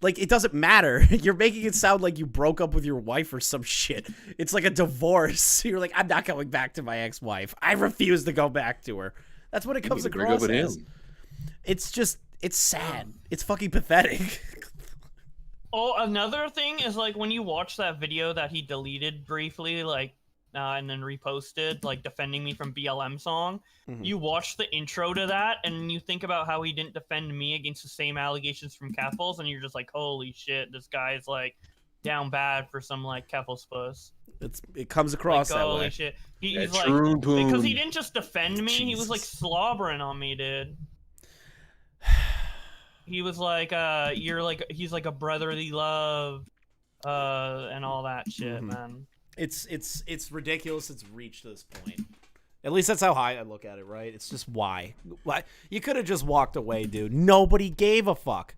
Like, it doesn't matter. You're making it sound like you broke up with your wife or some shit. It's like a divorce. You're like, I'm not going back to my ex-wife. I refuse to go back to her. That's what it comes across as. It's just, it's sad. It's fucking pathetic. Oh, another thing is like when you watch that video that he deleted briefly, like, and then reposted, like defending me from BLM song. You watch the intro to that, and you think about how he didn't defend me against the same allegations from Keffals, and you're just like, holy shit, this guy is like down bad for some like Keffals puss. It comes across like, that holy way. Shit. He's like, because he didn't just defend me, he was like slobbering on me, dude. He was like, he's like a brotherly love, and all that shit, man. It's ridiculous. It's reached this point. At least that's how I look at it, right? It's just why? You could have just walked away, dude. Nobody gave a fuck.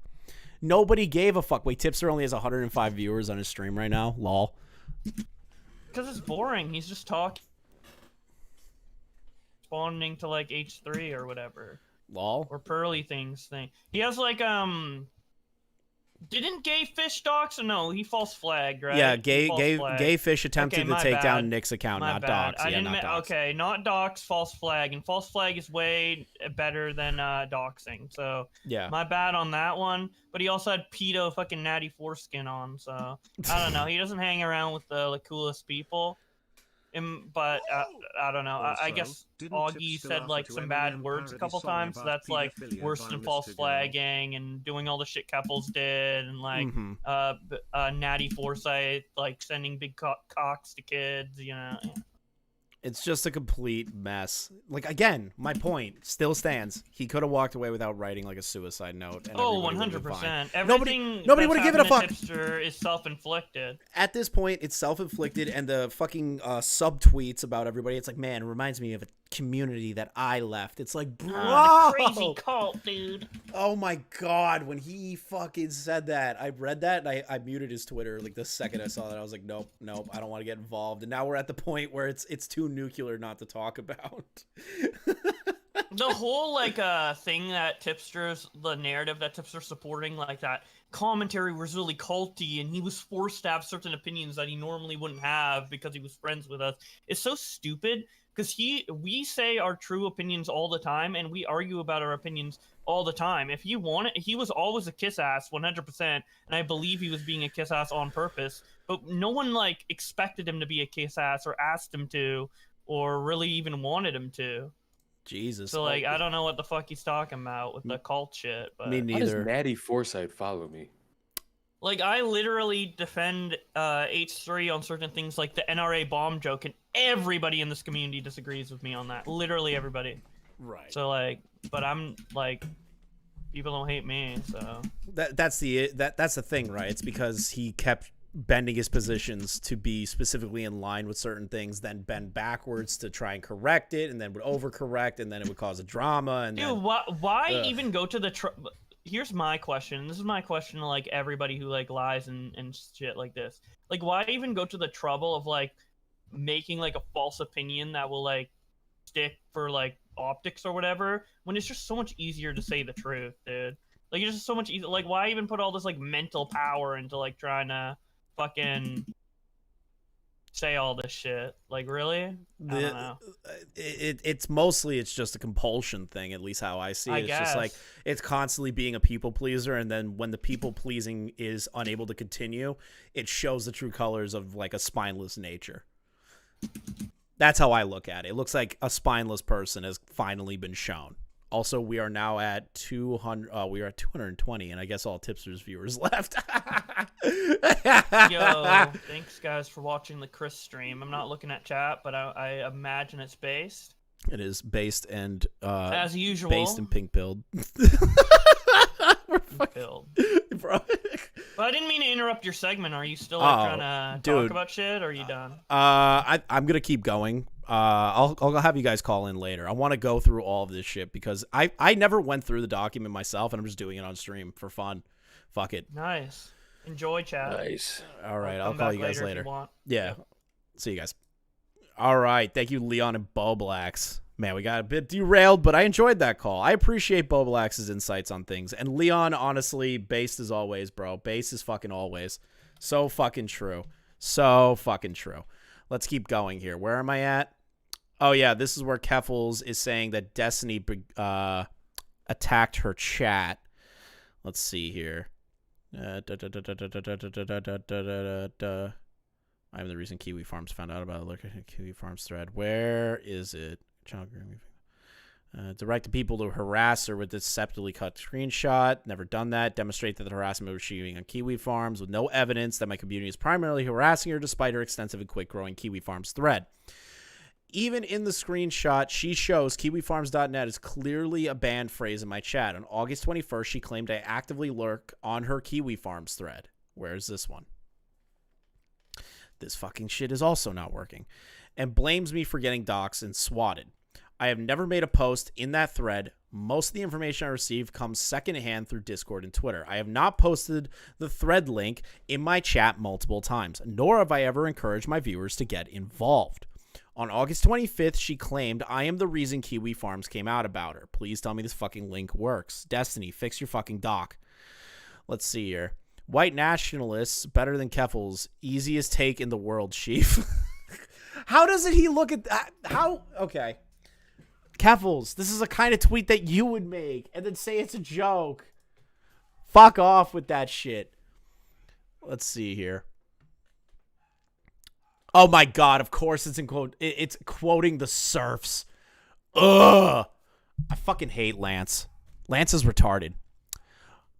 Nobody gave a fuck. Wait, Tipster only has 105 viewers on his stream right now. Lol. Because it's boring. He's just talking, responding to like H3 or whatever. Lol. Or Pearly thing. He has like didn't Gay Fish dox? No, he false flagged, right? Yeah, Gay Fish attempted to take down Nick's account, my not bad. dox. Yeah, not dox. Okay, not dox, false flag, and false flag is way better than doxing. So yeah, my bad on that one. But he also had pedo fucking natty foreskin on, so I don't know. He doesn't hang around with the coolest people. But I don't know. I guess Augie said like some bad words a couple times. So that's like worse than false flagging and doing all the shit Keffals did, and like Natty Forsyth like sending big cocks to kids. You know. Yeah. It's just a complete mess. Like, again, my point still stands. He could have walked away without writing like a suicide note. And 100%. Nobody would have given a fuck. Tipster is self-inflicted. At this point, it's self-inflicted, and the fucking sub-tweets about everybody. It's like, man, it reminds me of a community that I left. It's like, bro, the crazy cult, dude. Oh my god, when he fucking said that, I read that and I muted his Twitter like the second I saw that. I was like, nope, I don't want to get involved. And now we're at the point where it's too nuclear not to talk about. The whole like thing that tipsters, the narrative that tipsters supporting, like that commentary was really culty and he was forced to have certain opinions that he normally wouldn't have because he was friends with us. It's so stupid because we say our true opinions all the time and we argue about our opinions all the time. If you want it, he was always a kiss ass 100%, and I believe he was being a kiss ass on purpose, but no one like expected him to be a kiss ass or asked him to or really even wanted him to. Jesus. So like I don't know what the fuck he's talking about with the cult shit, but Me How does neither. Maddie Forsyth follow me? like I literally defend H3 on certain things like the NRA bomb joke, and everybody in this community disagrees with me on that. Literally everybody. Right. So like, but I'm like, people don't hate me, so That's the thing, right? It's because he kept bending his positions to be specifically in line with certain things, then bend backwards to try and correct it, and then would overcorrect, and then it would cause a drama. And dude, then, why even go to the here's my question. This is my question to like everybody who like lies and shit like this. Like, why even go to the trouble of like making like a false opinion that will like stick for like optics or whatever, when it's just so much easier to say the truth, dude? Like, it's just so much easier. Like, why even put all this like mental power into like trying to fucking say all this shit? Like, really? I don't know. It's mostly it's just a compulsion thing, at least how I see it. I It's guess. just like it's constantly being a people pleaser, and then when the people pleasing is unable to continue, it shows the true colors of like a spineless nature. That's how I look at it. It looks like a spineless person has finally been shown. Also, we are now at 200. We are at 220, and I guess all tipsters viewers left. Yo, thanks guys for watching the Chris stream. I'm not looking at chat, but I imagine it's based. It is based and as usual. based and pink pilled. Filled. Bro. But I didn't mean to interrupt your segment. Are you still like, trying to talk dude. about shit, or are you done? I'm gonna keep going. I'll have you guys call in later. I want to go through all of this shit because I never went through the document myself, and I'm just doing it on stream for fun. Fuck it. Nice. Enjoy chat. Nice. All right, I'll I'll come call back you guys later if later. you want. Yeah. See you guys. All right. Thank you, Leon and Bowblax. Man, we got a bit derailed, but I enjoyed that call. I appreciate Bowblax's insights on things. And Leon, honestly, based as always, bro. Base is fucking always. So fucking true. So fucking true. Let's keep going here. Where am I at? Oh, yeah. This is where Keffals is saying that Destiny attacked her chat. Let's see here. I am the reason Kiwi Farms found out about it. Look at Kiwi Farms thread. Where is it? Direct the people to harass her with this deceptively cut screenshot. Never done that. Demonstrate that the harassment was receiving on Kiwi Farms with no evidence that my community is primarily harassing her despite her extensive and quick-growing Kiwi Farms thread. Even in the screenshot, she shows KiwiFarms.net is clearly a banned phrase in my chat. On August 21st, she claimed I actively lurk on her Kiwi Farms thread. Where's this one? This fucking shit is also not working. And blames me for getting doxxed and swatted. I have never made a post in that thread. Most of the information I received comes secondhand through Discord and Twitter. I have not posted the thread link in my chat multiple times, nor have I ever encouraged my viewers to get involved. On August 25th, she claimed, I am the reason Kiwi Farms came out about her. Please tell me this fucking link works. Destiny, fix your fucking doc. Let's see here. White nationalists, better than Keffals. Easiest take in the world, chief. How doesn't he look at that? How? Okay. Keffals, this is a kind of tweet that you would make and then say it's a joke. Fuck off with that shit. Let's see here. Oh my god, of course it's in quote. It's quoting the serfs. Ugh. I fucking hate Lance. Lance is retarded.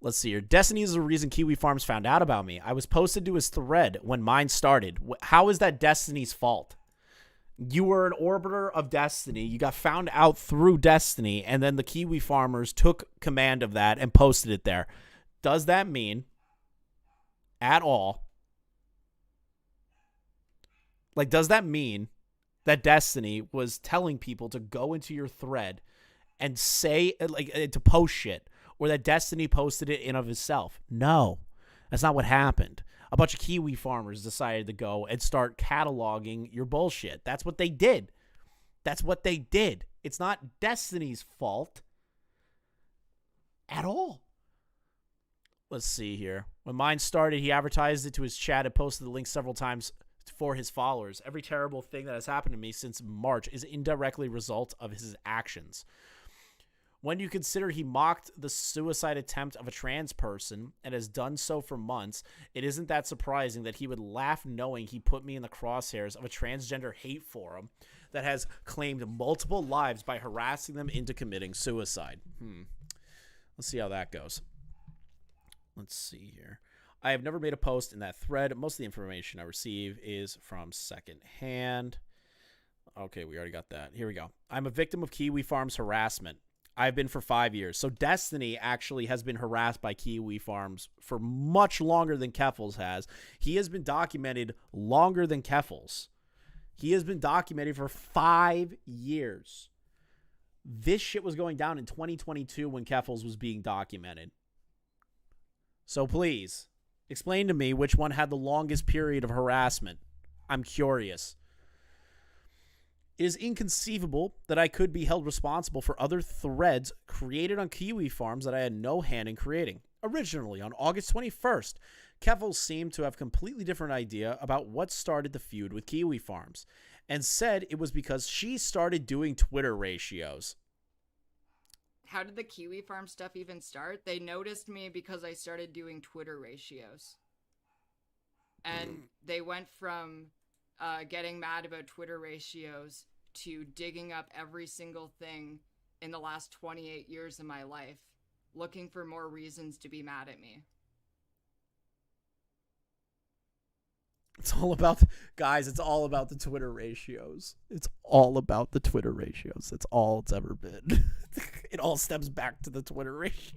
Let's see here. Destiny is the reason Kiwi Farms found out about me. I was posted to his thread when mine started. How is that Destiny's fault? You were an orbiter of Destiny. You got found out through Destiny, and then the Kiwi farmers took command of that and posted it there. Does that mean at all? Like, does that mean that Destiny was telling people to go into your thread and say, like, to post shit, or that Destiny posted it in of itself. No, that's not what happened. A bunch of Kiwi farmers decided to go and start cataloging your bullshit. That's what they did. That's what they did. It's not Destiny's fault at all. Let's see here. When mine started, he advertised it to his chat and posted the link several times for his followers. Every terrible thing that has happened to me since March is indirectly a result of his actions. When you consider he mocked the suicide attempt of a trans person and has done so for months, it isn't that surprising that he would laugh knowing he put me in the crosshairs of a transgender hate forum that has claimed multiple lives by harassing them into committing suicide. Let's see how that goes. Let's see here. I have never made a post in that thread. Most of the information I receive is from secondhand. Okay, we already got that. Here we go. I'm a victim of Kiwi Farms harassment. I've been for 5 years. So Destiny actually has been harassed by Kiwi Farms for much longer than Keffals has. He has been documented longer than Keffals. He has been documented for 5 years. This shit was going down in 2022 when Keffals was being documented. So please, explain to me which one had the longest period of harassment. I'm curious. It is inconceivable that I could be held responsible for other threads created on Kiwi Farms that I had no hand in creating. Originally, on August 21st, Keffals seemed to have a completely different idea about what started the feud with Kiwi Farms, and said it was because she started doing Twitter ratios. How did the Kiwi Farm stuff even start? They noticed me because I started doing Twitter ratios. And they went from getting mad about Twitter ratios to digging up every single thing in the last 28 years of my life, looking for more reasons to be mad at me. It's all about, guys, it's all about the Twitter ratios. It's all about the Twitter ratios. That's all it's ever been. It all stems back to the Twitter ratios.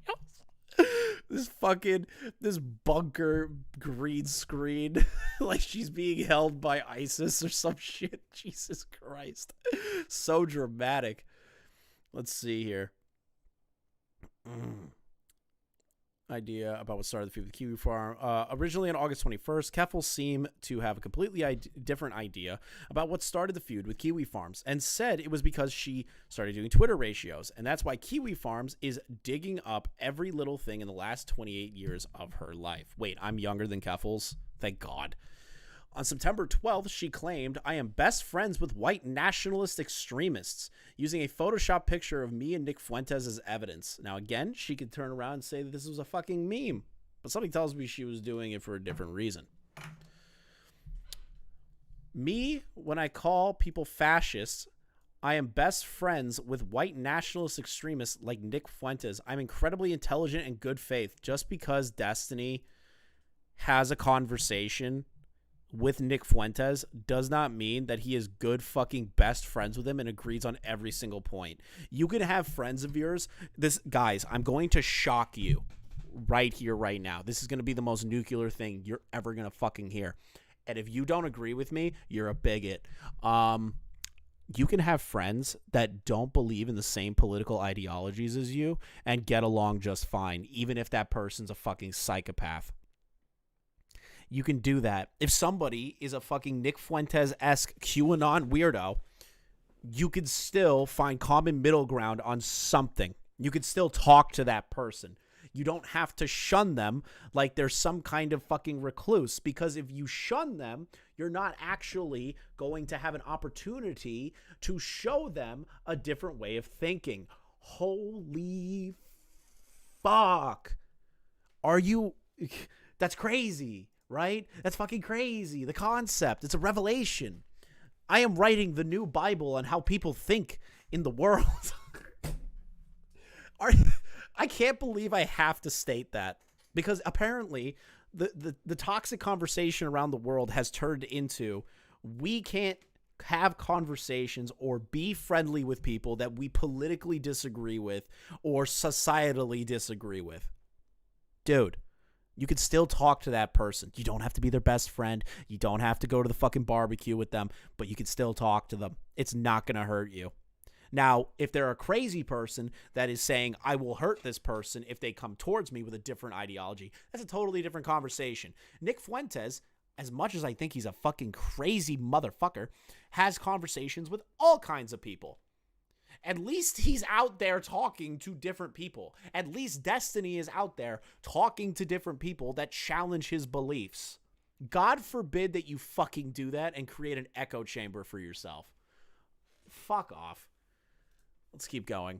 This bunker green screen, like she's being held by ISIS or some shit. Jesus Christ. So dramatic. Let's see here. Idea about what started the feud with the Kiwi Farm. Originally on August 21st, Keffals seemed to have a completely different idea about what started the feud with Kiwi Farms and said it was because she started doing Twitter ratios, and that's why Kiwi Farms is digging up every little thing in the last 28 years of her life. Wait, I'm younger than Keffals? Thank God. On September 12th, she claimed, I am best friends with white nationalist extremists, using a Photoshop picture of me and Nick Fuentes as evidence. Now, again, she could turn around and say that this was a fucking meme, but something tells me she was doing it for a different reason. Me, when I call people fascists, I am best friends with white nationalist extremists like Nick Fuentes. I'm incredibly intelligent and good faith. Just because Destiny has a conversation with Nick Fuentes does not mean that he is good fucking best friends with him and agrees on every single point. You can have friends of yours. Guys, I'm going to shock you right here, right now. This is going to be the most nuclear thing you're ever going to fucking hear. And if you don't agree with me, you're a bigot. You can have friends that don't believe in the same political ideologies as you and get along just fine, even if that person's a fucking psychopath. You can do that. If somebody is a fucking Nick Fuentes-esque QAnon weirdo, you can still find common middle ground on something. You can still talk to that person. You don't have to shun them like they're some kind of fucking recluse, because if you shun them, you're not actually going to have an opportunity to show them a different way of thinking. Holy fuck. Are you... That's crazy. Right? That's fucking crazy. The concept. It's a revelation. I am writing the new Bible on how people think in the world. I can't believe I have to state that, because apparently the toxic conversation around the world has turned into, we can't have conversations or be friendly with people that we politically disagree with or societally disagree with. Dude, You could still talk to that person. You don't have to be their best friend. You don't have to go to the fucking barbecue with them, but you can still talk to them. It's not going to hurt you. Now, if they're a crazy person that is saying, I will hurt this person if they come towards me with a different ideology, that's a totally different conversation. Nick Fuentes, as much as I think he's a fucking crazy motherfucker, has conversations with all kinds of people. At least he's out there talking to different people. At least Destiny is out there talking to different people that challenge his beliefs. God forbid that you fucking do that and create an echo chamber for yourself. Fuck off. Let's keep going.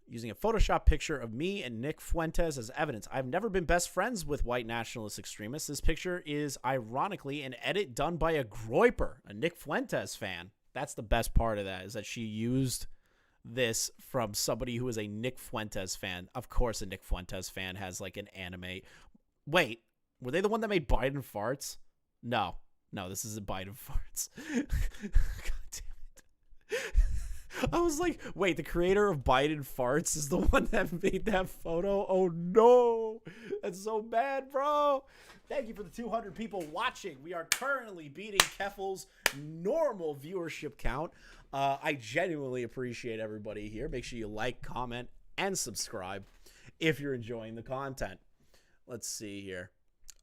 Using a Photoshop picture of me and Nick Fuentes as evidence. I've never been best friends with white nationalist extremists. This picture is ironically an edit done by a Groiper, a Nick Fuentes fan. That's the best part of that, is that she used this from somebody who is a Nick Fuentes fan. Of course a Nick Fuentes fan has like an anime. Wait, were they the one that made Biden Farts? No, this is a Biden Farts. God damn it. I was like, wait, the creator of Biden Farts is the one that made that photo? Oh, no. That's so bad, bro. Thank you for the 200 people watching. We are currently beating Keffals' normal viewership count. I genuinely appreciate everybody here. Make sure you like, comment, and subscribe if you're enjoying the content. Let's see here.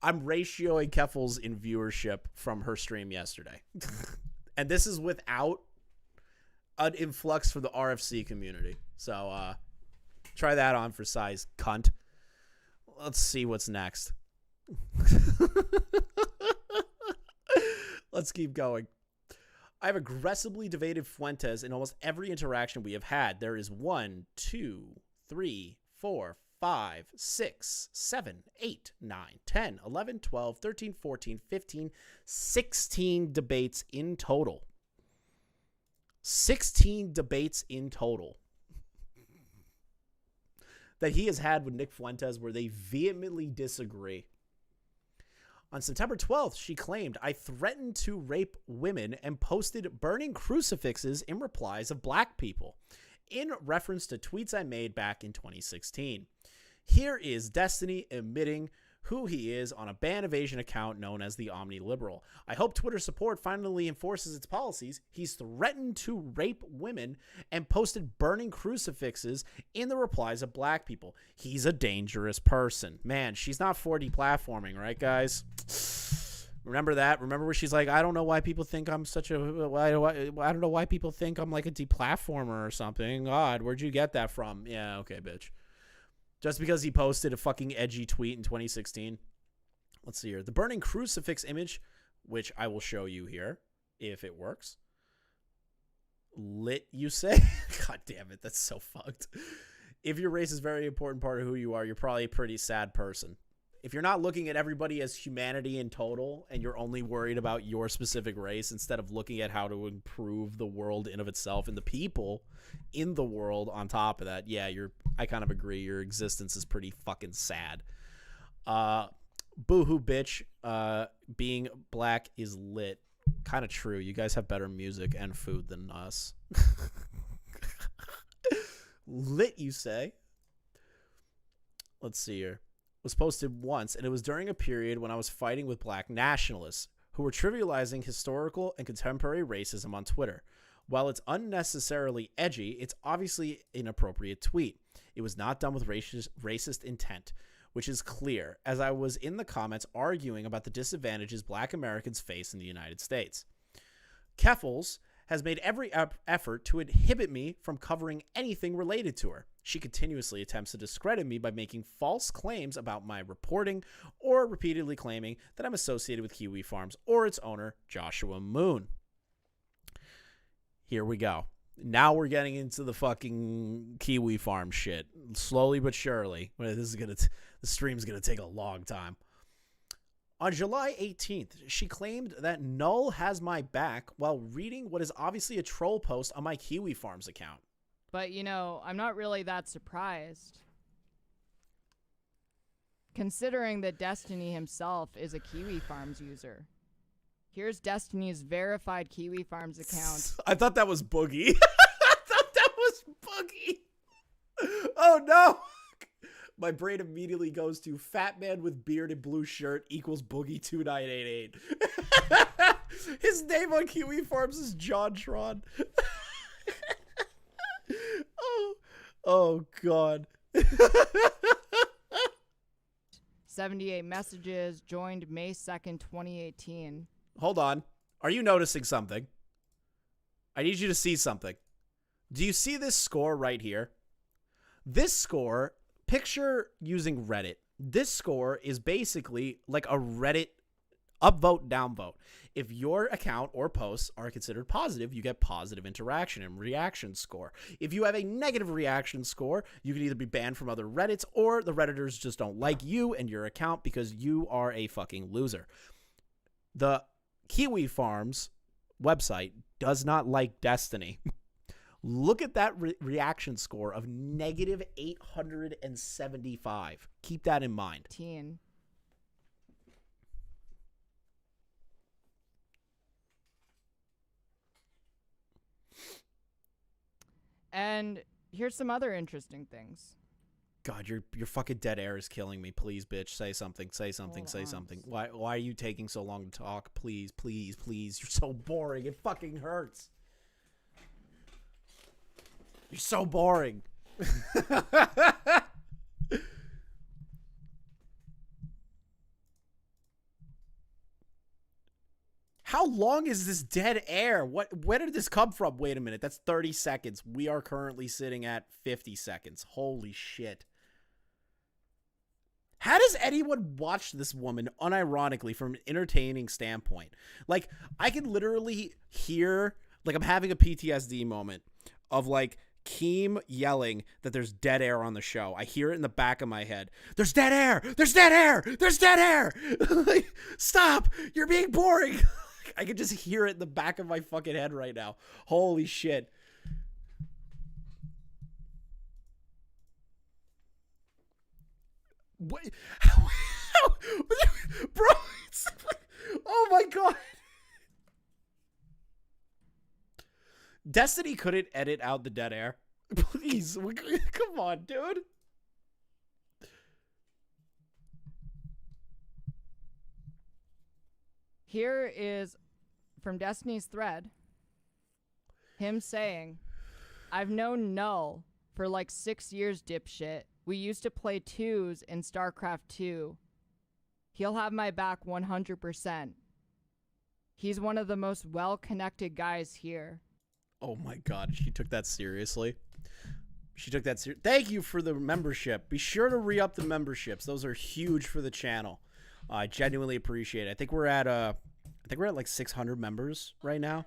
I'm ratioing Keffals in viewership from her stream yesterday. And this is without an influx from the RFC community. So try that on for size, cunt. Let's see what's next. Let's keep going. I have aggressively debated Fuentes in almost every interaction we have had. There is 1, 2, 3, 4, 5, 6, 7, 8, 9, 10, 11, 12, 13, 14, 15, 16 debates in total. 16 debates in total that he has had with Nick Fuentes where they vehemently disagree. On September 12th, she claimed, I threatened to rape women and posted burning crucifixes in replies of black people, in reference to tweets I made back in 2016. Here is Destiny admitting who he is on a ban evasion account known as the Omni Liberal. I hope Twitter support finally enforces its policies. He's threatened to rape women and posted burning crucifixes in the replies of black people. He's a dangerous person. Man, she's not 4D platforming, right, guys? Remember that? Remember where she's like, I don't know why people think I'm such a... I don't know why people think I'm like a deplatformer or something. God, where'd you get that from? Yeah, okay, bitch. Just because he posted a fucking edgy tweet in 2016. Let's see here. The burning crucifix image, which I will show you here, if it works. Lit, you say? God damn it, that's so fucked. If your race is a very important part of who you are, you're probably a pretty sad person. If you're not looking at everybody as humanity in total, and you're only worried about your specific race instead of looking at how to improve the world in of itself and the people in the world on top of that, yeah, I kind of agree. Your existence is pretty fucking sad. Boohoo bitch, being black is lit. Kind of true. You guys have better music and food than us. Lit, you say? Let's see here. Was posted once, and it was during a period when I was fighting with black nationalists who were trivializing historical and contemporary racism on Twitter. While it's unnecessarily edgy, it's obviously an inappropriate tweet. It was not done with racist intent, which is clear, as I was in the comments arguing about the disadvantages black Americans face in the United States. Keffals has made every effort to inhibit me from covering anything related to her. She continuously attempts to discredit me by making false claims about my reporting or repeatedly claiming that I'm associated with Kiwi Farms or its owner, Joshua Moon. Here we go. Now we're getting into the fucking Kiwi Farm shit. Slowly but surely. The stream's gonna take a long time. On July 18th, she claimed that Null has my back while reading what is obviously a troll post on my Kiwi Farms account. But, you know, I'm not really that surprised. Considering that Destiny himself is a Kiwi Farms user. Here's Destiny's verified Kiwi Farms account. I thought that was Boogie. I thought that was Boogie. Oh, no. My brain immediately goes to fat man with beard and blue shirt equals Boogie2988. His name on Kiwi Farms is JonTron. Oh, God. 78 messages, joined May 2nd, 2018. Hold on. Are you noticing something? I need you to see something. Do you see this score right here? This score, picture using Reddit. This score is basically like a Reddit upvote, downvote. If your account or posts are considered positive, you get positive interaction and reaction score. If you have a negative reaction score, you can either be banned from other Reddits or the Redditors just don't like you and your account because you are a fucking loser. The Kiwi Farms website does not like Destiny. Look at that reaction score of negative 875. Keep that in mind. And here's some other interesting things. God, your fucking dead air is killing me. Please, bitch, say something. Say something. Say something. Why are you taking so long to talk? Please, please, please. You're so boring. It fucking hurts. You're so boring. How long is this dead air? Where did this come from? Wait a minute. That's 30 seconds. We are currently sitting at 50 seconds. Holy shit. How does anyone watch this woman unironically from an entertaining standpoint? Like, I can literally hear, like, I'm having a PTSD moment of, like, Keem yelling that there's dead air on the show. I hear it in the back of my head. There's dead air! There's dead air! There's dead air! Like, stop! You're being boring! I can just hear it in the back of my fucking head right now. Holy shit. What? How, bro, oh my God. Destiny couldn't edit out the dead air. Please, come on, dude. Here is from Destiny's thread, him saying, I've known Null for like 6 years, dipshit. We used to play twos in StarCraft 2. He'll have my back 100%. He's one of the most well-connected guys here. Oh my God, she took that seriously. She took that seriously. Thank you for the membership. Be sure to re-up the memberships. Those are huge for the channel. I genuinely appreciate it. I think we're at like 600 members right now.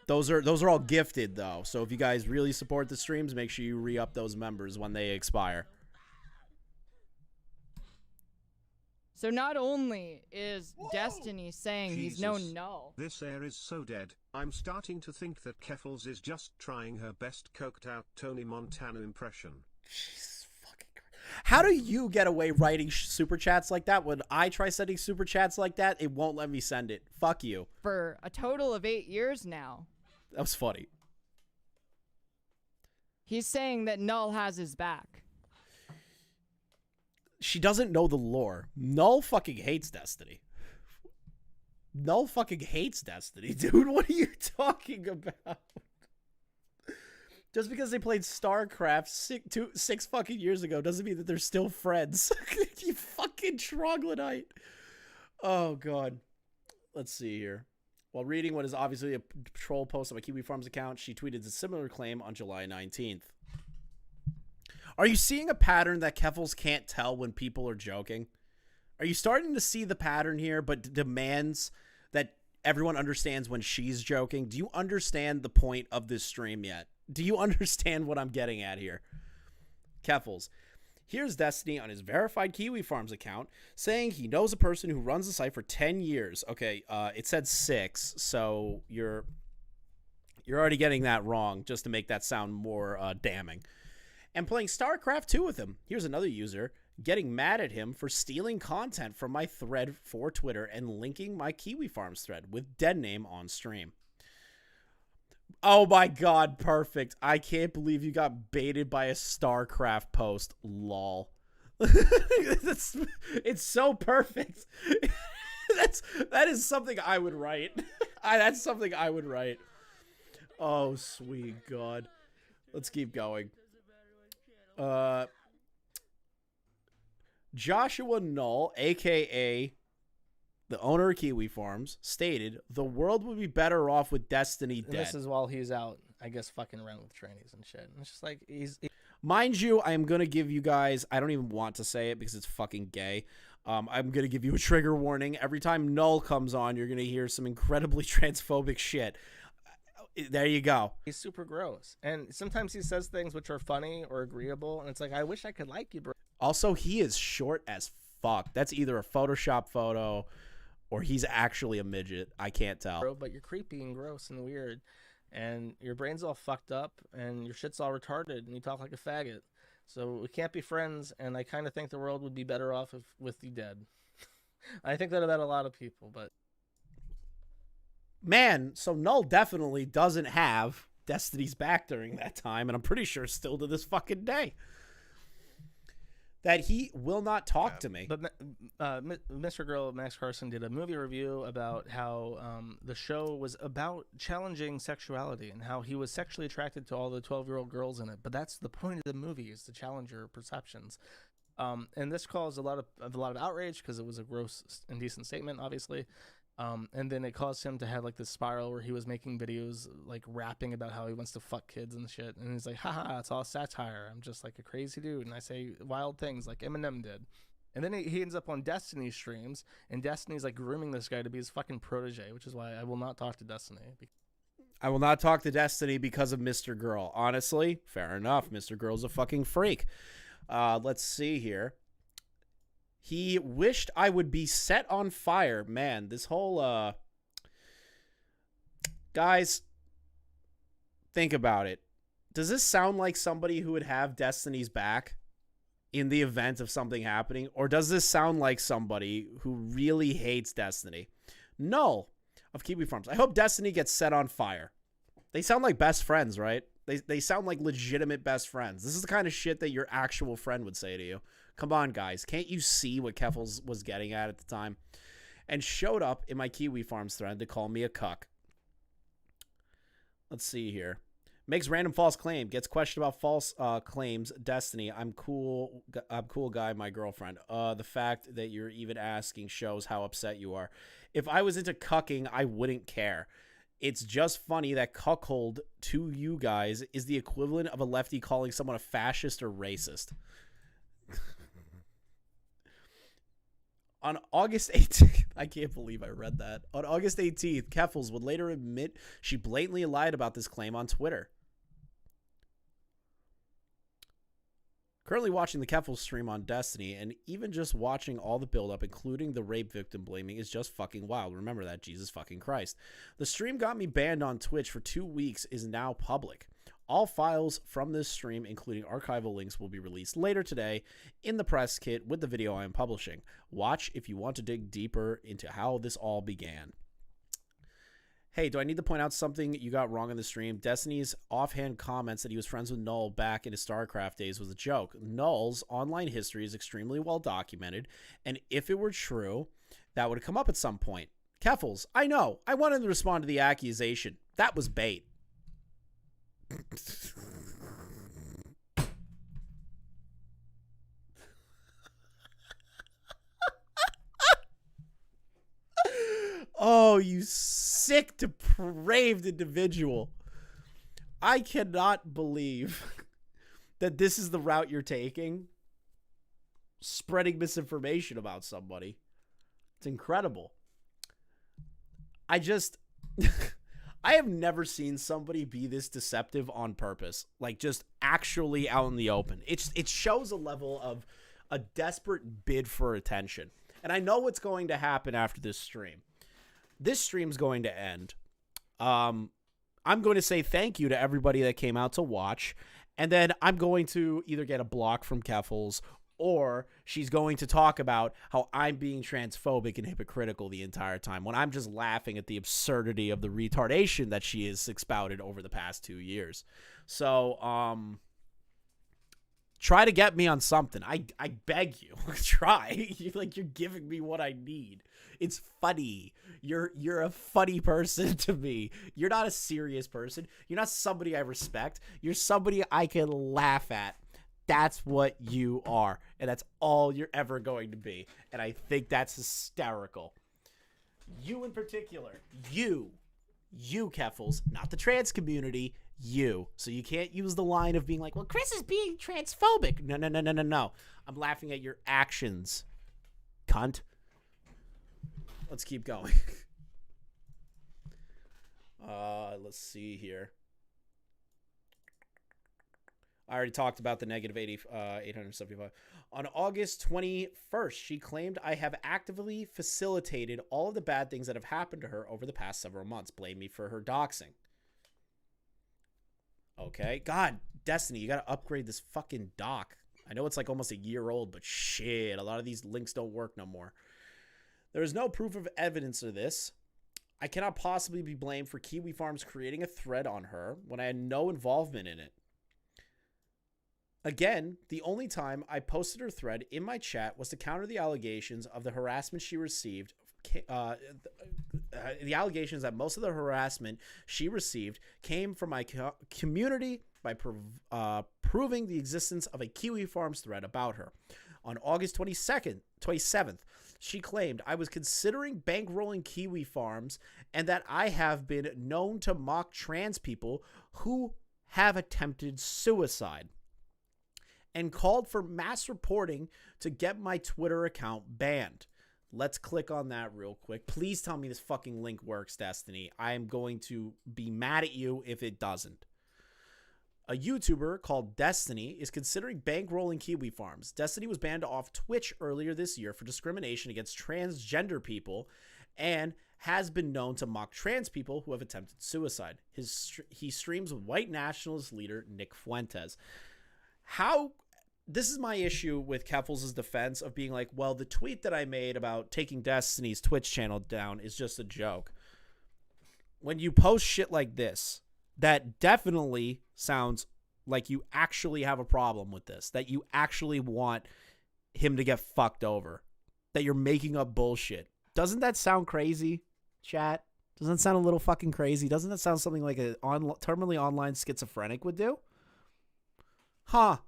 Those are all gifted though. So if you guys really support the streams, make sure you re-up those members when they expire. So not only is Destiny saying he's no Jesus. Null. This air is so dead. I'm starting to think that Keffals is just trying her best coked out Tony Montana impression. Jesus fucking Christ. How do you get away writing super chats like that? When I try sending super chats like that, it won't let me send it. Fuck you. For a total of 8 years now. That was funny. He's saying that Null has his back. She doesn't know the lore. Null fucking hates Destiny. Null fucking hates Destiny, dude. What are you talking about? Just because they played StarCraft six fucking years ago doesn't mean that they're still friends. You fucking troglodyte. Oh, God. Let's see here. While reading what is obviously a troll post on my Kiwi Farms account, she tweeted a similar claim on July 19th. Are you seeing a pattern that Keffals can't tell when people are joking? Are you starting to see the pattern here, but demands that everyone understands when she's joking? Do you understand the point of this stream yet? Do you understand what I'm getting at here? Keffals. Here's Destiny on his verified Kiwi Farms account saying he knows a person who runs the site for 10 years. Okay, it said 6, so you're already getting that wrong just to make that sound more damning. And playing StarCraft 2 with him. Here's another user getting mad at him for stealing content from my thread for Twitter and linking my Kiwi Farms thread with dead name on stream. Oh my god, perfect. I can't believe you got baited by a StarCraft post. Lol. It's so perfect. That is something I would write. That's something I would write. Oh, sweet God. Let's keep going. Joshua Null, a.k.a. the owner of Kiwi Farms, stated, the world would be better off with Destiny And dead. this is while he's out, I guess, fucking around with trannies and shit. And it's just like, Mind you, I am going to give you guys, I don't even want to say it because it's fucking gay. I'm going to give you a trigger warning. Every time Null comes on, you're going to hear some incredibly transphobic shit. There you go. he's super gross. And sometimes he says things which are funny or agreeable. And it's like, I wish I could like you, bro. Also, he is short as fuck. That's either a Photoshop photo or he's actually a midget. I can't tell. But you're creepy and gross and weird. And your brain's all fucked up. And your shit's all retarded. And you talk like a faggot. So we can't be friends. And I kind of think the world would be better off with you dead. I think that about a lot of people. But Man, so Null definitely doesn't have Destiny's back during that time. And I'm pretty sure still to this fucking day. That he will not talk to me. But Mr. Girl, Max Carson, did a movie review about how the show was about challenging sexuality and how he was sexually attracted to all the 12-year-old girls in it. But that's the point of the movie, is to challenge your perceptions. And this caused a lot of outrage because it was a gross, indecent statement, obviously. And then it caused him to have like this spiral where he was making videos like rapping about how he wants to fuck kids and shit. And he's like, haha, it's all satire. I'm just like a crazy dude. And I say wild things like Eminem did. And then he ends up on Destiny streams, and Destiny's like grooming this guy to be his fucking protege, which is why I will not talk to Destiny. I will not talk to Destiny because of Mr. Girl. Honestly, fair enough. Mr. Girl's a fucking freak. Let's see here. He wished I would be set on fire. Man, this whole, guys, think about it. Does this sound like somebody who would have Destiny's back in the event of something happening? Or does this sound like somebody who really hates Destiny? Null of Kiwi Farms. I hope Destiny gets set on fire. They sound like best friends, right? They sound like legitimate best friends. This is the kind of shit that your actual friend would say to you. Come on, guys. Can't you see what Keffals was getting at the time? And showed up in my Kiwi Farms thread to call me a cuck. Let's see here. Makes random false claim. Gets questioned about false claims. Destiny. I'm cool guy, my girlfriend. The fact that you're even asking shows how upset you are. If I was into cucking, I wouldn't care. It's just funny that cuckold to you guys is the equivalent of a lefty calling someone a fascist or racist. On August 18th, I can't believe I read that. On August 18th, Keffals would later admit she blatantly lied about this claim on Twitter. Currently watching the Keffals stream on Destiny, and even just watching all the buildup, including the rape victim blaming, is just fucking wild. Remember that, Jesus fucking Christ. The stream got me banned on Twitch for 2 weeks is now public. All files from this stream, including archival links, will be released later today in the press kit with the video I am publishing. Watch if you want to dig deeper into how this all began. Hey, do I need to point out something you got wrong in the stream? Destiny's offhand comments that he was friends with Null back in his StarCraft days was a joke. Null's online history is extremely well documented, and if it were true, that would have come up at some point. Keffals, I know. I wanted to respond to the accusation. That was bait. Oh, you sick, depraved individual. I cannot believe that this is the route you're taking. Spreading misinformation about somebody. It's incredible. I have never seen somebody be this deceptive on purpose. Like, just actually out in the open. It shows a level of a desperate bid for attention. And I know what's going to happen after this stream. This stream's going to end. I'm going to say thank you to everybody that came out to watch. And then I'm going to either get a block from Keffals or she's going to talk about how I'm being transphobic and hypocritical the entire time when I'm just laughing at the absurdity of the retardation that she has expounded over the past 2 years. So, try to get me on something. I beg you. Try. You're giving me what I need. It's funny. You're a funny person to me. You're not a serious person. You're not somebody I respect. You're somebody I can laugh at. That's what you are. And that's all you're ever going to be. And I think that's hysterical. You in particular. You Keffals, not the trans community. You. So you can't use the line of being like, well, Chris is being transphobic. No. I'm laughing at your actions, cunt. Let's keep going. Let's see here. I already talked about the negative 875. On August 21st, she claimed I have actively facilitated all of the bad things that have happened to her over the past several months. Blame me for her doxing. Okay. God, Destiny, you got to upgrade this fucking doc. I know it's like almost a year old, but shit, a lot of these links don't work no more. There is no proof of evidence of this. I cannot possibly be blamed for Kiwi Farms creating a thread on her when I had no involvement in it. Again, the only time I posted her thread in my chat was to counter the allegations of the harassment she received. The allegations that most of the harassment she received came from my community by proving the existence of a Kiwi Farms thread about her. On August 27th, she claimed I was considering bankrolling Kiwi Farms and that I have been known to mock trans people who have attempted suicide, and called for mass reporting to get my Twitter account banned. Let's click on that real quick. Please tell me this fucking link works, Destiny. I am going to be mad at you if it doesn't. A YouTuber called Destiny is considering bankrolling Kiwi Farms. Destiny was banned off Twitch earlier this year for discrimination against transgender people and has been known to mock trans people who have attempted suicide. He streams with white nationalist leader Nick Fuentes. This is my issue with Keffals' defense of being like, well, the tweet that I made about taking Destiny's Twitch channel down is just a joke. When you post shit like this, that definitely sounds like you actually have a problem with this, that you actually want him to get fucked over, that you're making up bullshit. Doesn't that sound crazy, chat? Doesn't that sound a little fucking crazy? Doesn't that sound something like a terminally online schizophrenic would do? Huh.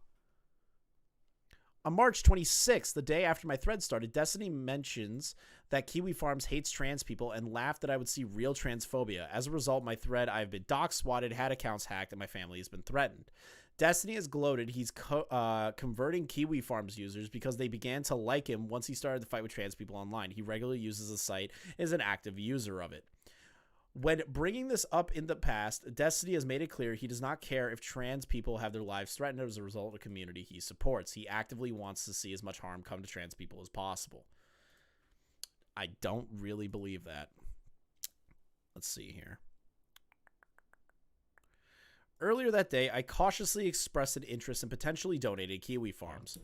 On March 26th, the day after my thread started, Destiny mentions that Kiwi Farms hates trans people and laughed that I would see real transphobia. As a result, my thread, I've been doxxed, swatted, had accounts hacked, and my family has been threatened. Destiny has gloated he's converting Kiwi Farms users because they began to like him once he started the fight with trans people online. He regularly uses the site and is an active user of it. When bringing this up in the past, Destiny has made it clear he does not care if trans people have their lives threatened as a result of the community he supports. He actively wants to see as much harm come to trans people as possible. I don't really believe that. Let's see here. Earlier that day, I cautiously expressed an interest in potentially donating Kiwi Farms.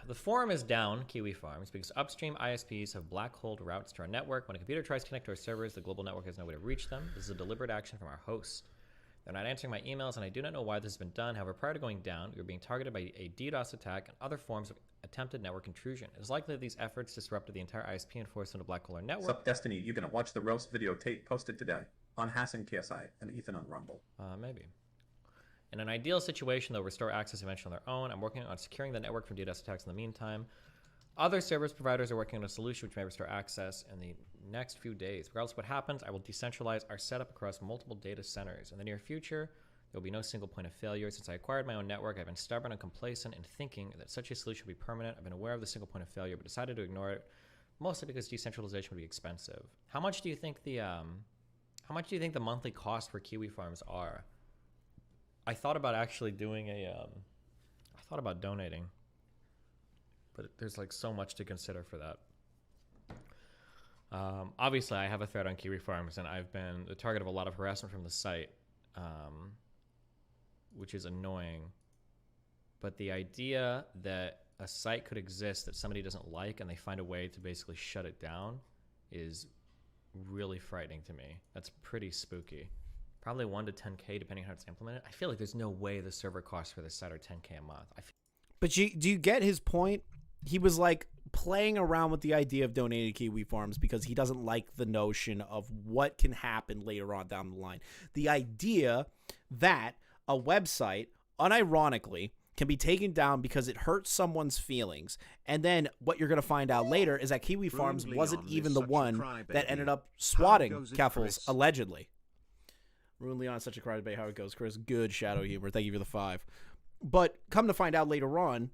The forum is down, Kiwi Farms, because upstream ISPs have black-holed routes to our network. When a computer tries to connect to our servers, the global network has no way to reach them. This is a deliberate action from our host. They're not answering my emails, and I do not know why this has been done. However, prior to going down, we were being targeted by a DDoS attack and other forms of attempted network intrusion. It is likely that these efforts disrupted the entire ISP and forced them to black-hole our network. Sup, Destiny, you gonna watch the roast video tape posted today on Hassan KSI and Ethan on Rumble? Maybe. In an ideal situation, they'll restore access eventually on their own. I'm working on securing the network from DDoS attacks in the meantime. Other service providers are working on a solution which may restore access in the next few days. Regardless of what happens, I will decentralize our setup across multiple data centers. In the near future, there will be no single point of failure. Since I acquired my own network, I've been stubborn and complacent in thinking that such a solution would be permanent. I've been aware of the single point of failure, but decided to ignore it, mostly because decentralization would be expensive. How much do you think the monthly cost for Kiwi Farms are? I thought about actually doing I thought about donating, but there's like so much to consider for that. Obviously, I have a thread on Kiwi Farms, and I've been the target of a lot of harassment from the site, which is annoying. but the idea that a site could exist that somebody doesn't like and they find a way to basically shut it down is really frightening to me. That's pretty spooky. Probably 1 to 10K depending on how it's implemented. I feel like there's no way the server costs for this site are 10K a month. But do you get his point? He was like playing around with the idea of donating to Kiwi Farms because he doesn't like the notion of what can happen later on down the line. The idea that a website, unironically, can be taken down because it hurts someone's feelings. And then what you're going to find out later is that Kiwi Farms wasn't even the one that ended up swatting Keffals, allegedly. Ruin Leon, such a crybaby. How it goes, Chris. Good shadow humor. Thank you for the 5. But come to find out later on,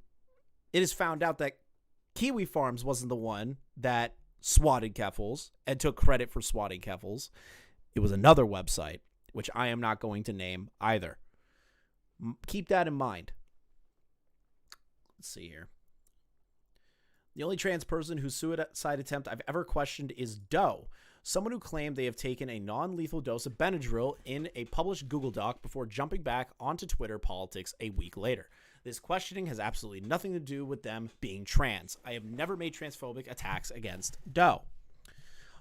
it is found out that Kiwi Farms wasn't the one that swatted Keffals and took credit for swatting Keffals. It was another website, which I am not going to name either. Keep that in mind. Let's see here. The only trans person whose suicide attempt I've ever questioned is Doe, someone who claimed they have taken a non-lethal dose of Benadryl in a published Google Doc before jumping back onto Twitter politics a week later. This questioning has absolutely nothing to do with them being trans. I have never made transphobic attacks against Doe.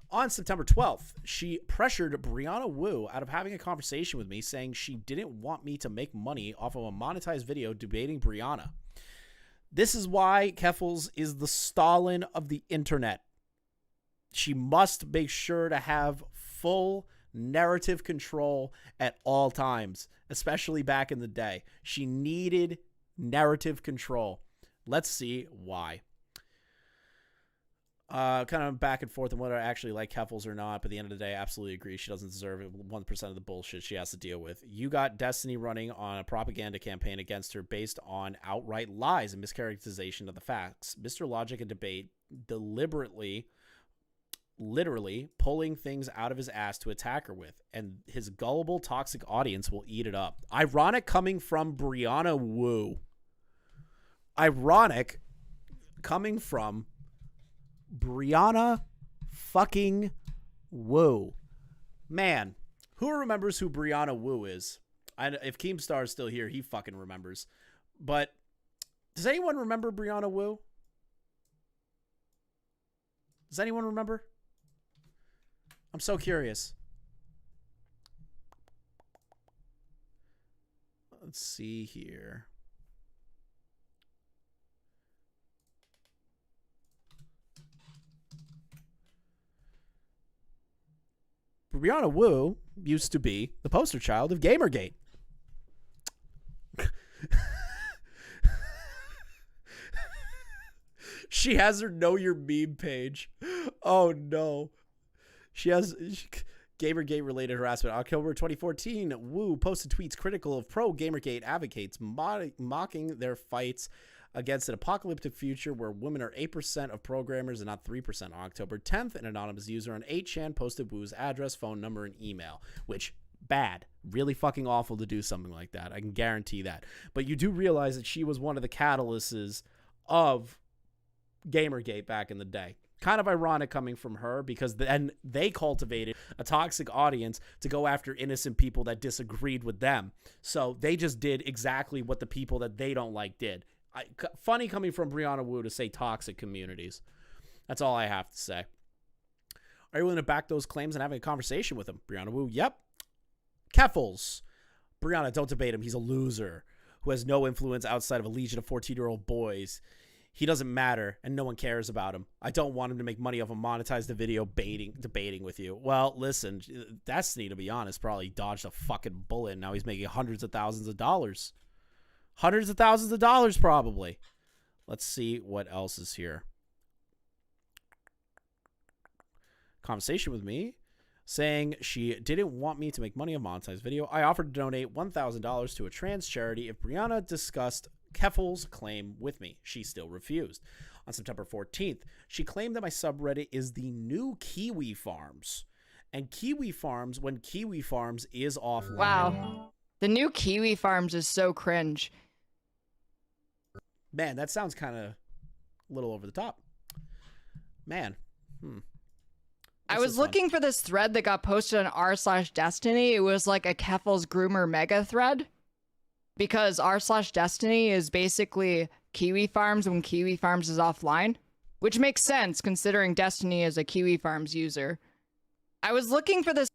On September 12th, she pressured Brianna Wu out of having a conversation with me, saying she didn't want me to make money off of a monetized video debating Brianna. This is why Keffals is the Stalin of the internet. She must make sure to have full narrative control at all times, especially back in the day. She needed narrative control. Let's see why. Kind of back and forth on whether I actually like Keffals or not, but at the end of the day, I absolutely agree. She doesn't deserve 1% of the bullshit she has to deal with. You got Destiny running on a propaganda campaign against her based on outright lies and mischaracterization of the facts. Mr. Logic and Debate deliberately, literally pulling things out of his ass to attack her with, and his gullible, toxic audience will eat it up. Ironic coming from Brianna Wu. Ironic coming from Brianna fucking Wu. Man, who remembers who Brianna Wu is? If Keemstar is still here, he fucking remembers. But does anyone remember Brianna Wu? Does anyone remember? I'm so curious. Let's see here. Brianna Wu used to be the poster child of Gamergate. She has her Know Your Meme page. Oh, no. She has Gamergate-related harassment. October 2014, Wu posted tweets critical of pro-Gamergate advocates, mocking their fights against an apocalyptic future where women are 8% of programmers and not 3%. On October 10th, an anonymous user on 8chan posted Wu's address, phone number, and email, which, bad. Really fucking awful to do something like that. I can guarantee that. But you do realize that she was one of the catalysts of Gamergate back in the day. Kind of ironic coming from her, because then they cultivated a toxic audience to go after innocent people that disagreed with them. So they just did exactly what the people that they don't like did. Funny coming from Brianna Wu to say toxic communities. That's all I have to say. Are you willing to back those claims and having a conversation with him? Brianna Wu, yep. Keffals. Brianna, don't debate him. He's a loser who has no influence outside of a legion of 14-year-old boys. He doesn't matter, and no one cares about him. I don't want him to make money off of monetized the video debating with you. Well, listen, Destiny, to be honest, probably dodged a fucking bullet. Now he's making hundreds of thousands of dollars. Hundreds of thousands of dollars, probably. Let's see what else is here. Conversation with me, saying she didn't want me to make money on monetized video. I offered to donate $1,000 to a trans charity if Brianna discussed Keffals' claim with me. She still refused. On September 14th, she claimed that my subreddit is the new Kiwi Farms. And Kiwi Farms, when Kiwi Farms is offline. Wow. The new Kiwi Farms is so cringe. Man, that sounds kind of a little over the top. Man. I was looking for this thread that got posted on r/Destiny. It was like a Keffals groomer mega thread. because r/Destiny is basically Kiwi Farms when Kiwi Farms is offline, which makes sense considering Destiny is a Kiwi Farms user. I was looking for this.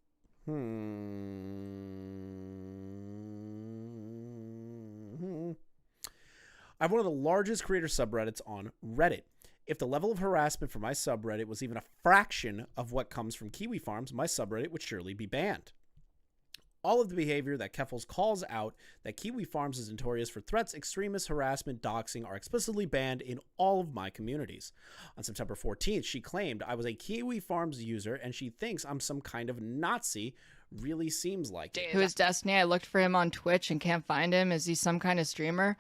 I have one of the largest creator subreddits on Reddit. If the level of harassment for my subreddit was even a fraction of what comes from Kiwi Farms, my subreddit would surely be banned. All of the behavior that Keffals calls out that Kiwi Farms is notorious for threats, extremist harassment, doxing are explicitly banned in all of my communities. On September 14th, she claimed I was a Kiwi Farms user and she thinks I'm some kind of Nazi. Really seems like it. Who is Destiny? I looked for him on Twitch and can't find him. Is he some kind of streamer?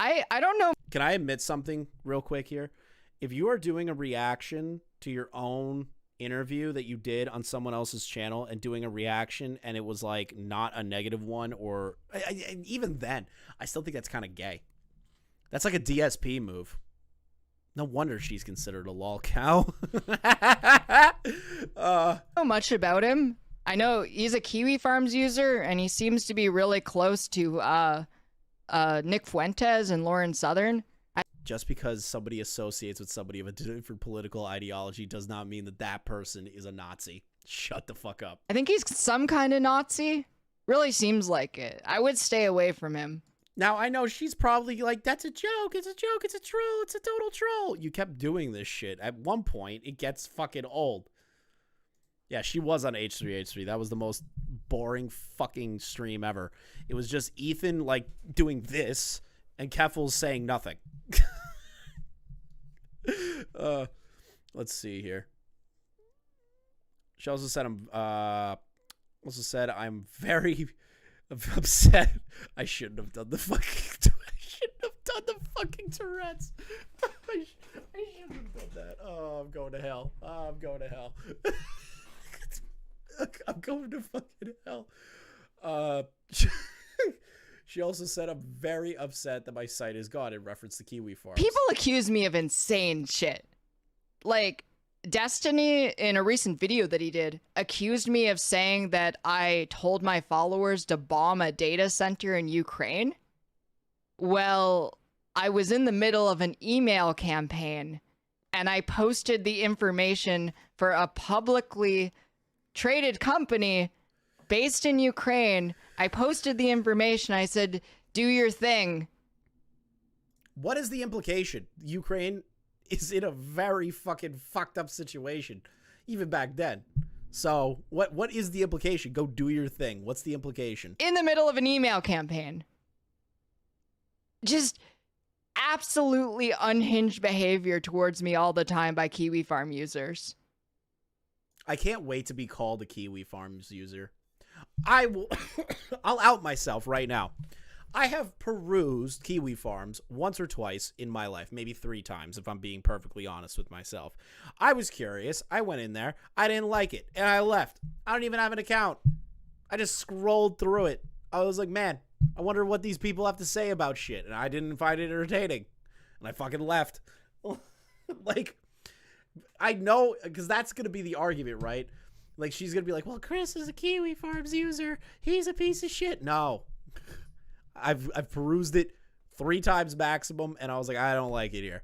I don't know. Can I admit something real quick here? If you are doing a reaction to your own interview that you did on someone else's channel and doing a reaction and it was like not a negative one, or even then, I still think that's kind of gay. That's like a DSP move. No wonder she's considered a lol cow. I don't know much about him. I know he's a Kiwi Farms user and he seems to be really close to Nick Fuentes and Lauren Southern. Just because somebody associates with somebody of a different political ideology does not mean that that person is a Nazi. Shut the fuck up. I think he's some kind of Nazi. Really seems like it. I would stay away from him. Now, I know she's probably like, that's a joke. It's a joke. It's a troll. It's a total troll. You kept doing this shit. At one point, it gets fucking old. Yeah, she was on H3H3. That was the most boring fucking stream ever. It was just Ethan, like, doing this and Keffals saying nothing. Let's see here. She also said I'm very upset. I shouldn't have done the fucking Tourette's. I shouldn't have done that. Oh, I'm going to hell. I'm going to hell. I'm going to fucking hell. She also said, I'm very upset that my site is gone in reference to Kiwi Farms. People accuse me of insane shit. Like, Destiny, in a recent video that he did, accused me of saying that I told my followers to bomb a data center in Ukraine. Well, I was in the middle of an email campaign, and I posted the information for a publicly traded company based in Ukraine. I posted the information. I said, do your thing. What is the implication? Ukraine is in a very fucking fucked up situation, even back then. So what is the implication? Go do your thing. What's the implication? In the middle of an email campaign. Just absolutely unhinged behavior towards me all the time by Kiwi Farm users. I can't wait to be called a Kiwi Farms user. I will. I'll out myself right now. I have perused Kiwi Farms once or twice in my life, maybe 3 times if I'm being perfectly honest with myself. I was curious. I went in there. I didn't like it, and I left. I don't even have an account. I just scrolled through it. I was like, man, I wonder what these people have to say about shit, and I didn't find it entertaining, and I fucking left. Like, I know, because that's going to be the argument, right? Like, she's going to be like, well, Chris is a Kiwi Farms user. He's a piece of shit. No. I've perused it 3 times maximum, and I was like, I don't like it here.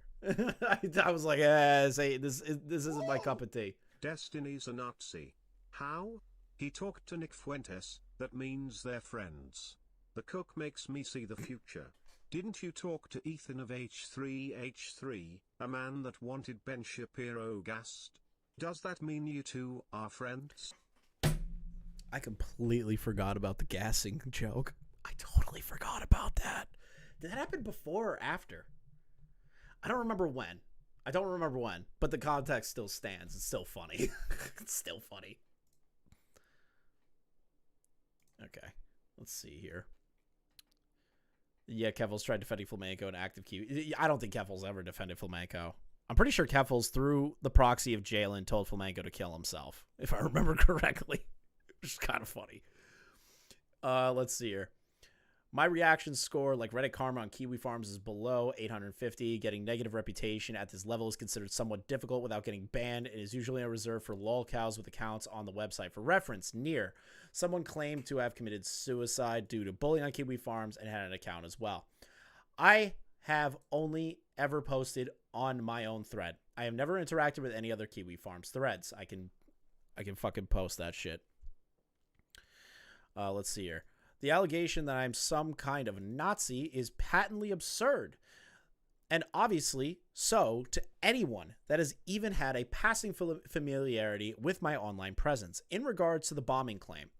I was like, this isn't my cup of tea. Destiny's a Nazi. How? He talked to Nick Fuentes. That means they're friends. The cook makes me see the future. Didn't you talk to Ethan of H3H3, a man that wanted Ben Shapiro gassed? Does that mean you two are friends? I completely forgot about the gassing joke. I totally forgot about that. Did that happen before or after? I don't remember when. But the context still stands. It's still funny. It's still funny. Okay. Let's see here. Yeah, Keffals tried defending Flamenco and active Kiwi. I don't think Keffals ever defended Flamenco. I'm pretty sure Keffals, through the proxy of Jalen, told Flamenco to kill himself, if I remember correctly. Which is kind of funny. Let's see here. My reaction score, like Reddit Karma on Kiwi Farms, is below 850. Getting negative reputation at this level is considered somewhat difficult without getting banned. It is usually a reserve for lolcows with accounts on the website. For reference, someone claimed to have committed suicide due to bullying on Kiwi Farms and had an account as well. I have only ever posted on my own thread. I have never interacted with any other Kiwi Farms threads. I can fucking post that shit. Let's see here. The allegation that I'm some kind of Nazi is patently absurd, and obviously so to anyone that has even had a passing familiarity with my online presence. In regards to the bombing claim,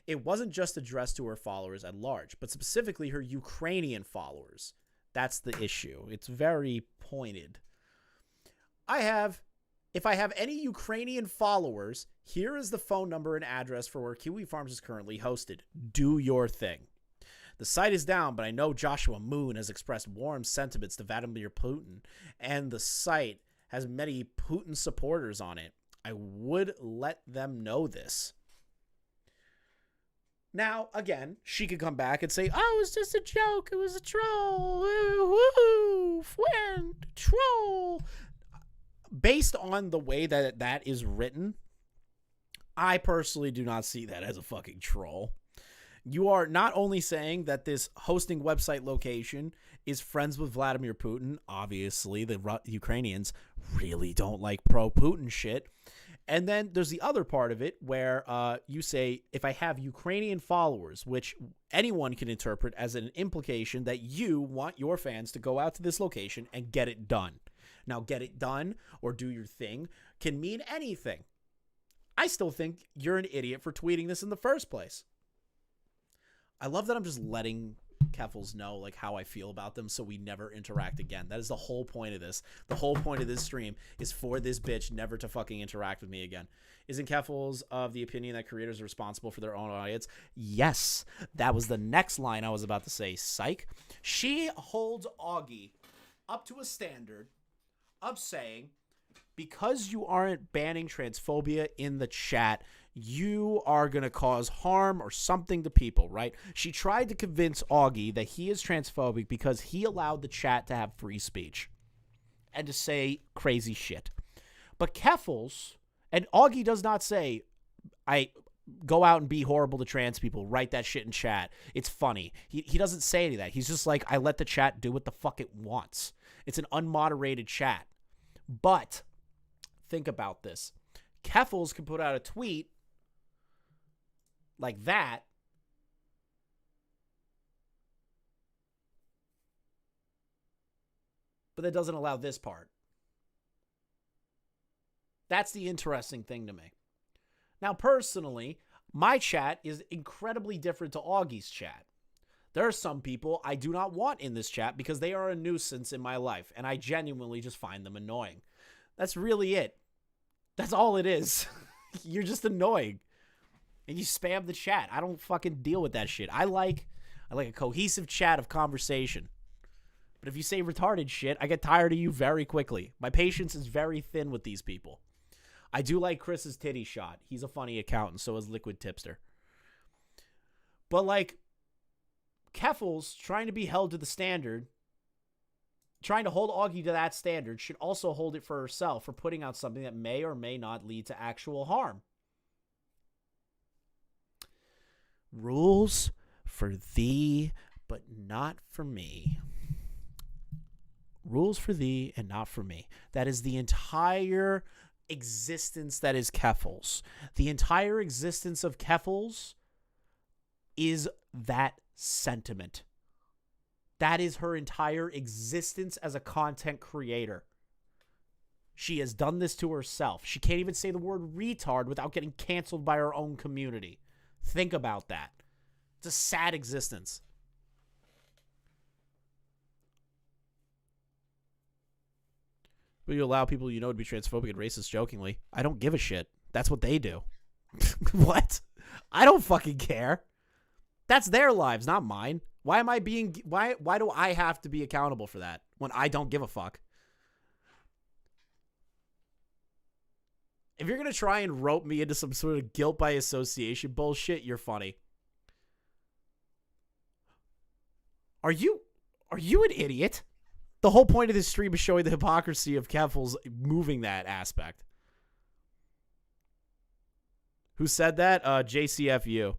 it wasn't just addressed to her followers at large, but specifically her Ukrainian followers. That's the issue. It's very pointed. If I have any Ukrainian followers, here is the phone number and address for where Kiwi Farms is currently hosted. Do your thing. The site is down, but I know Joshua Moon has expressed warm sentiments to Vladimir Putin, and the site has many Putin supporters on it. I would let them know this. Now, again, she could come back and say, oh, it was just a joke. It was a troll. Woohoo! Friend, troll. Based on the way that is written, I personally do not see that as a fucking troll. You are not only saying that this hosting website location is friends with Vladimir Putin. Obviously, the Ukrainians really don't like pro-Putin shit. And then there's the other part of it where you say, if I have Ukrainian followers, which anyone can interpret as an implication that you want your fans to go out to this location and get it done. Now, get it done or do your thing can mean anything. I still think you're an idiot for tweeting this in the first place. I love that I'm just letting Keffals know like how I feel about them so we never interact again. That is the whole point of this. The whole point of this stream is for this bitch never to fucking interact with me again. Isn't Keffals of the opinion that creators are responsible for their own audience? Yes. That was the next line I was about to say. Psych. She holds Augie up to a standard of saying, because you aren't banning transphobia in the chat, you are going to cause harm or something to people, right? She tried to convince Augie that he is transphobic because he allowed the chat to have free speech and to say crazy shit. But Keffals, and Augie does not say, I go out and be horrible to trans people, write that shit in chat. It's funny. He doesn't say any of that. He's just like, I let the chat do what the fuck it wants. It's an unmoderated chat. But think about this. Keffals can put out a tweet like that, but that doesn't allow this part. That's the interesting thing to me. Now, personally, my chat is incredibly different to Augie's chat. There are some people I do not want in this chat because they are a nuisance in my life, and I genuinely just find them annoying. That's really it. That's all it is. You're just annoying. And you spam the chat. I don't fucking deal with that shit. I like a cohesive chat of conversation. But if you say retarded shit, I get tired of you very quickly. My patience is very thin with these people. I do like Chris's titty shot. He's a funny account, and so is Liquid Tipster. But like, Keffals trying to be held to the standard, trying to hold Augie to that standard, should also hold it for herself for putting out something that may or may not lead to actual harm. Rules for thee, but not for me. Rules for thee and not for me. That is the entire existence that is Keffals. The entire existence of Keffals is that sentiment. That is her entire existence as a content creator. She has done this to herself. She can't even say the word retard without getting canceled by her own community. Think about that. It's a sad existence. But you allow people you know to be transphobic and racist jokingly. I don't give a shit. That's what they do. What? I don't fucking care. That's their lives, not mine. Why am I being... Why do I have to be accountable for that when I don't give a fuck? If you're going to try and rope me into some sort of guilt by association bullshit, you're funny. Are you an idiot? The whole point of this stream is showing the hypocrisy of Keffals moving that aspect. Who said that? JCFU.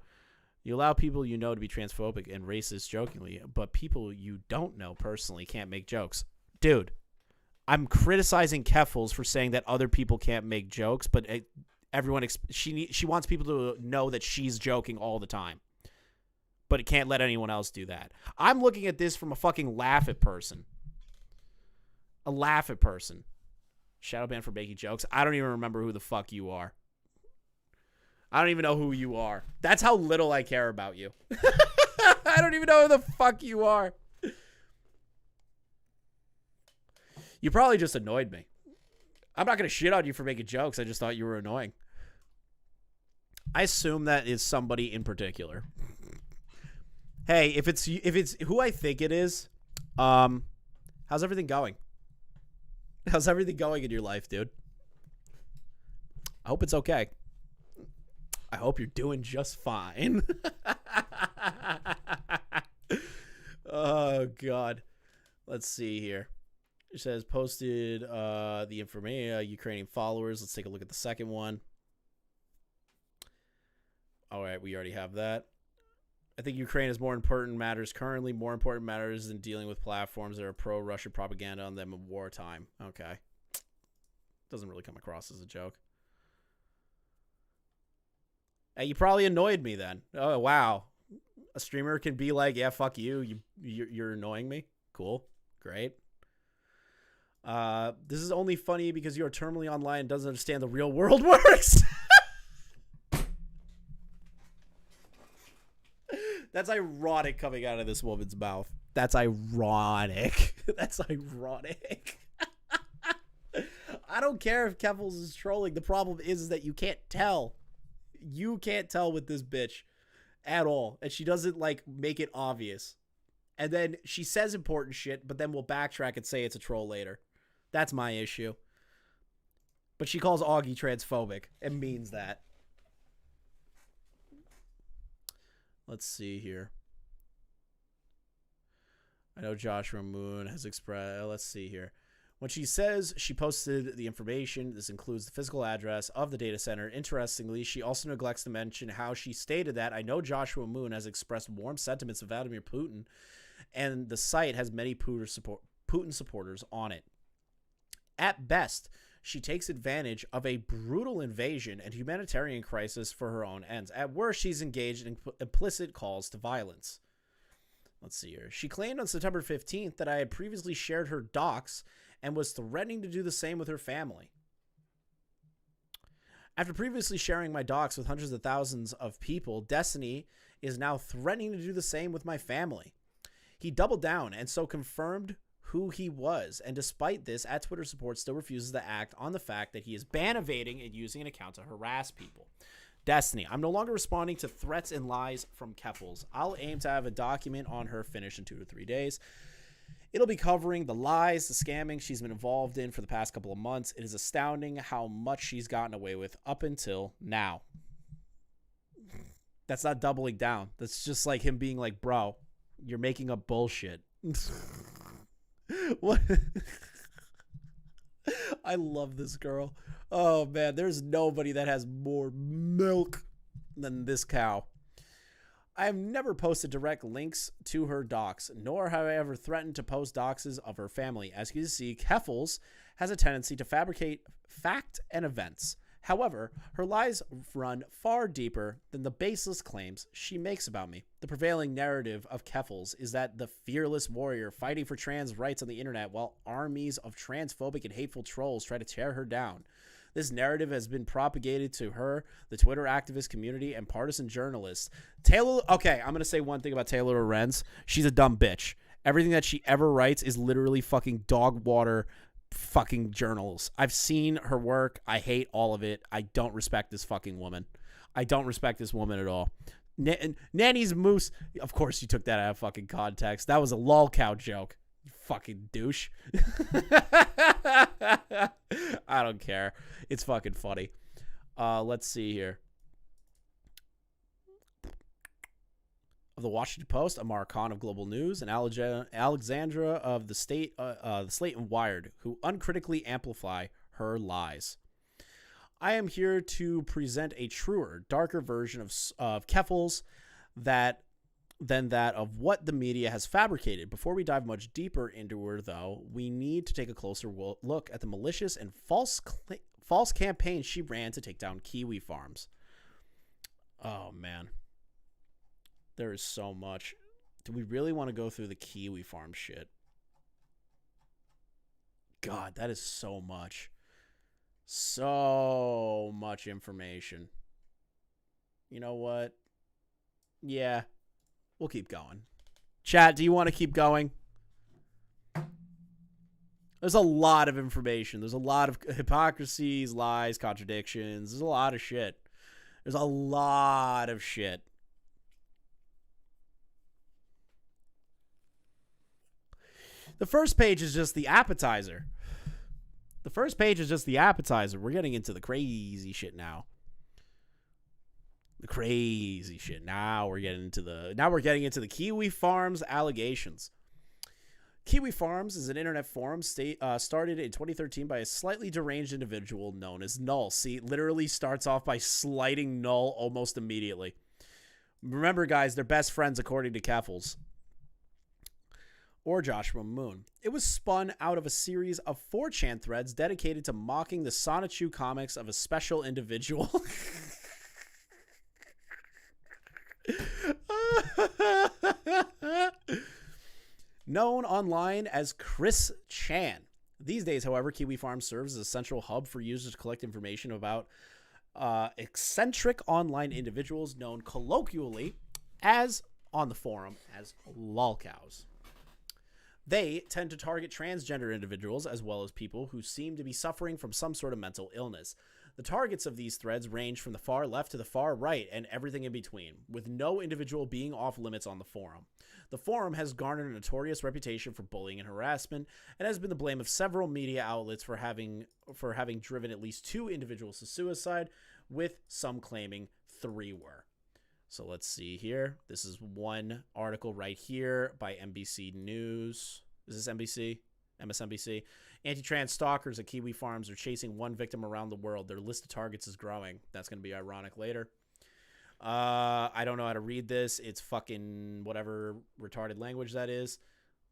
You allow people you know to be transphobic and racist jokingly, but people you don't know personally can't make jokes. Dude, I'm criticizing Keffals for saying that other people can't make jokes, but everyone she wants people to know that she's joking all the time. But it can't let anyone else do that. I'm looking at this from a fucking laugh at person. A laugh at person. Shadow ban for making jokes. I don't even remember who the fuck you are. I don't even know who you are. That's how little I care about you. I don't even know who the fuck you are. You probably just annoyed me. I'm not going to shit on you for making jokes. I just thought you were annoying. I assume that is somebody in particular. Hey, if it's who I think it is, how's everything going? How's everything going in your life, dude? I hope it's okay. I hope you're doing just fine. Oh, God. Let's see here. It says posted the information, Ukrainian followers. Let's take a look at the second one. All right, we already have that. I think Ukraine has more important matters currently, more important matters than dealing with platforms that are pro-Russia propaganda on them in wartime. Okay. Doesn't really come across as a joke. Hey, you probably annoyed me then. Oh, wow. A streamer can be like, yeah, fuck you. You're annoying me. Cool. Great. This is only funny because you're terminally online and doesn't understand the real world works. That's ironic coming out of this woman's mouth. That's ironic. That's ironic. I don't care if Keffals is trolling. The problem is that you can't tell. You can't tell with this bitch at all. And she doesn't, like, make it obvious. And then she says important shit, but then we'll backtrack and say it's a troll later. That's my issue. But she calls Augie transphobic and means that. Let's see here. I know Joshua Moon has expressed... Let's see here. When she says she posted the information, this includes the physical address of the data center. Interestingly, she also neglects to mention how she stated that I know Joshua Moon has expressed warm sentiments of Vladimir Putin, and the site has many Putin supporters on it. At best, she takes advantage of a brutal invasion and humanitarian crisis for her own ends. At worst, she's engaged in implicit calls to violence. Let's see here. She claimed on September 15th that I had previously shared her docs and was threatening to do the same with her family. After previously sharing my docs with hundreds of thousands of people, Destiny is now threatening to do the same with my family. He doubled down and so confirmed who he was, and despite this, @Twitter support still refuses to act on the fact that he is ban evading and using an account to harass people. Destiny, I'm no longer responding to threats and lies from Keffals. I'll aim to have a document on her finished in 2 to 3 days. It'll be covering the lies, the scamming she's been involved in for the past couple of months. It is astounding how much she's gotten away with up until now. That's not doubling down. That's just like him being like, bro, you're making up bullshit. What? I love this girl. Oh, man, there's nobody that has more milk than this cow. I have never posted direct links to her docs, nor have I ever threatened to post doxes of her family. As you can see, Keffals has a tendency to fabricate fact and events. However, her lies run far deeper than the baseless claims she makes about me. The prevailing narrative of Keffals is that the fearless warrior fighting for trans rights on the internet while armies of transphobic and hateful trolls try to tear her down. This narrative has been propagated to her, the Twitter activist community, and partisan journalists. Okay, I'm going to say one thing about Taylor Lorenz. She's a dumb bitch. Everything that she ever writes is literally fucking dog water fucking journals. I've seen her work. I hate all of it. I don't respect this fucking woman. I don't respect this woman at all. Nanny's Moose. Of course you took that out of fucking context. That was a lolcow joke. You fucking douche. I don't care. It's fucking funny. Let's see here. of the Washington Post, Amar Khan of Global News, and Alexandra of the Slate and Wired, who uncritically amplify her lies. I am here to present a truer, darker version of Keffals than that of what the media has fabricated. Before we dive much deeper into her, though, we need to take a closer look at the malicious and false campaign she ran to take down kiwi farms. Oh, man. There is so much. Do we really want to go through the kiwi farm shit? God, that is so much. So much information. You know what? Yeah. We'll keep going. Chat, do you want to keep going? There's a lot of information. There's a lot of hypocrisies, lies, contradictions. There's a lot of shit. There's a lot of shit. The first page is just the appetizer. The first page is just the appetizer. We're getting into the crazy shit now. The crazy shit. Now we're getting into the Kiwi Farms allegations. Kiwi Farms is an internet forum started in 2013 by a slightly deranged individual known as Null. See, it literally starts off by slighting Null almost immediately. Remember, guys, they're best friends according to Keffals. Or Joshua Moon. It was spun out of a series of 4chan threads dedicated to mocking the Sonichu comics of a special individual. Known online as Chris Chan. These days, however, Kiwi Farm serves as a central hub for users to collect information about eccentric online individuals known colloquially as, on the forum, as lolcows. They tend to target transgender individuals as well as people who seem to be suffering from some sort of mental illness. The targets of these threads range from the far left to the far right and everything in between, with no individual being off limits on the forum. The forum has garnered a notorious reputation for bullying and harassment, and has been the blame of several media outlets for having driven at least 2 individuals to suicide, with some claiming 3 were. So let's see here. This is one article right here by NBC News. Is this NBC? MSNBC. Anti-trans stalkers at Kiwi Farms are chasing one victim around the world. Their list of targets is growing. That's going to be ironic later. I don't know how to read this. It's fucking whatever retarded language that is.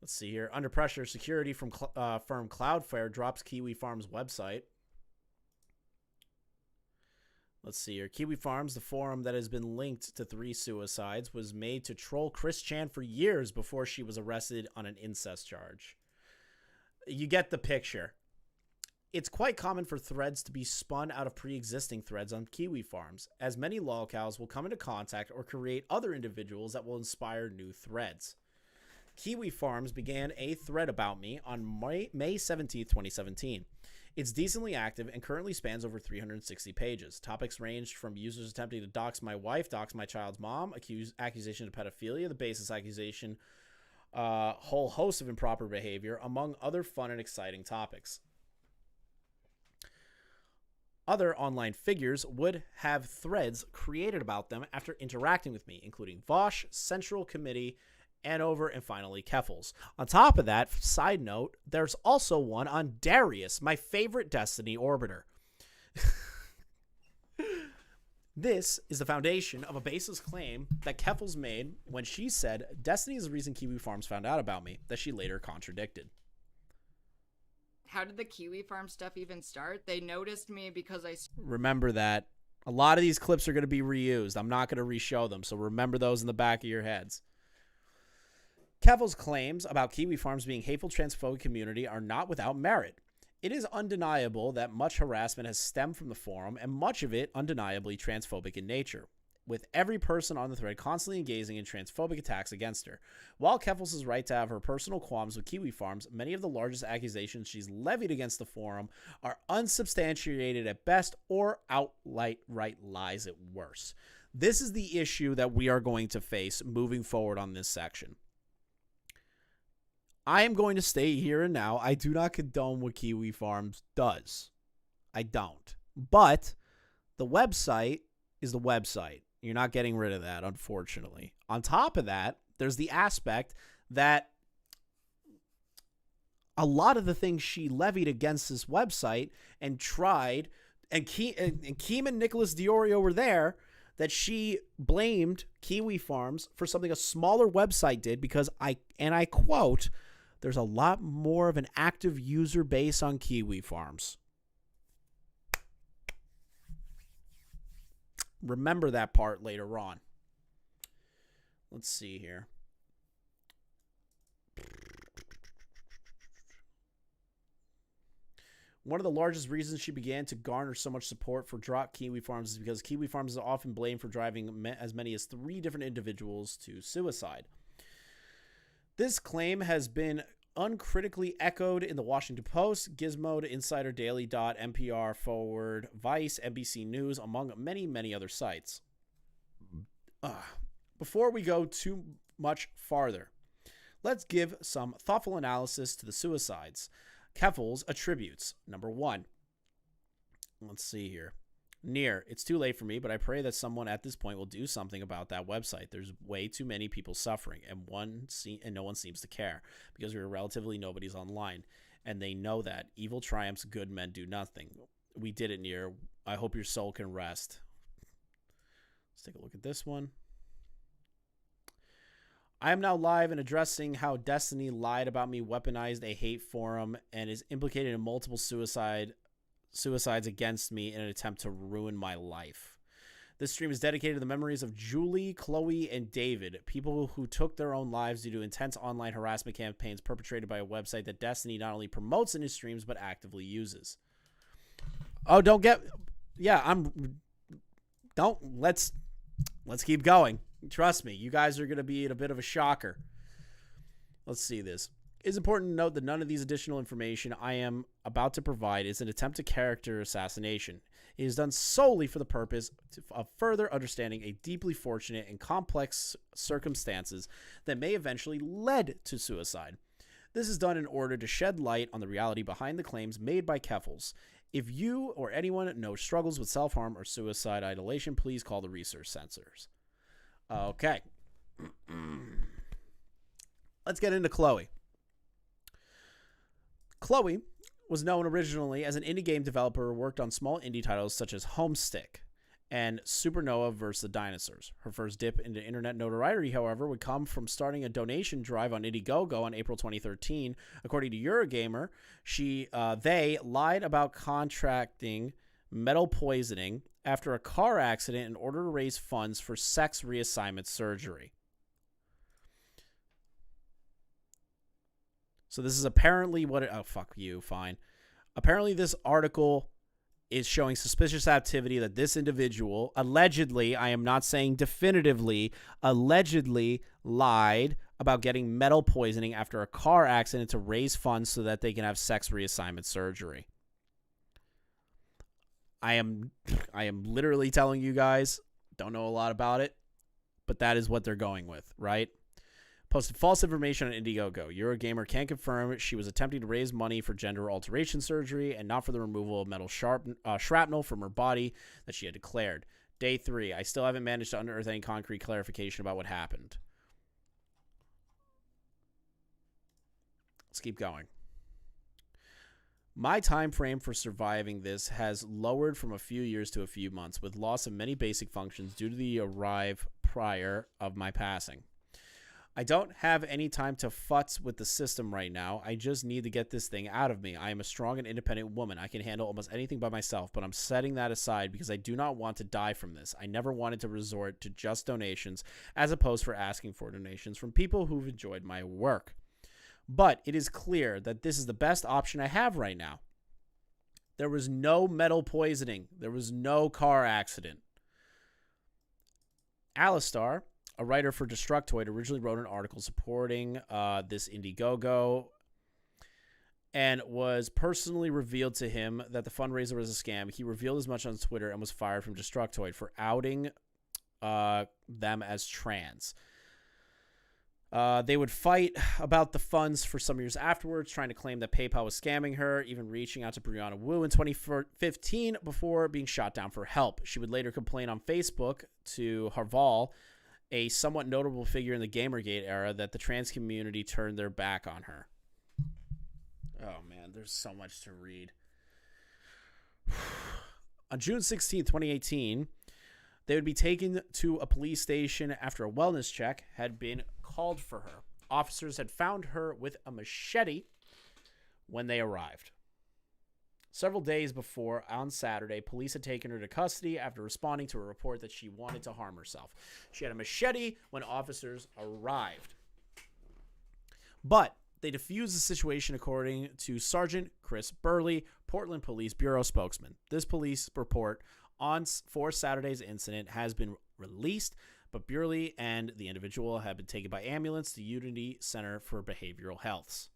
Let's see here. Under pressure, security from firm Cloudflare drops Kiwi Farms website. Let's see here. Kiwi Farms, the forum that has been linked to 3 suicides, was made to troll Chris Chan for years before she was arrested on an incest charge. You get the picture. It's quite common for threads to be spun out of pre-existing threads on Kiwi Farms, as many lolcows will come into contact or create other individuals that will inspire new threads. Kiwi Farms began a thread about me on May 17, 2017. It's decently active and currently spans over 360 pages. Topics ranged from users attempting to dox my wife, dox my child's mom, accusation of pedophilia, the basis accusation, whole host of improper behavior, among other fun and exciting topics. Other online figures would have threads created about them after interacting with me, including Vosh, Central Committee, Anover, and finally Keffals. On top of that, side note, there's also one on Darius, my favorite Destiny orbiter. This is the foundation of a baseless claim that Keffals made when she said Destiny is the reason Kiwi Farms found out about me, that she later contradicted. How did the Kiwi Farm stuff even start? They noticed me because I... Remember that. A lot of these clips are going to be reused. I'm not going to re-show them, so remember those in the back of your heads. Keffals' claims about Kiwi Farms being hateful transphobic community are not without merit. It is undeniable that much harassment has stemmed from the forum, and much of it undeniably transphobic in nature, with every person on the thread constantly engaging in transphobic attacks against her. While Keffals is right to have her personal qualms with Kiwi Farms, many of the largest accusations she's levied against the forum are unsubstantiated at best or outright lies at worst. This is the issue that we are going to face moving forward on this section. I am going to stay here and now. I do not condone what Kiwi Farms does. I don't. But the website is the website. You're not getting rid of that, unfortunately. On top of that, there's the aspect that a lot of the things she levied against this website and tried, and Keem and Nicholas Diorio were there, that she blamed Kiwi Farms for something a smaller website did because I quote, there's a lot more of an active user base on Kiwi Farms. Remember that part later on. Let's see here. One of the largest reasons she began to garner so much support for Drop Kiwi Farms is because Kiwi Farms is often blamed for driving as many as 3 different individuals to suicide. This claim has been uncritically echoed in the Washington Post, Gizmo, Insider Daily, NPR, Forward, Vice, NBC News, among many, many other sites. Before we go too much farther, let's give some thoughtful analysis to the suicides. Keffals attributes. Number 1. Let's see here. Near, it's too late for me, but I pray that someone at this point will do something about that website. There's way too many people suffering, and no one seems to care because we're relatively nobody's online, and they know that. Evil triumphs, good men do nothing. We did it, Near. I hope your soul can rest. Let's take a look at this one. I am now live and addressing how Destiny lied about me, weaponized a hate forum, and is implicated in multiple suicides against me in an attempt to ruin my life. This stream is dedicated to the memories of Julie, Chloe, and David, people who took their own lives due to intense online harassment campaigns perpetrated by a website that Destiny not only promotes in his streams but actively uses. Oh, let's keep going. Trust me, you guys are going to be in a bit of a shocker. Let's see this. It is important to note that none of these additional information I am about to provide is an attempt to character assassination. It is done solely for the purpose of further understanding a deeply fortunate and complex circumstances that may eventually lead to suicide. This is done in order to shed light on the reality behind the claims made by Keffals. If you or anyone knows struggles with self-harm or suicide ideation, please call the research censors. Okay. Let's get into Chloe. Chloe was known originally as an indie game developer who worked on small indie titles such as Homestick and Supernova vs. the Dinosaurs. Her first dip into internet notoriety, however, would come from starting a donation drive on Indiegogo in April 2013. According to Eurogamer, they lied about contracting metal poisoning after a car accident in order to raise funds for sex reassignment surgery. So this is apparently oh, fuck you, fine. Apparently this article is showing suspicious activity that this individual allegedly, I am not saying definitively, allegedly lied about getting metal poisoning after a car accident to raise funds so that they can have sex reassignment surgery. I am literally telling you guys, don't know a lot about it, but that is what they're going with, right? Posted false information on Indiegogo. Eurogamer can confirm she was attempting to raise money for gender alteration surgery and not for the removal of metal shrapnel from her body that she had declared. Day 3. I still haven't managed to unearth any concrete clarification about what happened. Let's keep going. My time frame for surviving this has lowered from a few years to a few months, with loss of many basic functions due to the arrive prior of my passing. I don't have any time to futz with the system right now. I just need to get this thing out of me. I am a strong and independent woman. I can handle almost anything by myself, but I'm setting that aside because I do not want to die from this. I never wanted to resort to just donations as opposed for asking for donations from people who've enjoyed my work. But it is clear that this is the best option I have right now. There was no metal poisoning. There was no car accident. Alistar, a writer for Destructoid, originally wrote an article supporting this Indiegogo and was personally revealed to him that the fundraiser was a scam. He revealed as much on Twitter and was fired from Destructoid for outing them as trans. They would fight about the funds for some years afterwards, trying to claim that PayPal was scamming her, even reaching out to Brianna Wu in 2015 before being shot down for help. She would later complain on Facebook to Harval, a somewhat notable figure in the Gamergate era, that the trans community turned their back on her. Oh, man, there's so much to read. On June 16, 2018, they would be taken to a police station after a wellness check had been called for her. Officers had found her with a machete when they arrived. Several days before, on Saturday, police had taken her to custody after responding to a report that she wanted to harm herself. She had a machete when officers arrived. But they defused the situation, according to Sergeant Chris Burley, Portland Police Bureau spokesman. This police report for Saturday's incident has been released, but Burley and the individual have been taken by ambulance to Unity Center for Behavioral Health.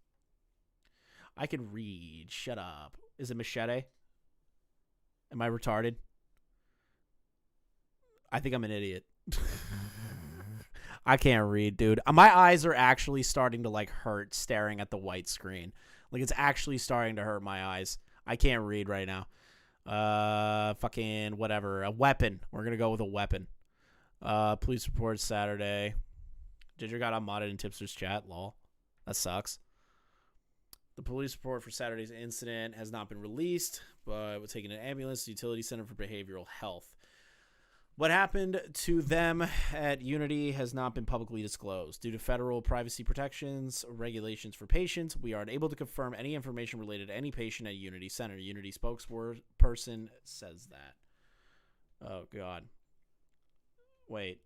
I could read. Shut up. Is it machete? Am I retarded? I think I'm an idiot. I can't read, dude. My eyes are actually starting to like hurt staring at the white screen. Like, it's actually starting to hurt my eyes. I can't read right now. Fucking whatever. A weapon. We're gonna go with a weapon. Police report Saturday. Ginger got unmodded in Tipster's chat. Lol. That sucks. The police report for Saturday's incident has not been released, but was taken to an ambulance to Utility Center for Behavioral Health. What happened to them at Unity has not been publicly disclosed. Due to federal privacy protections, regulations for patients, we are unable to confirm any information related to any patient at Unity Center. Unity spokesperson says that. Oh, God. Wait.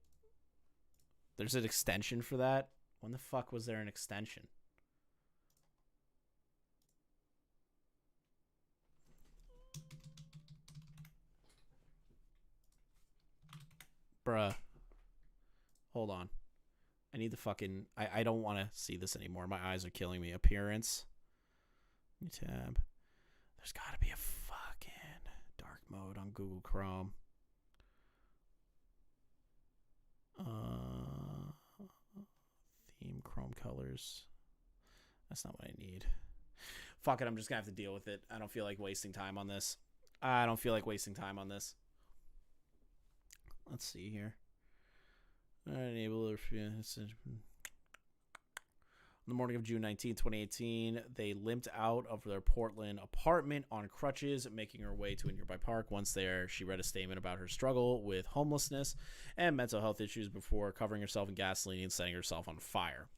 There's an extension for that? When the fuck was there an extension? Bruh. Hold on. I need the fucking... I don't want to see this anymore. My eyes are killing me. Appearance. New tab. There's got to be a fucking dark mode on Google Chrome. Theme Chrome colors. That's not what I need. Fuck it. I'm just going to have to deal with it. I don't feel like wasting time on this. Let's see here. Enable on the morning of June 19, 2018, they limped out of their Portland apartment on crutches, making her way to a nearby park. Once there, she read a statement about her struggle with homelessness and mental health issues before covering herself in gasoline and setting herself on fire.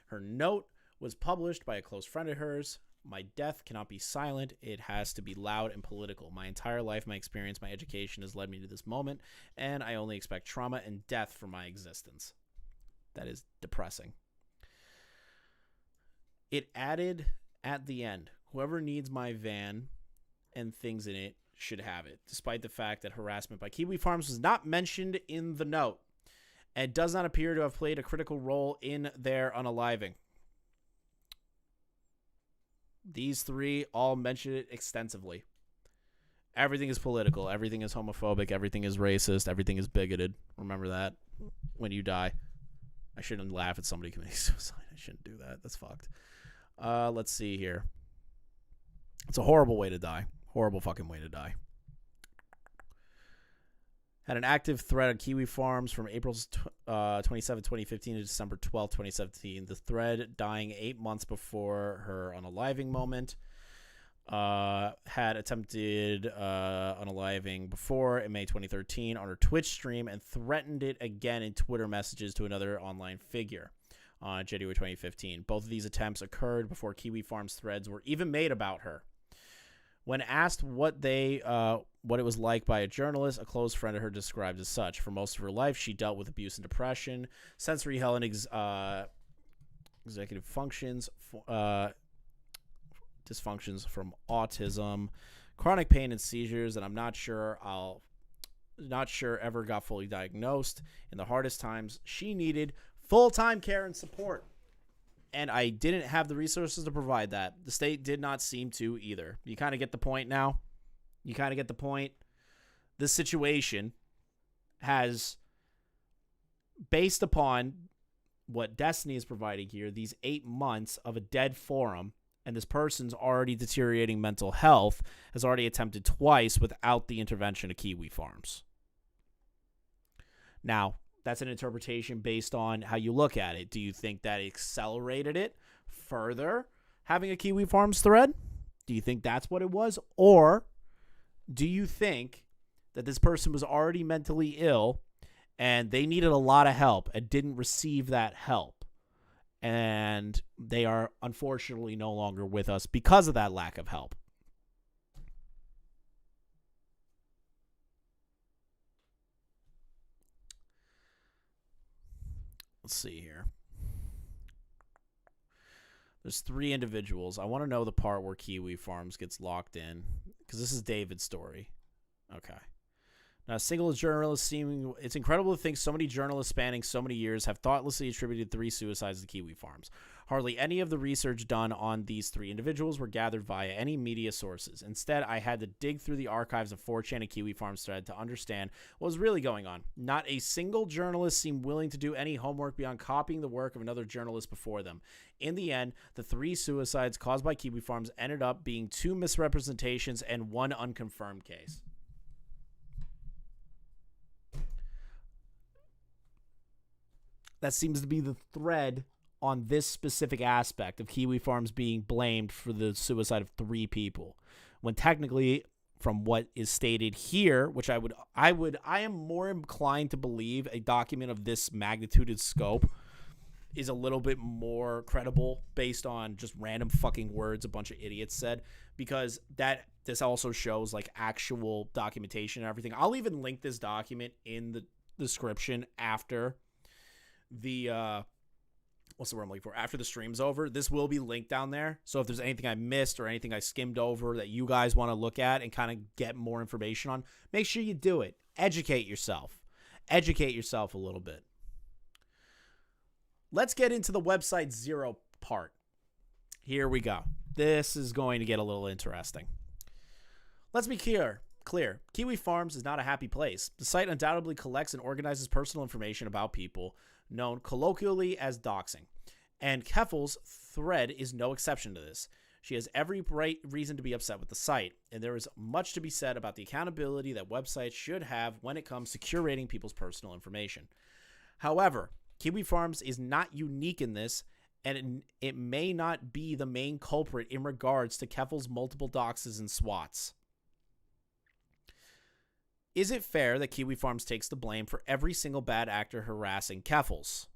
Her note was published by a close friend of hers. My death cannot be silent. It has to be loud and political. My entire life, my experience, my education has led me to this moment, and I only expect trauma and death from my existence. That is depressing. It added at the end, whoever needs my van and things in it should have it, despite the fact that harassment by Kiwi Farms was not mentioned in the note and does not appear to have played a critical role in their unaliving. These three all mention it extensively. Everything is political. Everything is homophobic. Everything is racist. Everything is bigoted. Remember that when you die. I shouldn't laugh at somebody committing suicide. I shouldn't do that. That's fucked. Let's see here. It's a horrible way to die. Horrible fucking way to die. Had an active thread on Kiwi Farms from April 27, 2015 to December 12, 2017. The thread dying 8 months before her unaliving moment. Had attempted unaliving before in May 2013 on her Twitch stream and threatened it again in Twitter messages to another online figure on January 2015. Both of these attempts occurred before Kiwi Farms threads were even made about her. When asked what it was like by a journalist, a close friend of her described as such. For most of her life, she dealt with abuse and depression, sensory health and executive functions, dysfunctions from autism, chronic pain and seizures, and I'm not sure ever got fully diagnosed. In the hardest times, she needed full-time care and support. And I didn't have the resources to provide that. The state did not seem to either. You kind of get the point now? You kind of get the point? This situation has, based upon what Destiny is providing here, these 8 months of a dead forum, and this person's already deteriorating mental health, has already attempted twice without the intervention of Kiwi Farms. Now, that's an interpretation based on how you look at it. Do you think that accelerated it further, having a Kiwi Farms thread? Do you think that's what it was? Or do you think that this person was already mentally ill and they needed a lot of help and didn't receive that help, and they are unfortunately no longer with us because of that lack of help? Let's see here. There's 3 individuals. I want to know the part where Kiwi Farms gets locked in, because this is David's story. Okay. Now, a single journalist seeming... It's incredible to think so many journalists spanning so many years have thoughtlessly attributed 3 suicides to Kiwi Farms. Hardly any of the research done on these 3 individuals were gathered via any media sources. Instead, I had to dig through the archives of 4chan and Kiwi Farms thread to understand what was really going on. Not a single journalist seemed willing to do any homework beyond copying the work of another journalist before them. In the end, the 3 suicides caused by Kiwi Farms ended up being 2 misrepresentations and 1 unconfirmed case. That seems to be the thread on this specific aspect of Kiwi Farms being blamed for the suicide of 3 people, when technically, from what is stated here, which I am more inclined to believe a document of this magnitude and scope is a little bit more credible based on just random fucking words a bunch of idiots said, because this also shows like actual documentation and everything. I'll even link this document in the description after the what's the word I'm looking for? After the stream's over. This will be linked down there. So if there's anything I missed or anything I skimmed over that you guys want to look at and kind of get more information on, make sure you do it. Educate yourself. Educate yourself a little bit. Let's get into the website 0 part. Here we go. This is going to get a little interesting. Let's be clear. Kiwi Farms is not a happy place. The site undoubtedly collects and organizes personal information about people, known colloquially as doxing. And Keffals' thread is no exception to this. She has every right reason to be upset with the site, and there is much to be said about the accountability that websites should have when it comes to curating people's personal information. However, Kiwi Farms is not unique in this, and it may not be the main culprit in regards to Keffals' multiple doxes and swats. Is it fair that Kiwi Farms takes the blame for every single bad actor harassing Keffals?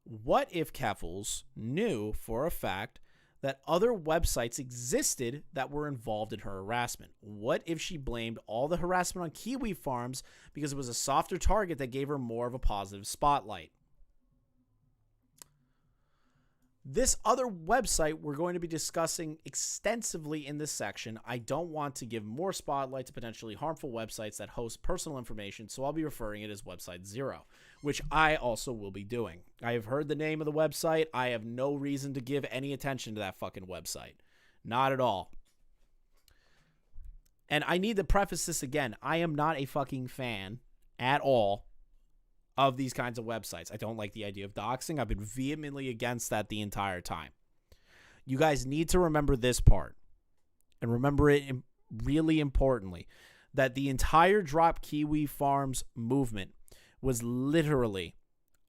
What if Keffals knew for a fact that other websites existed that were involved in her harassment? What if she blamed all the harassment on Kiwi Farms because it was a softer target that gave her more of a positive spotlight? This other website we're going to be discussing extensively in this section. I don't want to give more spotlight to potentially harmful websites that host personal information, so I'll be referring it as website 0, which I also will be doing. I have heard the name of the website. I have no reason to give any attention to that fucking website. Not at all. And I need to preface this again. I am not a fucking fan at all of these kinds of websites. I don't like the idea of doxing. I've been vehemently against that the entire time. You guys need to remember this part, and remember it really importantly, that the entire Drop Kiwi Farms movement was literally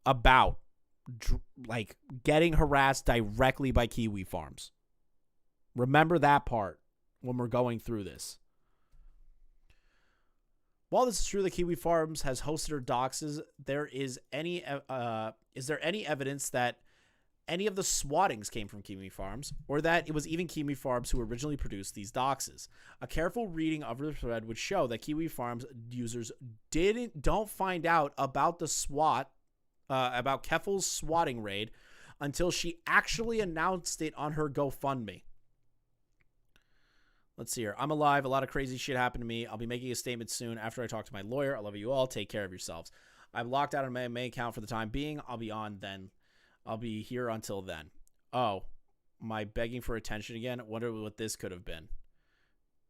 about like getting harassed directly by Kiwi Farms. Remember that part when we're going through this. While this is true that Kiwi Farms has hosted her doxes, is there any evidence that any of the swattings came from Kiwi Farms, or that it was even Kiwi Farms who originally produced these doxes? A careful reading of the thread would show that Kiwi Farms users don't find out about the about Keffals' swatting raid until she actually announced it on her GoFundMe. Let's see here. I'm alive. A lot of crazy shit happened to me. I'll be making a statement soon after I talk to my lawyer. I love you all. Take care of yourselves. I'm locked out of my main account for the time being. I'll be on then. I'll be here until then. Oh, my begging for attention again. Wonder what this could have been.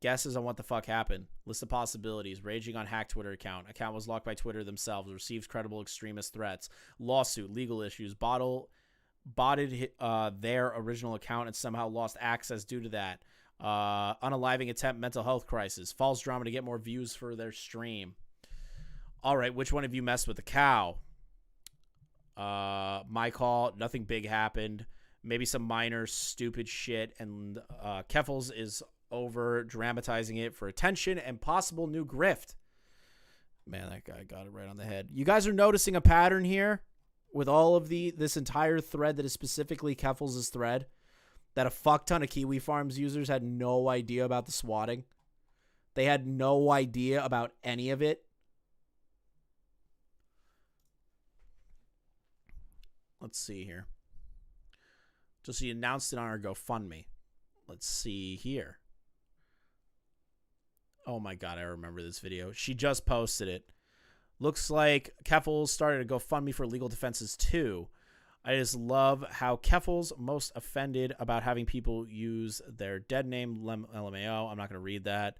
Guesses on what the fuck happened. List of possibilities. Raging on hacked Twitter account. Account was locked by Twitter themselves. Receives credible extremist threats. Lawsuit. Legal issues. Botted their original account and somehow lost access due to that. Unaliving attempt. Mental health crisis. False drama to get more views for their stream. All right. Which one of you messed with the cow? My call. Nothing big happened. Maybe some minor stupid shit. And Keffals is over dramatizing it for attention and possible new grift. Man, that guy got it right on the head. You guys are noticing a pattern here with all of this entire thread that is specifically Keffals' thread, that a fuck ton of Kiwi Farms users had no idea about the swatting. They had no idea about any of it. Let's see here. Just he announced it on our GoFundMe. Let's see here. Oh my God, I remember this video. She just posted it. Looks like Keffals started a GoFundMe for legal defenses too. I just love how Keffals most offended about having people use their dead name LMAO. I'm not going to read that.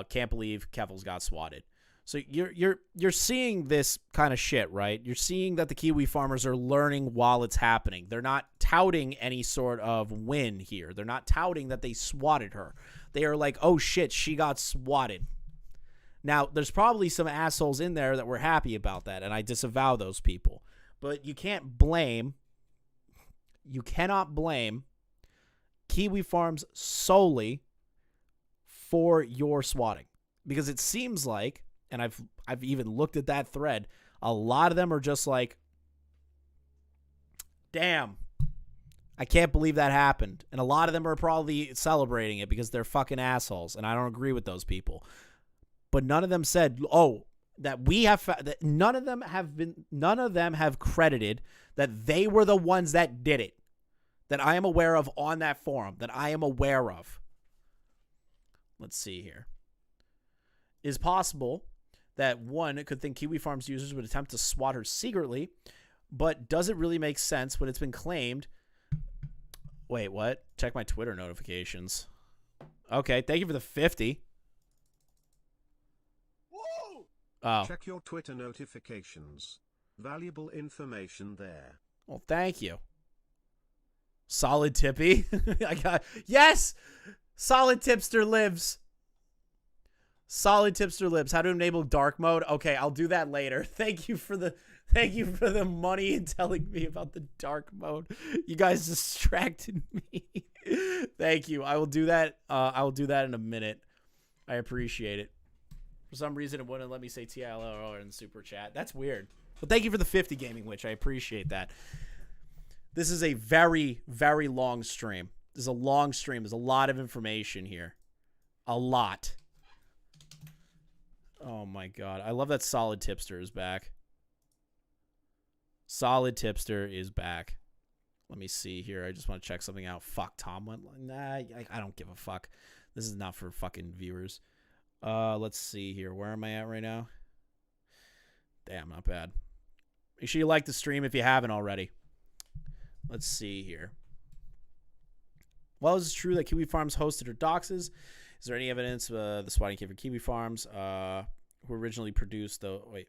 Can't believe Keffals got swatted. So you're seeing this kind of shit, right? You're seeing that the Kiwi farmers are learning while it's happening. They're not touting any sort of win here. They're not touting that they swatted her. They are like, oh shit, she got swatted. Now, there's probably some assholes in there that were happy about that, and I disavow those people. But you cannot blame Kiwi Farms solely for your swatting. Because it seems like, and I've even looked at that thread, a lot of them are just like, damn, I can't believe that happened. And a lot of them are probably celebrating it because they're fucking assholes, and I don't agree with those people. But none of them said, oh, that we have that none of them have credited that they were the ones that did it. That I am aware of on that forum, that I am aware of. Let's see here. It is possible that one could think Kiwi Farms users would attempt to swat her secretly, but does it really make sense when it's been claimed? Wait, what? Check my Twitter notifications. Okay, thank you for the 50. Whoa! Oh. Check your Twitter notifications. Valuable information there. Well, thank you. Solid Tippy. Yes! Solid Tipster lives. Solid Tipster lives. How to enable dark mode? Okay, I'll do that later. Thank you for the money and telling me about the dark mode. You guys distracted me. Thank you. I will do that. I will do that in a minute. I appreciate it. For some reason, it wouldn't let me say TILR in the super chat. That's weird. But thank you for the 50 gaming witch. I appreciate that. This is a very, very long stream. This is a long stream. There's a lot of information here. A lot. Oh my God. I love that Solid Tipster is back. Solid Tipster is back. Let me see here. I just want to check something out. Fuck, Tom went. Nah, I don't give a fuck. This is not for fucking viewers. Let's see here. Where am I at right now? Damn, not bad. Make sure you like the stream if you haven't already. Let's see here. Well, is it true that Kiwi Farms hosted her doxes? Is there any evidence the swatting came from Kiwi Farms, who originally produced the... Wait.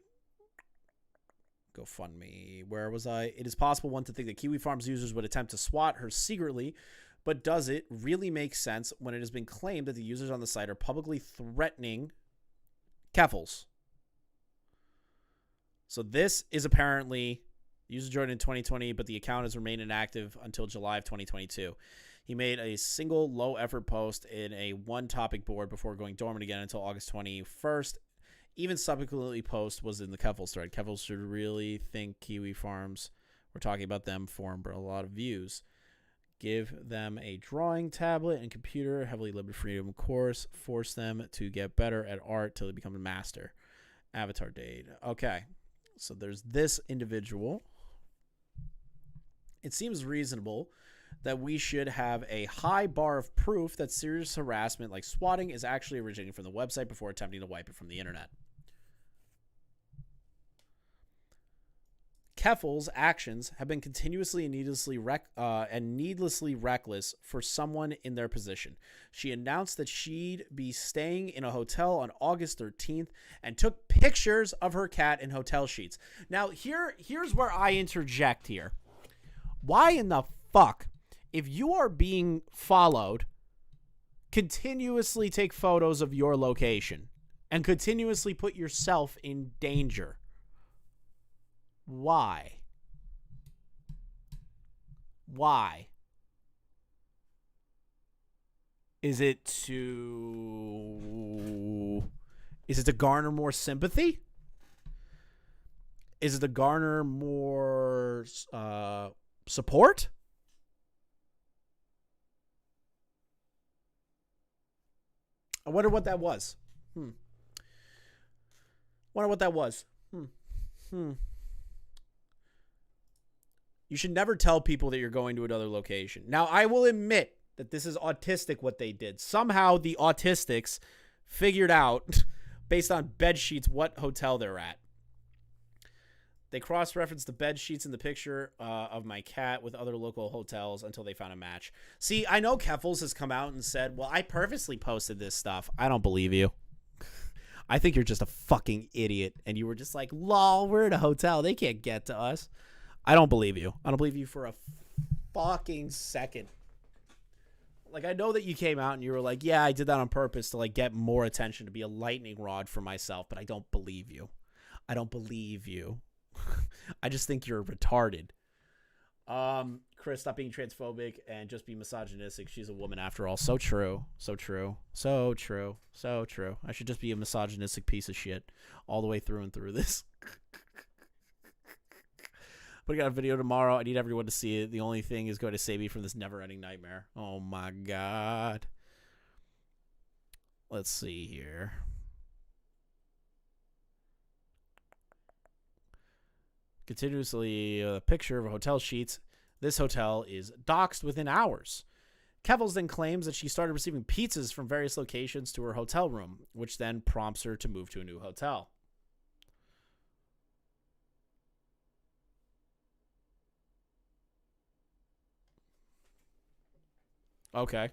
GoFundMe. Where was I? It is possible, one, to think that Kiwi Farms users would attempt to swat her secretly, but does it really make sense when it has been claimed that the users on the site are publicly threatening Keffals? So this is apparently... User joined in 2020, but the account has remained inactive until July of 2022. He made a single low-effort post in a one-topic board before going dormant again until August 21st. Even subsequently post was in the Keffals thread. Keffals should really think Kiwi Farms. We're talking about them for a lot of views. Give them a drawing tablet and computer, heavily limited freedom course. Force them to get better at art till they become a master. Avatar date. Okay, so there's this individual. It seems reasonable that we should have a high bar of proof that serious harassment like swatting is actually originating from the website before attempting to wipe it from the internet. Keffals' actions have been continuously and needlessly reckless for someone in their position. She announced that she'd be staying in a hotel on August 13th and took pictures of her cat in hotel sheets. Now, here's where I interject here. Why in the fuck, if you are being followed, continuously take photos of your location and continuously put yourself in danger? Why? Why? Is it to garner more sympathy? Is it to garner more support? I wonder what that was. Wonder what that was. You should never tell people that you're going to another location. Now, I will admit that this is autistic what they did. Somehow the autistics figured out, based on bed sheets, what hotel they're at. They cross-referenced the bed sheets in the picture of my cat with other local hotels until they found a match. See, I know Keffals has come out and said, well, I purposely posted this stuff. I don't believe you. I think you're just a fucking idiot. And you were just like, lol, we're in a hotel. They can't get to us. I don't believe you. I don't believe you for a fucking second. Like, I know that you came out and you were like, yeah, I did that on purpose to, like, get more attention, to be a lightning rod for myself, but I don't believe you. I don't believe you. I just think you're retarded. Chris, stop being transphobic and just be misogynistic. She's a woman after all. So true. So true. So true. So true. I should just be a misogynistic piece of shit all the way through and through this. But I got a video tomorrow. I need everyone to see it. The only thing is going to save me from this never-ending nightmare. Oh, my God. Let's see here. Continuously a picture of hotel sheets. This hotel is doxxed within hours. Keffals then claims that she started receiving pizzas from various locations to her hotel room, which then prompts her to move to a new hotel. Okay.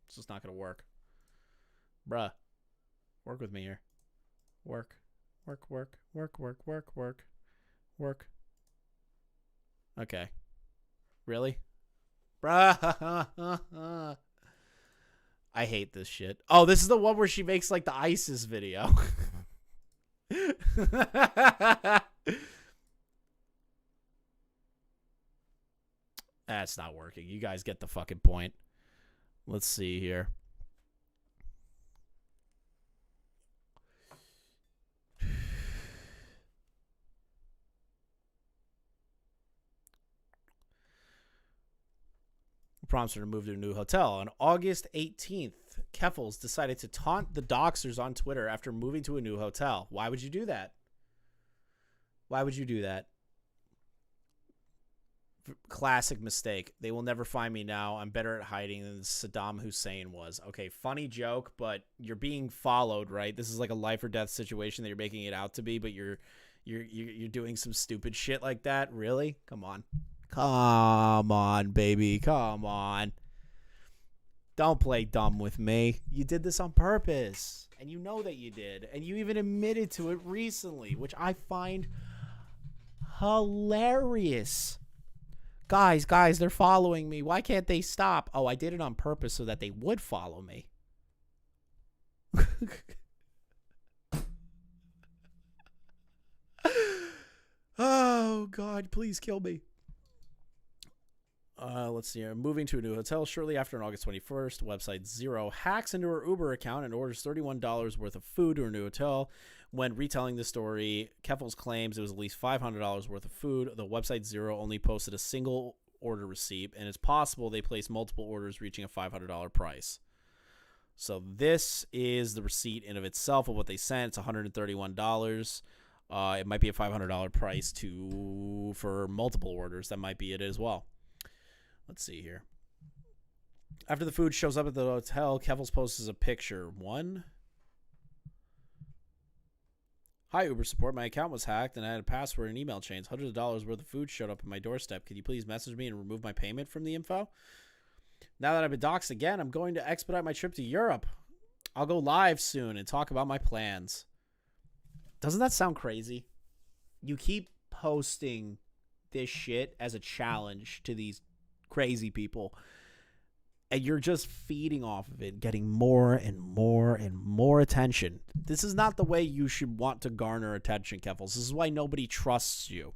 This is not going to work. Bruh. Work with me here. Work. Work, work, work, work, work, work. Work. Okay. Really? Bruh. I hate this shit. Oh, this is the one where she makes, like, the ISIS video. That's not working. You guys get the fucking point. Let's see here. Prompts her to move to a new hotel. On August 18th, Keffals decided to taunt the doxers on Twitter after moving to a new hotel. Why would you do that? Why would you do that? Classic mistake. They will never find me now. I'm better at hiding than Saddam Hussein was. Okay, funny joke, but you're being followed, right? This is like a life or death situation that you're making it out to be, but you're doing some stupid shit like that. Really? Come on. Come on, baby. Come on. Don't play dumb with me. You did this on purpose, and you know that you did, and you even admitted to it recently, which I find hilarious. Guys, they're following me. Why can't they stop? Oh, I did it on purpose so that they would follow me. Oh, God, please kill me. Let's see here. Moving to a new hotel shortly after on August 21st, website Zero hacks into her Uber account and orders $31 worth of food to her new hotel. When retelling the story, Keffals claims it was at least $500 worth of food. The website Zero only posted a single order receipt, and it's possible they placed multiple orders reaching a $500 price. So this is the receipt in of itself of what they sent. It's $131. It might be a $500 price for multiple orders. That might be it as well. Let's see here. After the food shows up at the hotel, Keffals posts a picture. Hi, Uber support. My account was hacked and I had a password and email chains. Hundreds of dollars worth of food showed up on my doorstep. Could you please message me and remove my payment from the info? Now that I've been doxxed again, I'm going to expedite my trip to Europe. I'll go live soon and talk about my plans. Doesn't that sound crazy? You keep posting this shit as a challenge to these crazy people, and you're just feeding off of it, getting more and more and more attention. This is not the way you should want to garner attention, Keffals. This is why nobody trusts you.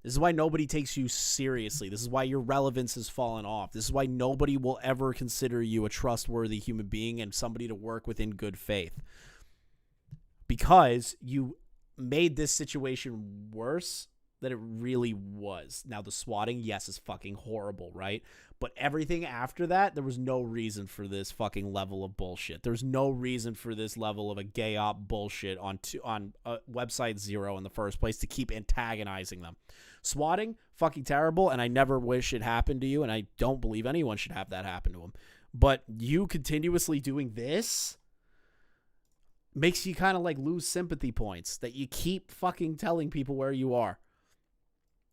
This is why nobody takes you seriously. This is why your relevance has fallen off. This is why nobody will ever consider you a trustworthy human being and somebody to work with in good faith. Because you made this situation worse than it really was. Now, the swatting, yes, is fucking horrible, right? But everything after that, there was no reason for this fucking level of bullshit. There's no reason for this level of a gay op bullshit on website 0 in the first place to keep antagonizing them. Swatting, fucking terrible, and I never wish it happened to you, and I don't believe anyone should have that happen to them. But you continuously doing this makes you kind of like lose sympathy points, that you keep fucking telling people where you are.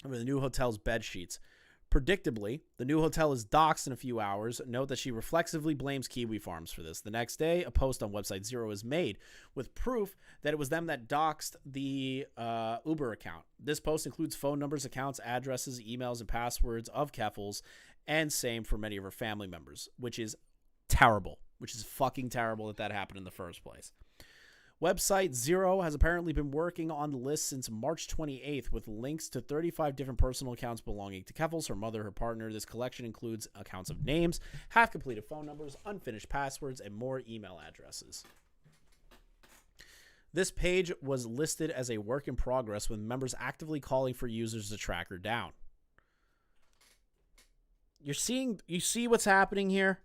Over the new hotel's bed sheets. Predictably, the new hotel is doxxed in a few hours. Note that she reflexively blames Kiwi Farms for this. The next day, a post on website 0 is made with proof that it was them that doxxed the Uber account. This post includes phone numbers, accounts, addresses, emails, and passwords of Keffals, and same for many of her family members, which is terrible, which is fucking terrible that happened in the first place. Website 0 has apparently been working on the list since March 28th with links to 35 different personal accounts belonging to Keffals, her mother, her partner. This collection includes accounts of names, half-completed phone numbers, unfinished passwords, and more email addresses. This page was listed as a work in progress with members actively calling for users to track her down. You see what's happening here?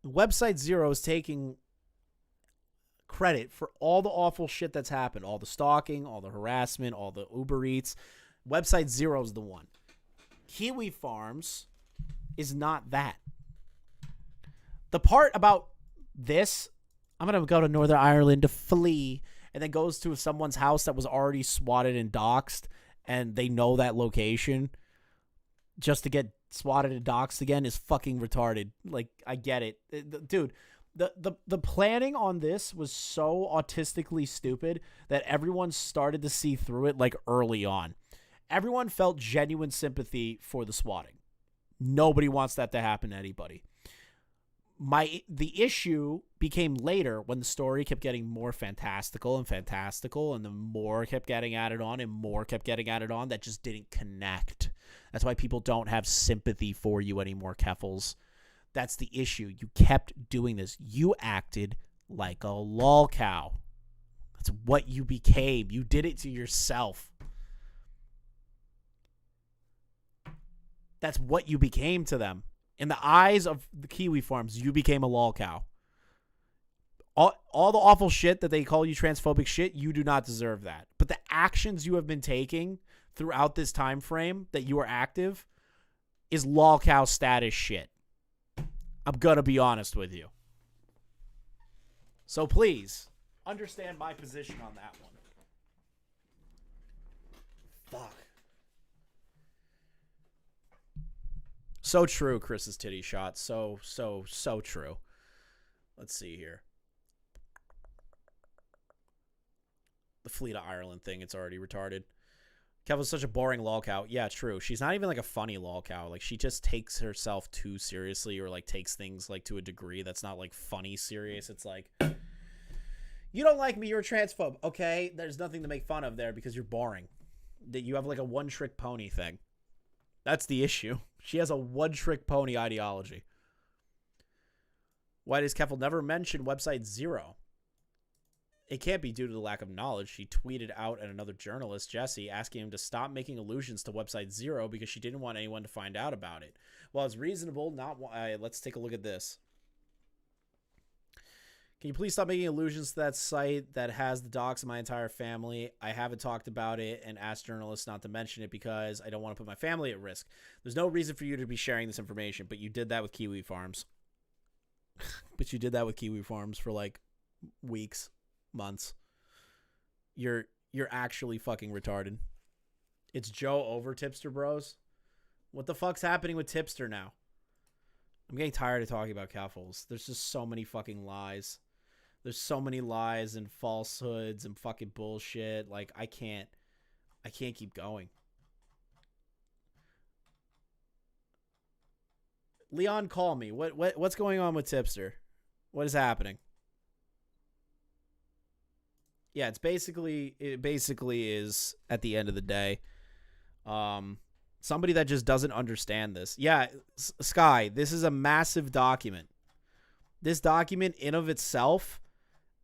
Website 0 is taking credit for all the awful shit that's happened, all the stalking, all the harassment, all the Uber Eats. Website 0 is the one. Kiwi Farms is not that. The part about this, I'm going to go to Northern Ireland to flee, and then goes to someone's house that was already swatted and doxxed, and they know that location just to get swatted and doxxed again is fucking retarded. Like, I get it. Dude, The planning on this was so autistically stupid that everyone started to see through it like early on. Everyone felt genuine sympathy for the swatting. Nobody wants that to happen to anybody. The issue became later when the story kept getting more fantastical, and the more kept getting added on and more kept getting added on that just didn't connect. That's why people don't have sympathy for you anymore, Keffals. That's the issue. You kept doing this. You acted like a lol cow. That's what you became. You did it to yourself. That's what you became to them. In the eyes of the Kiwi Farms, you became a lol cow. All the awful shit that they call you transphobic shit, you do not deserve that. But the actions you have been taking throughout this time frame that you are active is lol cow status shit. I'm going to be honest with you. So please, understand my position on that one. Fuck. So true, Chris's titty shot. So true. Let's see here. The Fleet of Ireland thing, it's already retarded. Kevin's such a boring lol cow. Yeah, true. She's not even like a funny lol cow. Like, she just takes herself too seriously, or like takes things like to a degree that's not like funny serious. It's like, you don't like me, you're a transphobe. Okay, there's nothing to make fun of there because you're boring. That you have like a one-trick pony thing. That's the issue. She has a one-trick pony ideology. Why does Keffal never mention website 0? It can't be due to the lack of knowledge. She tweeted out at another journalist, Jesse, asking him to stop making allusions to website 0 because she didn't want anyone to find out about it. Well, it's reasonable. Let's take a look at this. Can you please stop making allusions to that site that has the docs of my entire family? I haven't talked about it and asked journalists not to mention it because I don't want to put my family at risk. There's no reason for you to be sharing this information, but you did that with Kiwi Farms. But you did that with Kiwi Farms for like weeks. Months. You're actually fucking retarded. It's Joe over Tipster Bros. What the fuck's happening with Tipster now? I'm getting tired of talking about Keffals. There's just so many fucking lies. There's so many lies and falsehoods and fucking bullshit. Like, I can't keep going. Leon, call me. What's going on with Tipster? What is happening? Yeah, it basically is, at the end of the day, somebody that just doesn't understand this. Yeah, Sky, this is a massive document. This document in of itself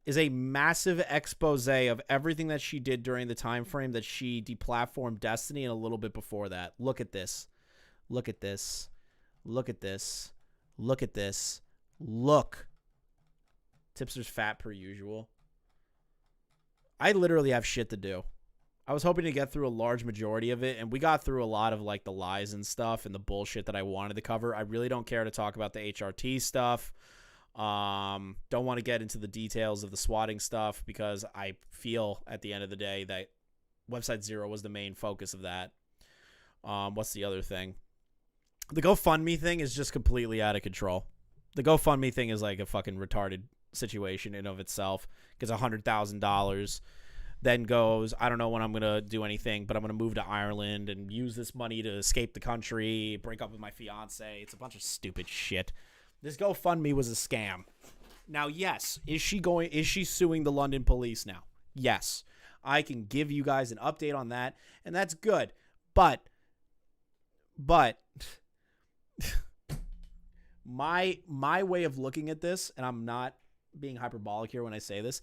is a massive expose of everything that she did during the time frame that she deplatformed Destiny and a little bit before that. Look at this. Look at this. Look at this. Look at this. Look. Tipster's fat per usual. I literally have shit to do. I was hoping to get through a large majority of it, and we got through a lot of like the lies and stuff and the bullshit that I wanted to cover. I really don't care to talk about the HRT stuff. Don't want to get into the details of the swatting stuff because I feel at the end of the day that Website Zero was the main focus of that. What's the other thing? The GoFundMe thing is just completely out of control. The GoFundMe thing is like a fucking retarded situation in of itself. Gets $100,000, then goes, I don't know when I'm going to do anything, but I'm going to move to Ireland and use this money to escape the country, break up with my fiance. It's a bunch of stupid shit. This GoFundMe was a scam. Now, yes, is she suing the London police now? Yes. I can give you guys an update on that, and that's good. But my way of looking at this, and I'm not being hyperbolic here when I say this,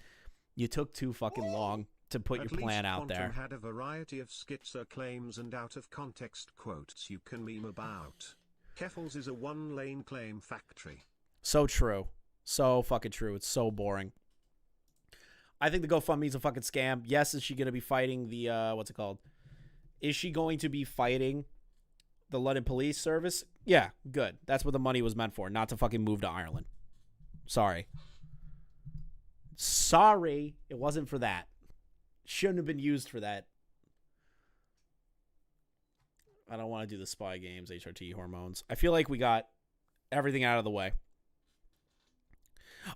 you took too fucking long to put your plan out there. Had a variety of schizo claims and out of context quotes you can meme about. Keffals is a one-lane claim factory. So true. So fucking true. It's so boring. I think the GoFundMe is a fucking scam. Yes, is she going to be fighting the, what's it called? Is she going to be fighting the London Police Service? Yeah, good. That's what the money was meant for, not to fucking move to Ireland. Sorry. Sorry, it wasn't for that. Shouldn't have been used for that. I don't want to do the spy games, HRT hormones. I feel like we got everything out of the way.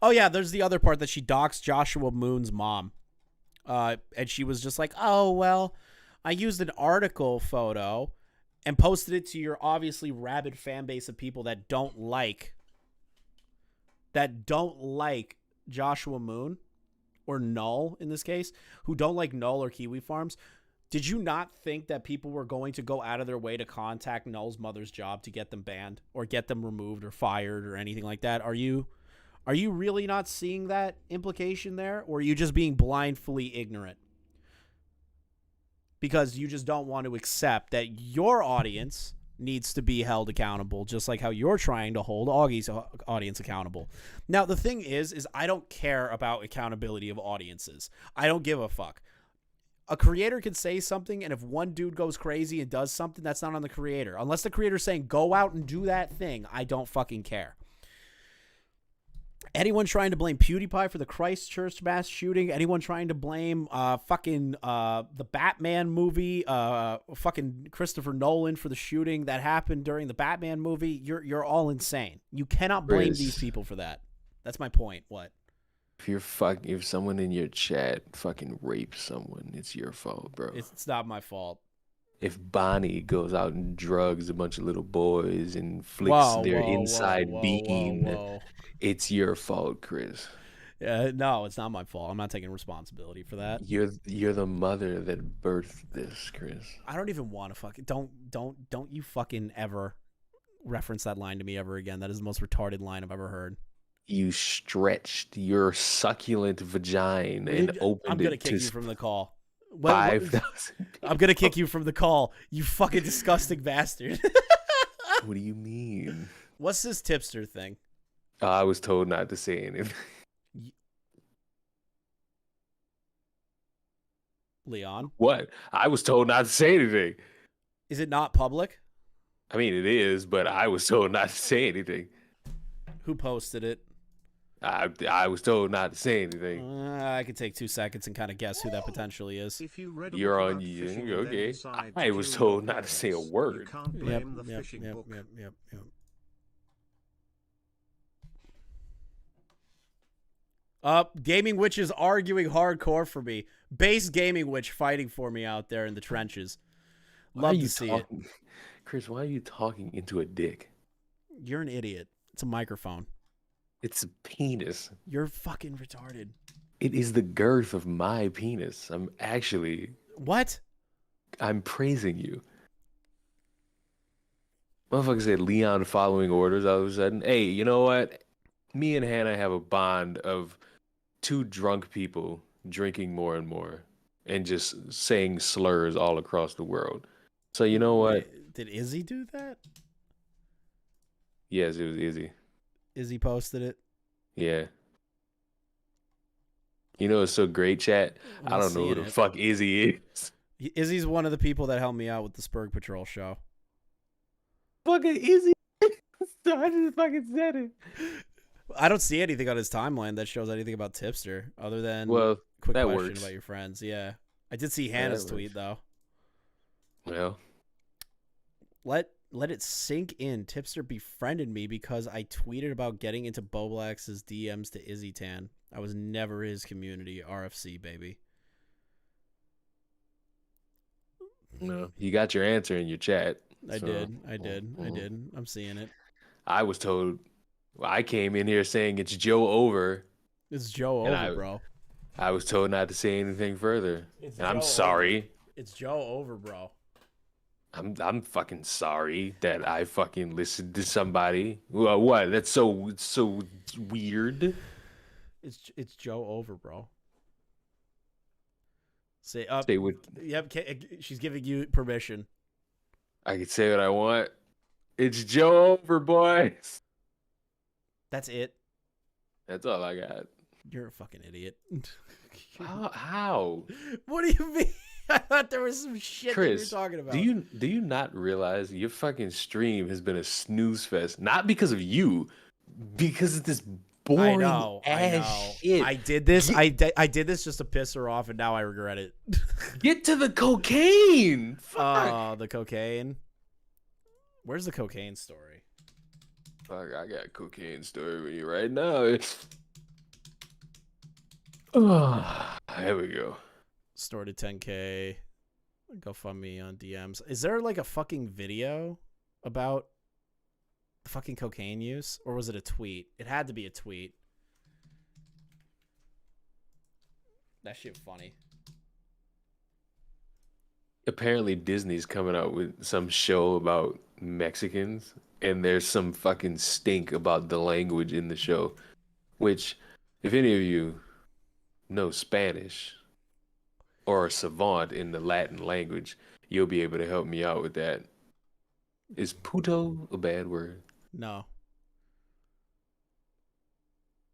Oh, yeah, there's the other part that she doxed Joshua Moon's mom. And she was just like, oh, well, I used an article photo and posted it to your obviously rabid fan base of people that don't like Joshua Moon, or Null in this case, who don't like Null or Kiwi Farms. Did you not think that people were going to go out of their way to contact Null's mother's job to get them banned or get them removed or fired or anything like that? Are you really not seeing that implication there, or are you just being blindly ignorant? Because you just don't want to accept that your audience needs to be held accountable, just like how you're trying to hold Augie's audience accountable. Now, the thing is I don't care about accountability of audiences. I don't give a fuck. A creator can say something, and if one dude goes crazy and does something, that's not on the creator. Unless the creator's saying, go out and do that thing, I don't fucking care. Anyone trying to blame PewDiePie for the Christchurch mass shooting, anyone trying to blame the Batman movie, fucking Christopher Nolan for the shooting that happened during the Batman movie, you're all insane. You cannot blame these people for that. That's my point. What? If someone in your chat fucking rapes someone, it's your fault, bro. It's not my fault. If Bonnie goes out and drugs a bunch of little boys and flicks their inside being, it's your fault, Chris. No, it's not my fault. I'm not taking responsibility for that. You're the mother that birthed this, Chris. I don't even want to fucking don't you fucking ever reference that line to me ever again. That is the most retarded line I've ever heard. You stretched your succulent vagina and opened it. I'm gonna kick you from the call. 5,000. I'm gonna kick you from the call. You fucking disgusting bastard. What do you mean? What's this tipster thing? I was told not to say anything. Leon? What? I was told not to say anything. Is it not public? I mean, it is, but I was told not to say anything. Who posted it? I was told not to say anything. I could take 2 seconds and kind of guess who that potentially is. If you read a You're book on about you. fishing, Okay. then decide I to was kill your told not to say a parents, word. You can't blame the fishing book. Gaming Witch is arguing hardcore for me. Base Gaming Witch fighting for me out there in the trenches. Love to see it. Chris, why are you talking into a dick? You're an idiot. It's a microphone. It's a penis. You're fucking retarded. It is the girth of my penis. I'm actually... What? I'm praising you. Motherfucker said Leon following orders all of a sudden. Hey, you know what? Me and Hannah have a bond of 2 drunk people drinking more and more and just saying slurs all across the world. So you know what? Did Izzy do that? Yes, it was Izzy. Izzy posted it? Yeah. You know it's so great, chat? I'm I don't know who seeing the it. fuck Izzy is. Izzy's one of the people that helped me out with the Spurg Patrol show. Fucking Izzy. I just fucking said it. I don't see anything on his timeline that shows anything about Tipster other than Well, quick that question works. about your friends. Yeah. I did see Yeah, Hannah's that tweet though. Well, Let it sink in. Tipster befriended me because I tweeted about getting into Bowblax's DMs to Izzy Tan. I was never his community. RFC, baby. no, you got your answer in your chat. I so- did. I'm seeing it. I was told. I came in here saying it's Joe over. It's Joe And over, bro. I was told not to say anything further. It's And I'm Joe sorry. It's Joe over, bro. I'm fucking sorry that I fucking listened to somebody. Well, what? That's so weird. It's Joe over, bro. Say up. Say what? Yep, she's giving you permission. I can say what I want. It's Joe over, boys. That's it. That's all I got. You're a fucking idiot. How? What do you mean? I thought there was some shit Chris, that you were talking about. do you not realize your fucking stream has been a snooze fest? Not because of you, because of this boring ass shit. I did this. I did this just to piss her off, and now I regret it. Get to the cocaine. Oh, the cocaine. Where's the cocaine story? Fuck, I got a cocaine story with you right now. Oh, here we go. Store to 10K. GoFundMe on DMs. Is there like a fucking video about the fucking cocaine use? Or was it a tweet? It had to be a tweet. That shit funny. Apparently Disney's coming out with some show about Mexicans, and there's some fucking stink about the language in the show. Which, if any of you know Spanish or a savant in the Latin language, you'll be able to help me out with that. Is puto a bad word? No.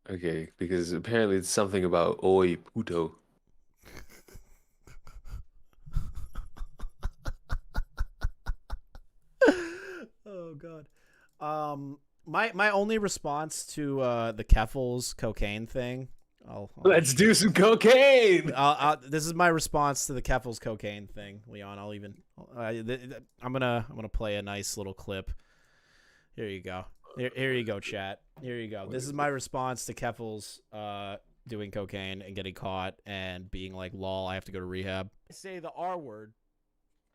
Okay, because apparently it's something about oy puto. Oh god. My only response to the Keffals cocaine thing. Let's do some cocaine. This is my response to the Keffals cocaine thing, Leon. I'm gonna play a nice little clip. Here you go. Here you go, chat. Here you go. This is my response to Keffals doing cocaine and getting caught and being like, "Lol, I have to go to rehab." I say the R word.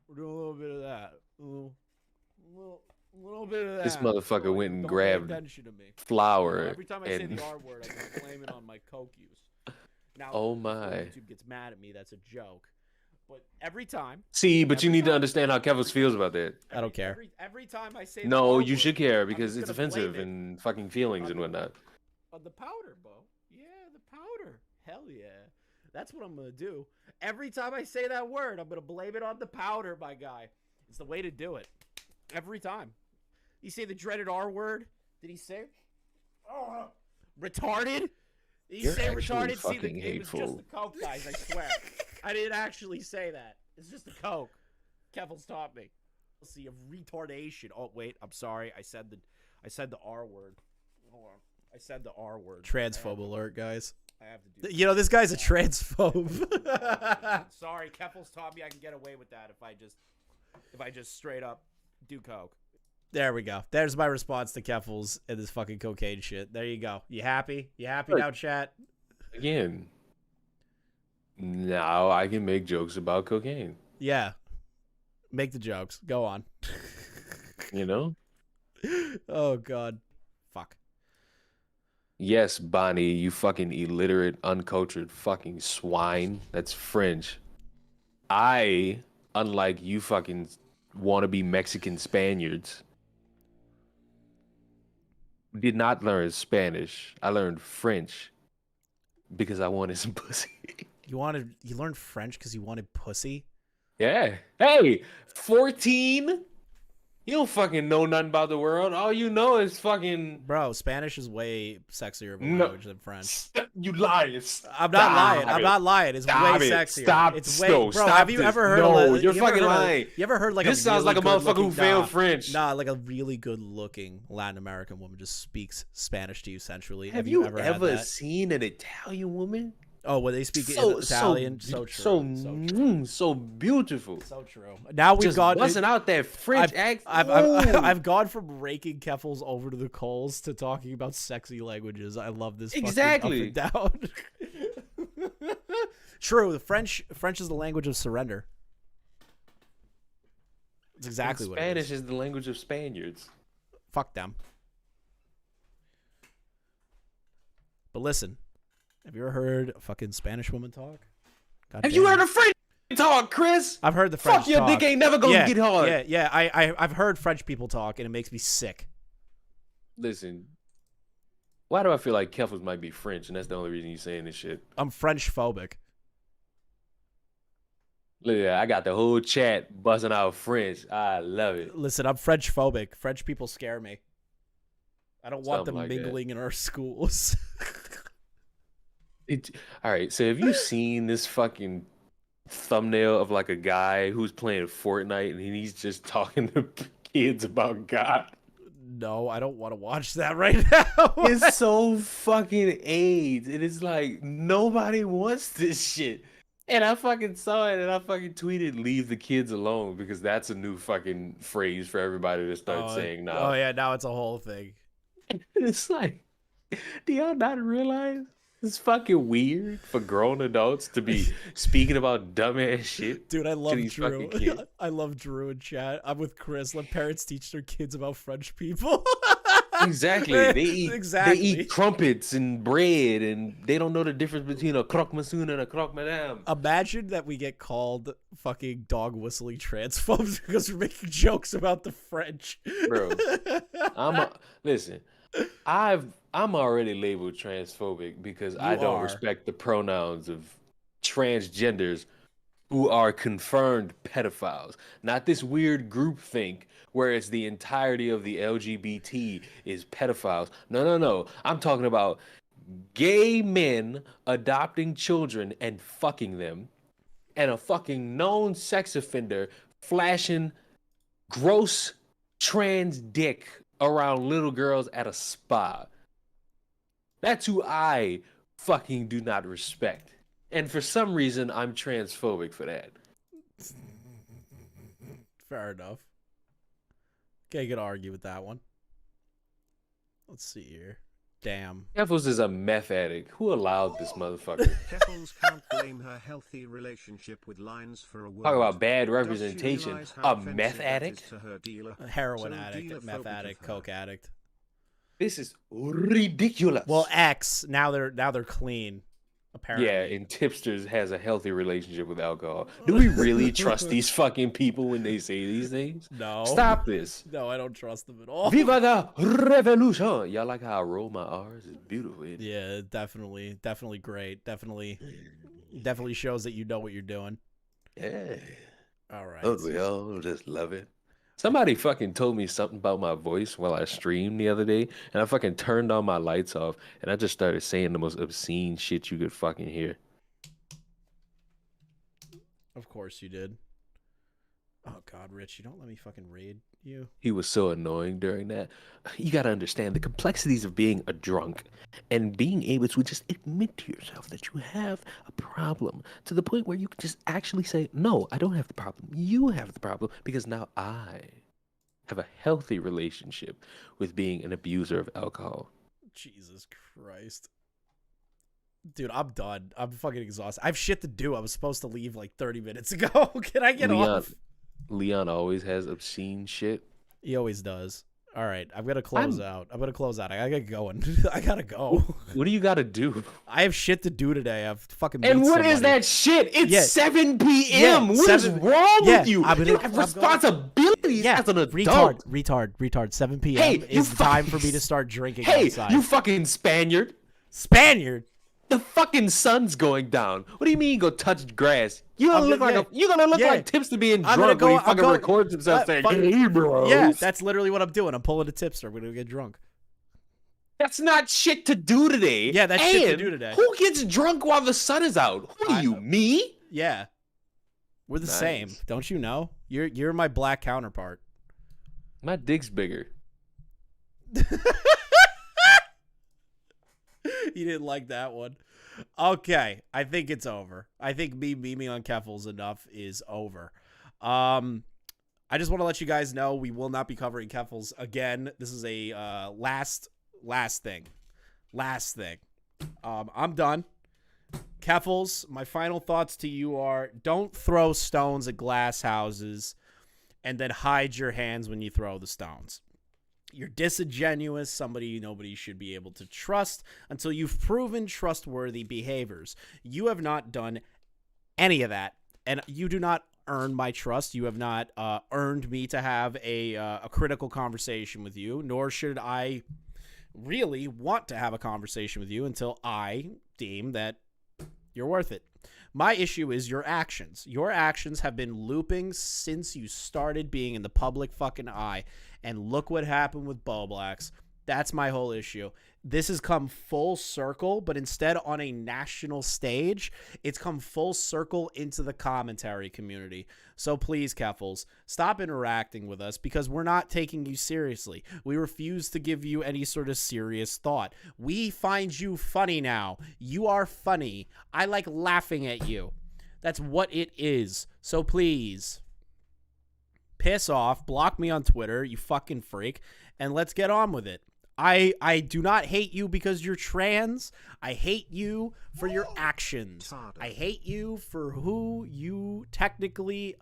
We're doing a little bit of that. A little bit of that. This motherfucker went and Don't pay grabbed attention to me. flour. Every time I say and... the R word, I can blame it on my coke use. Now, Oh before my. YouTube gets mad at me. That's a joke. But every time. See, but you every need to time- understand how Keffals feels about that. I don't care. Every time I say the No, R you word, should care I'm because just it's gonna blame offensive it and fucking feelings and whatnot. on the powder, bro. Yeah, the powder. Hell yeah. That's what I'm gonna do. Every time I say that word, I'm gonna blame it on the powder, my guy. It's the way to do it. Every time. You say the dreaded R word? Did he say retarded? Did he You're say actually retarded? See, fucking it was just hateful. the coke, guys. I swear. I didn't actually say that. It's just the coke. Keffals taught me. See, of retardation. Oh wait, I'm sorry. I said the R word. Hold on. I said the R word. Transphobe alert, guys. I have to do You know, this guy's a transphobe. Sorry, Keffals taught me I can get away with that if I just straight up do coke. There we go. There's my response to Keffals and this fucking cocaine shit. There you go. You happy? You happy now, chat? Again, now I can make jokes about cocaine. Yeah. Make the jokes. Go on. You know? Oh, God. Fuck. Yes, Bonnie, you fucking illiterate, uncultured fucking swine. That's French. I, unlike you fucking wannabe Mexican Spaniards, did not learn Spanish. I learned French because I wanted some pussy. You learned French because you wanted pussy? Yeah. Hey, 14? You don't fucking know nothing about the world. All you know is fucking... Bro, Spanish is way sexier of a language than French. You lying. I'm not lying. I'm not lying. It's way sexier. Stop. It's way... No, bro, stop have you this. ever heard No, of... you're fucking lying. You ever heard like this a sounds really like a motherfucker who good-looking- failed French. Nah, like a really good-looking Latin American woman just speaks Spanish to you sensually. Have you had ever that? seen an Italian woman? Oh, well, they speak Italian. So true. So beautiful. So true. Now we've Just gone. busting out that French accent. I've gone from raking Keffals over to the coals to talking about sexy languages. I love this. Exactly. Fucking up and down. True. The French is the language of surrender. It's exactly what it is. Spanish is the language of Spaniards. Fuck them. But listen. Have you ever heard a fucking Spanish woman talk? God Have damn. you heard a French talk, Chris? I've heard the French Fuck your talk. dick ain't never gonna get hard. Yeah. I've heard French people talk, and it makes me sick. Listen, why do I feel like Keffals might be French, and that's the only reason you're saying this shit? I'm French phobic. Look at that. I got the whole chat buzzing out French. I love it. Listen, I'm French phobic. French people scare me. I don't want Something them like that. mingling in our schools. All right, so have you seen this fucking thumbnail of like a guy who's playing Fortnite and he's just talking to kids about God? No, I don't want to watch that right now. It's so fucking AIDS. It is like nobody wants this shit. And I fucking saw it and I fucking tweeted, "Leave the kids alone," because that's a new fucking phrase for everybody to start saying now. Oh yeah, now it's a whole thing. It's like, do y'all not realize it's fucking weird for grown adults to be speaking about dumbass shit? Dude, I love these Drew. fucking kids? I love Drew in chat. I'm with Chris. Let parents teach their kids about French people. Exactly. They Exactly. eat crumpets and bread, and they don't know the difference between a croque monsieur and a croque madame. Imagine that we get called fucking dog whistling transphobes because we're making jokes about the French. Bro, listen. I'm already labeled transphobic because I don't respect the pronouns of transgenders who are confirmed pedophiles. Not this weird group think where it's the entirety of the LGBT is pedophiles. No. I'm talking about gay men adopting children and fucking them, and a fucking known sex offender flashing gross trans dick around little girls at a spa. That's who I fucking do not respect. And for some reason, I'm transphobic for that. Fair enough. Okay, you could argue with that one. Let's see here. Damn. Keffals is a meth addict. Who allowed this motherfucker? Keffals can't blame her healthy relationship with lines for a word. Talk about bad Does she representation. realize how A meth offensive that is addict? to her dealer? A heroin So addict, dealer meth phobic addict, of her. coke addict. This is ridiculous. Well, X. Now they're clean. Apparently. Yeah, and Tipsters has a healthy relationship with alcohol. Do we really trust these fucking people when they say these things? No. Stop this. No, I don't trust them at all. Viva the revolution. Y'all like how I roll my R's? It's beautiful. Isn't it? Yeah, definitely great. Definitely shows that you know what you're doing. Yeah. All right. Oh, we all just love it. Somebody fucking told me something about my voice while I streamed the other day, and I fucking turned all my lights off, and I just started saying the most obscene shit you could fucking hear. Of course you did. Oh God, Rich, you don't let me fucking raid you. He was so annoying during that. You got to understand the complexities of being a drunk and being able to just admit to yourself that you have a problem to the point where you can just actually say, no, I don't have the problem. You have the problem because now I have a healthy relationship with being an abuser of alcohol. Jesus Christ. Dude, I'm done. I'm fucking exhausted. I have shit to do. I was supposed to leave like 30 minutes ago. Can I get off? Leon always has obscene shit. He always does. All right, I'm gonna close out. I gotta get going. I gotta go. What do you gotta do? I have shit to do today. I've fucking. And what somebody. is that shit? It's 7 p.m. Yeah, What is wrong with you? You have responsibilities as an adult. Retard. 7 p.m. Hey, is the time for me to start drinking outside. You fucking Spaniard. Spaniard. The fucking sun's going down. What do you mean you go touch grass? You're gonna look like Tipster being drunk when he fucking records himself saying, "Hey, bro." Yeah, that's literally what I'm doing. I'm pulling a Tipster. We're gonna get drunk. That's not shit to do today. Yeah, that's shit to do today. Who gets drunk while the sun is out? Who are you, me? Yeah, we're the same. Don't you know? You're my black counterpart. My dick's bigger. You didn't like that one. Okay, I think it's over. I think me memeing on Keffals enough is over. I just want to let you guys know we will not be covering Keffals again. This is a last thing. I'm done. Keffals, my final thoughts to you are: don't throw stones at glass houses and then hide your hands when you throw the stones. You're disingenuous, somebody nobody should be able to trust until you've proven trustworthy behaviors. You have not done any of that, and you do not earn my trust. You have not earned me to have a critical conversation with you, nor should I really want to have a conversation with you until I deem that you're worth it. My issue is your actions. Your actions have been looping since you started being in the public fucking eye. And look what happened with Bowblax. That's my whole issue. This has come full circle, but instead on a national stage, it's come full circle into the commentary community. So please, Keffals, stop interacting with us because we're not taking you seriously. We refuse to give you any sort of serious thought. We find you funny now. You are funny. I like laughing at you. That's what it is. So please, piss off, block me on Twitter, you fucking freak, and let's get on with it. I do not hate you because you're trans. I hate you for your actions. I hate you for who you technically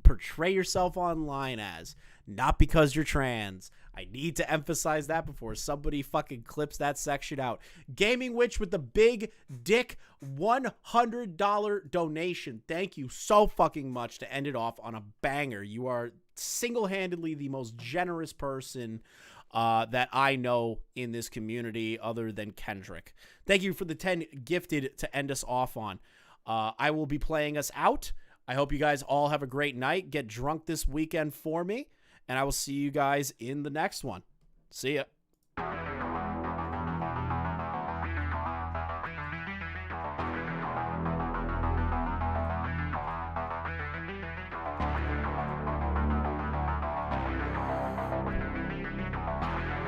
portray yourself online as, not because you're trans. I need to emphasize that before somebody fucking clips that section out. Gaming Witch with the big dick $100 donation. Thank you so fucking much to end it off on a banger. You are single-handedly the most generous person that I know in this community other than Kendrick. Thank you for the 10 gifted to end us off on. I will be playing us out. I hope you guys all have a great night. Get drunk this weekend for me. And I will see you guys in the next one. See ya.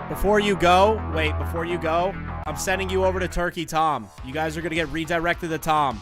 Before you go, I'm sending you over to Turkey Tom. You guys are going to get redirected to Tom.